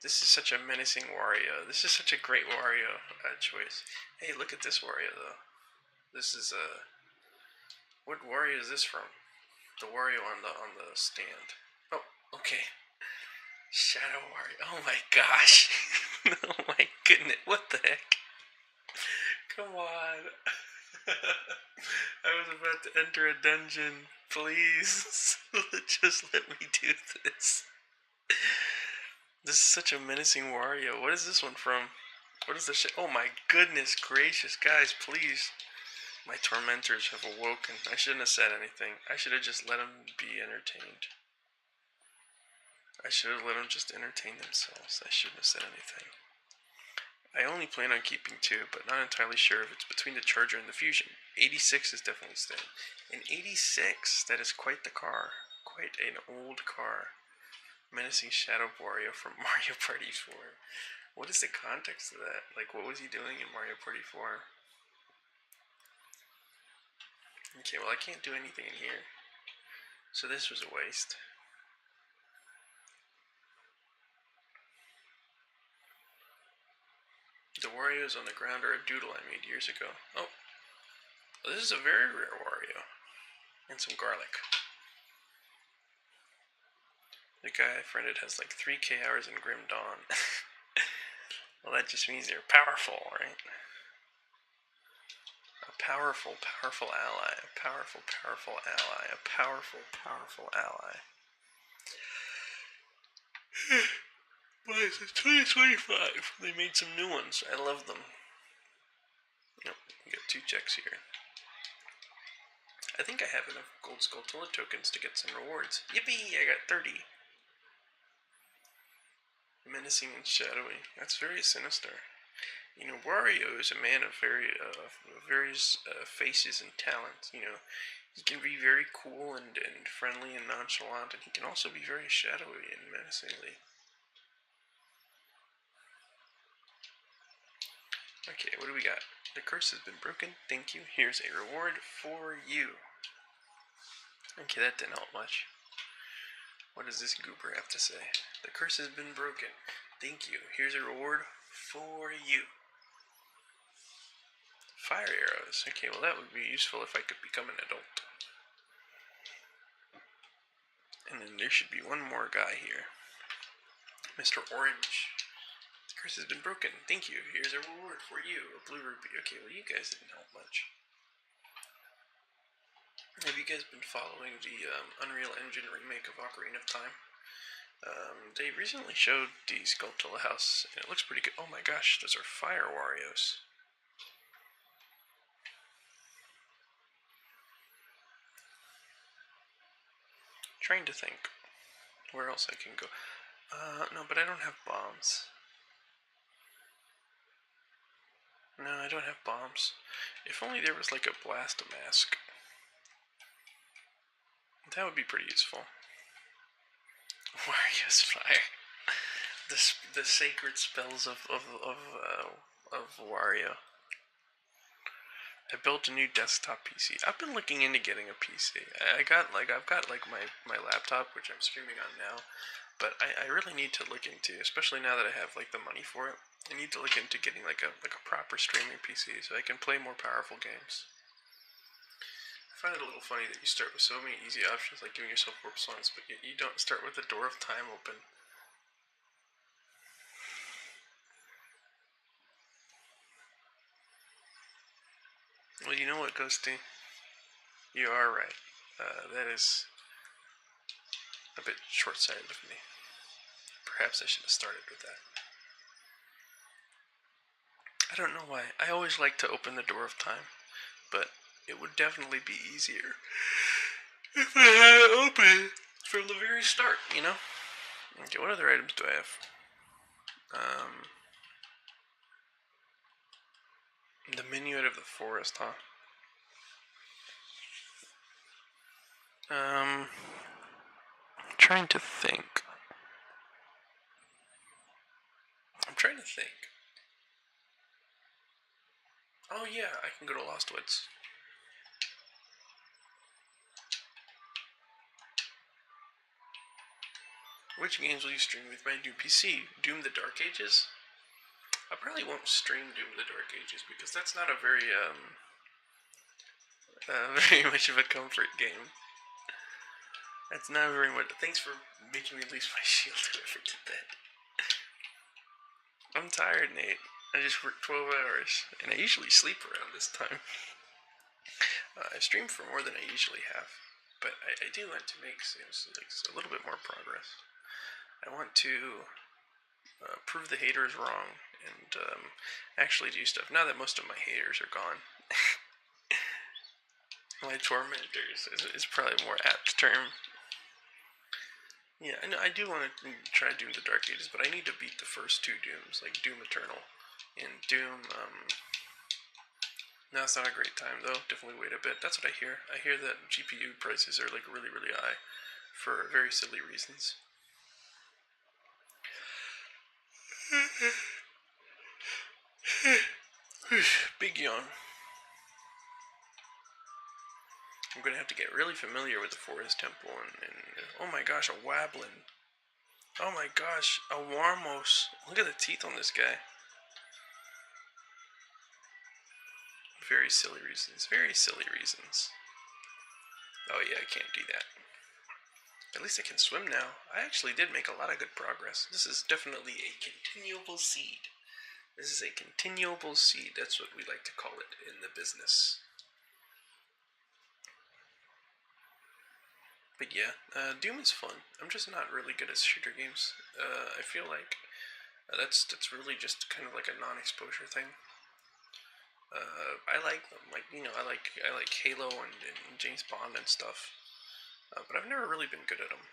A: This is such a menacing Wario. This is such a great Wario choice. Hey, look at this Wario, though. This is what Wario is this from? The Wario on the stand. Oh, okay. Shadow Wario. Oh my gosh. Oh my goodness. What the heck? Come on. I was about to enter a dungeon. Please. Just let me do this. This is such a menacing Wario. What is this one from? What is this shit? Oh my goodness gracious. Guys, please. My tormentors have awoken. I shouldn't have said anything. I should have just let them be entertained. I should have let them just entertain themselves. I shouldn't have said anything. I only plan on keeping 2, but not entirely sure if it's between the Charger and the Fusion. 86 is definitely staying. An 86, that is quite the car. Quite an old car. Menacing Shadow Wario from Mario Party 4. What is the context of that? Like, what was he doing in Mario Party 4? Okay, well, I can't do anything in here. So this was a waste. The Wario's on the ground are a doodle I made years ago. Oh, this is a very rare Wario. And some garlic. The guy I friended has like 3k hours in Grim Dawn. Well, that just means they're powerful, right? A powerful, powerful ally. A powerful, powerful ally. A powerful, powerful ally. Why is it 2025? They made some new ones. I love them. Yep, we got 2 checks here. I think I have enough gold Skulltula tokens to get some rewards. Yippee! I got 30. Menacing and shadowy. That's very sinister. You know, Wario is a man of various faces and talents. You know, he can be very cool and friendly and nonchalant, and he can also be very shadowy and menacingly. Okay, what do we got? The curse has been broken. Thank you. Here's a reward for you. Okay, that didn't help much. What does this goober have to say? The curse has been broken. Thank you. Here's a reward for you. Fire arrows. Okay, well that would be useful if I could become an adult. And then there should be one more guy here. Mr. Orange. Curse has been broken. Thank you. Here's a reward for you. A blue rupee. Okay, well you guys didn't help much. Have you guys been following the Unreal Engine remake of Ocarina of Time? They recently showed the Skulltula house, and it looks pretty good. Oh my gosh, those are fire Warios. Trying to think where else I can go. No, but I don't have bombs. No, I don't have bombs. If only there was like a blast mask. That would be pretty useful. Wario's fire. The sacred spells of Wario. I built a new desktop PC. I've been looking into getting a PC. I've got my laptop, which I'm streaming on now, but I really need to look into, especially now that I have like the money for it. I need to look into getting like a proper streaming PC so I can play more powerful games. I find it a little funny that you start with so many easy options, like giving yourself warp swans, but you don't start with the door of time open. Well, you know what, Ghosty? You are right. That is a bit short-sighted of me. Perhaps I should have started with that. I don't know why. I always like to open the door of time, but it would definitely be easier if I had it open from the very start, you know? Okay, what other items do I have? The Minuet of the Forest, huh? Trying to think. I'm trying to think. Oh yeah, I can go to Lost Woods. Which games will you stream with my new PC? Doom the Dark Ages? I probably won't stream Doom the Dark Ages because that's not a very very much of a comfort game. That's not very much. Thanks for making me lose my shield, whoever did that. I'm tired, Nate. I just worked 12 hours, and I usually sleep around this time. I stream for more than I usually have, but I do want to make a little bit more progress. I want to prove the haters wrong and actually do stuff. Now that most of my haters are gone, my tormentors is probably a more apt term. Yeah, I do want to try Doom the Dark Ages, but I need to beat the first two Dooms, like Doom Eternal and Doom, no, it's not a great time, though. Definitely wait a bit. That's what I hear. I hear that GPU prices are, like, really, really high for very silly reasons. Big yawn. I'm gonna have to get really familiar with the Forest Temple and oh my gosh, a Wablin. Oh my gosh, a Warmos. Look at the teeth on this guy. Very silly reasons. Very silly reasons. Oh yeah, I can't do that. At least I can swim now. I actually did make a lot of good progress. This is definitely a continuable seed. This is a continuable seed. That's what we like to call it in the business. But yeah, Doom is fun. I'm just not really good at shooter games. I feel like that's really just kind of like a non-exposure thing. I like them, like I like Halo and James Bond and stuff, but I've never really been good at them.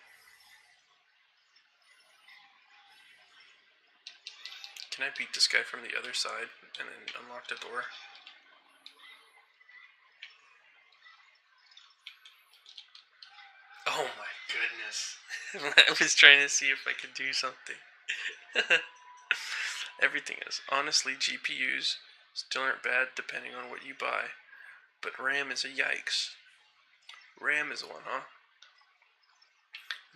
A: Can I beat this guy from the other side and then unlock the door? Oh my goodness. I was trying to see if I could do something. Everything is. Honestly, GPUs still aren't bad depending on what you buy. But RAM is a yikes. RAM is one, huh?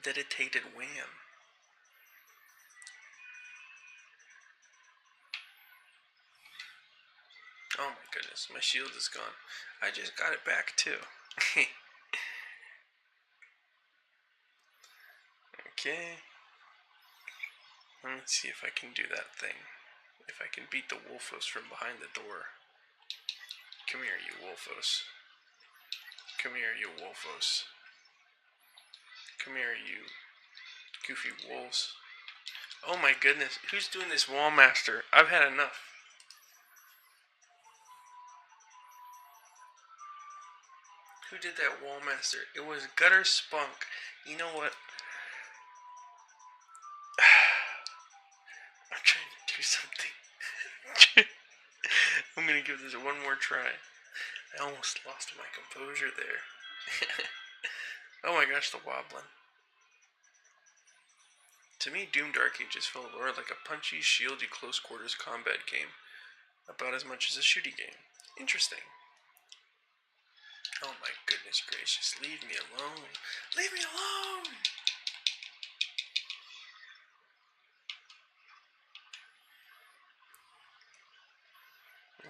A: Dedicated wham. Oh my goodness, my shield is gone. I just got it back too. Okay. Let me see if I can do that thing. if I can beat the Wolfos from behind the door. Come here, you Wolfos. Come here, you Wolfos. Come here, you goofy wolves. Oh my goodness, who's doing this Wallmaster? I've had enough. Who did that Wallmaster? It was Gutter Spunk. You know what? I'm trying to do something. I'm gonna give this one more try. I almost lost my composure there. Oh my gosh, the wobbling. To me, Doom Dark Age is full of lore like a punchy, shieldy, close quarters combat game. About as much as a shooty game. Interesting. Oh my goodness gracious, leave me alone. Leave me alone!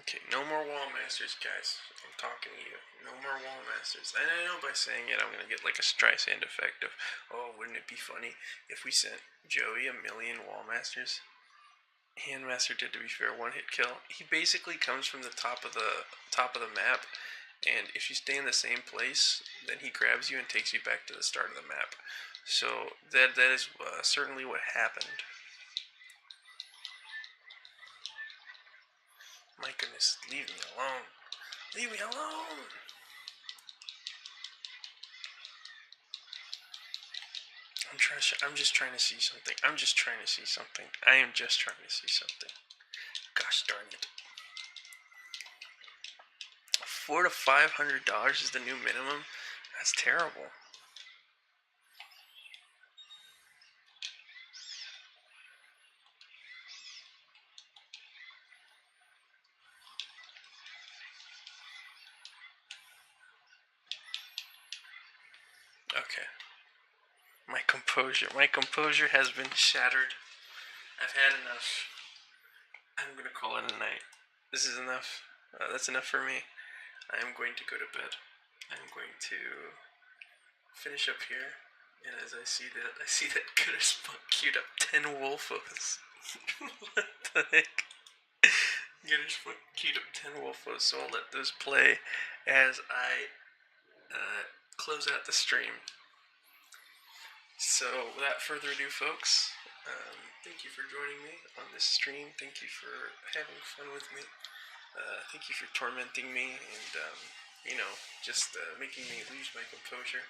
A: Okay, no more Wallmasters, guys. I'm talking to you. No more Wallmasters. And I know by saying it, I'm going to get like a Streisand effect of, oh, wouldn't it be funny if we sent Joey 1,000,000 Wallmasters? Handmaster did, to be fair, one-hit kill. He basically comes from the top of the map, and if you stay in the same place, then he grabs you and takes you back to the start of the map. So that is certainly what happened. My goodness, leave me alone. Leave me alone! I'm just trying to see something. I am just trying to see something. Gosh darn it. $400 to $500 is the new minimum? That's terrible. Okay. My composure has been shattered. I've had enough. I'm gonna call it a night. This is enough. That's enough for me. I am going to go to bed. I'm going to finish up here. And as I see that Gutter Spunk queued up 10 Wolfos. What the heck? Gutter Spunk queued up 10 Wolfos, so I'll let those play as I close out the stream. So, without further ado, folks, thank you for joining me on this stream. Thank you for having fun with me. Thank you for tormenting me and, just making me lose my composure.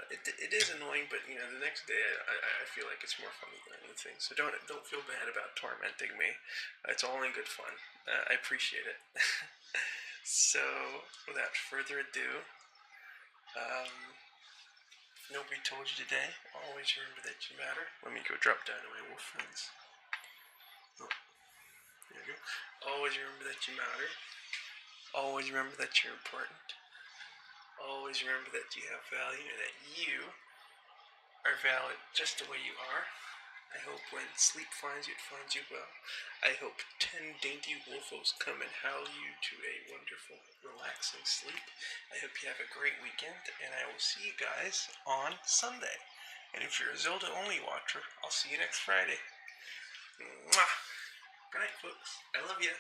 A: It is annoying, but, the next day I feel like it's more funny than anything. So don't feel bad about tormenting me. It's all in good fun. I appreciate it. So, without further ado, nobody told you today, always remember that you matter. Let me go drop down to my wolf friends. Oh, there you go. Always remember that you matter. Always remember that you're important. Always remember that you have value and that you are valid just the way you are. I hope when sleep finds you, it finds you well. I hope 10 dainty wolfos come and howl you to a wonderful, relaxing sleep. I hope you have a great weekend, and I will see you guys on Sunday. And if you're a Zelda-only watcher, I'll see you next Friday. Mwah! Good night, folks. I love you.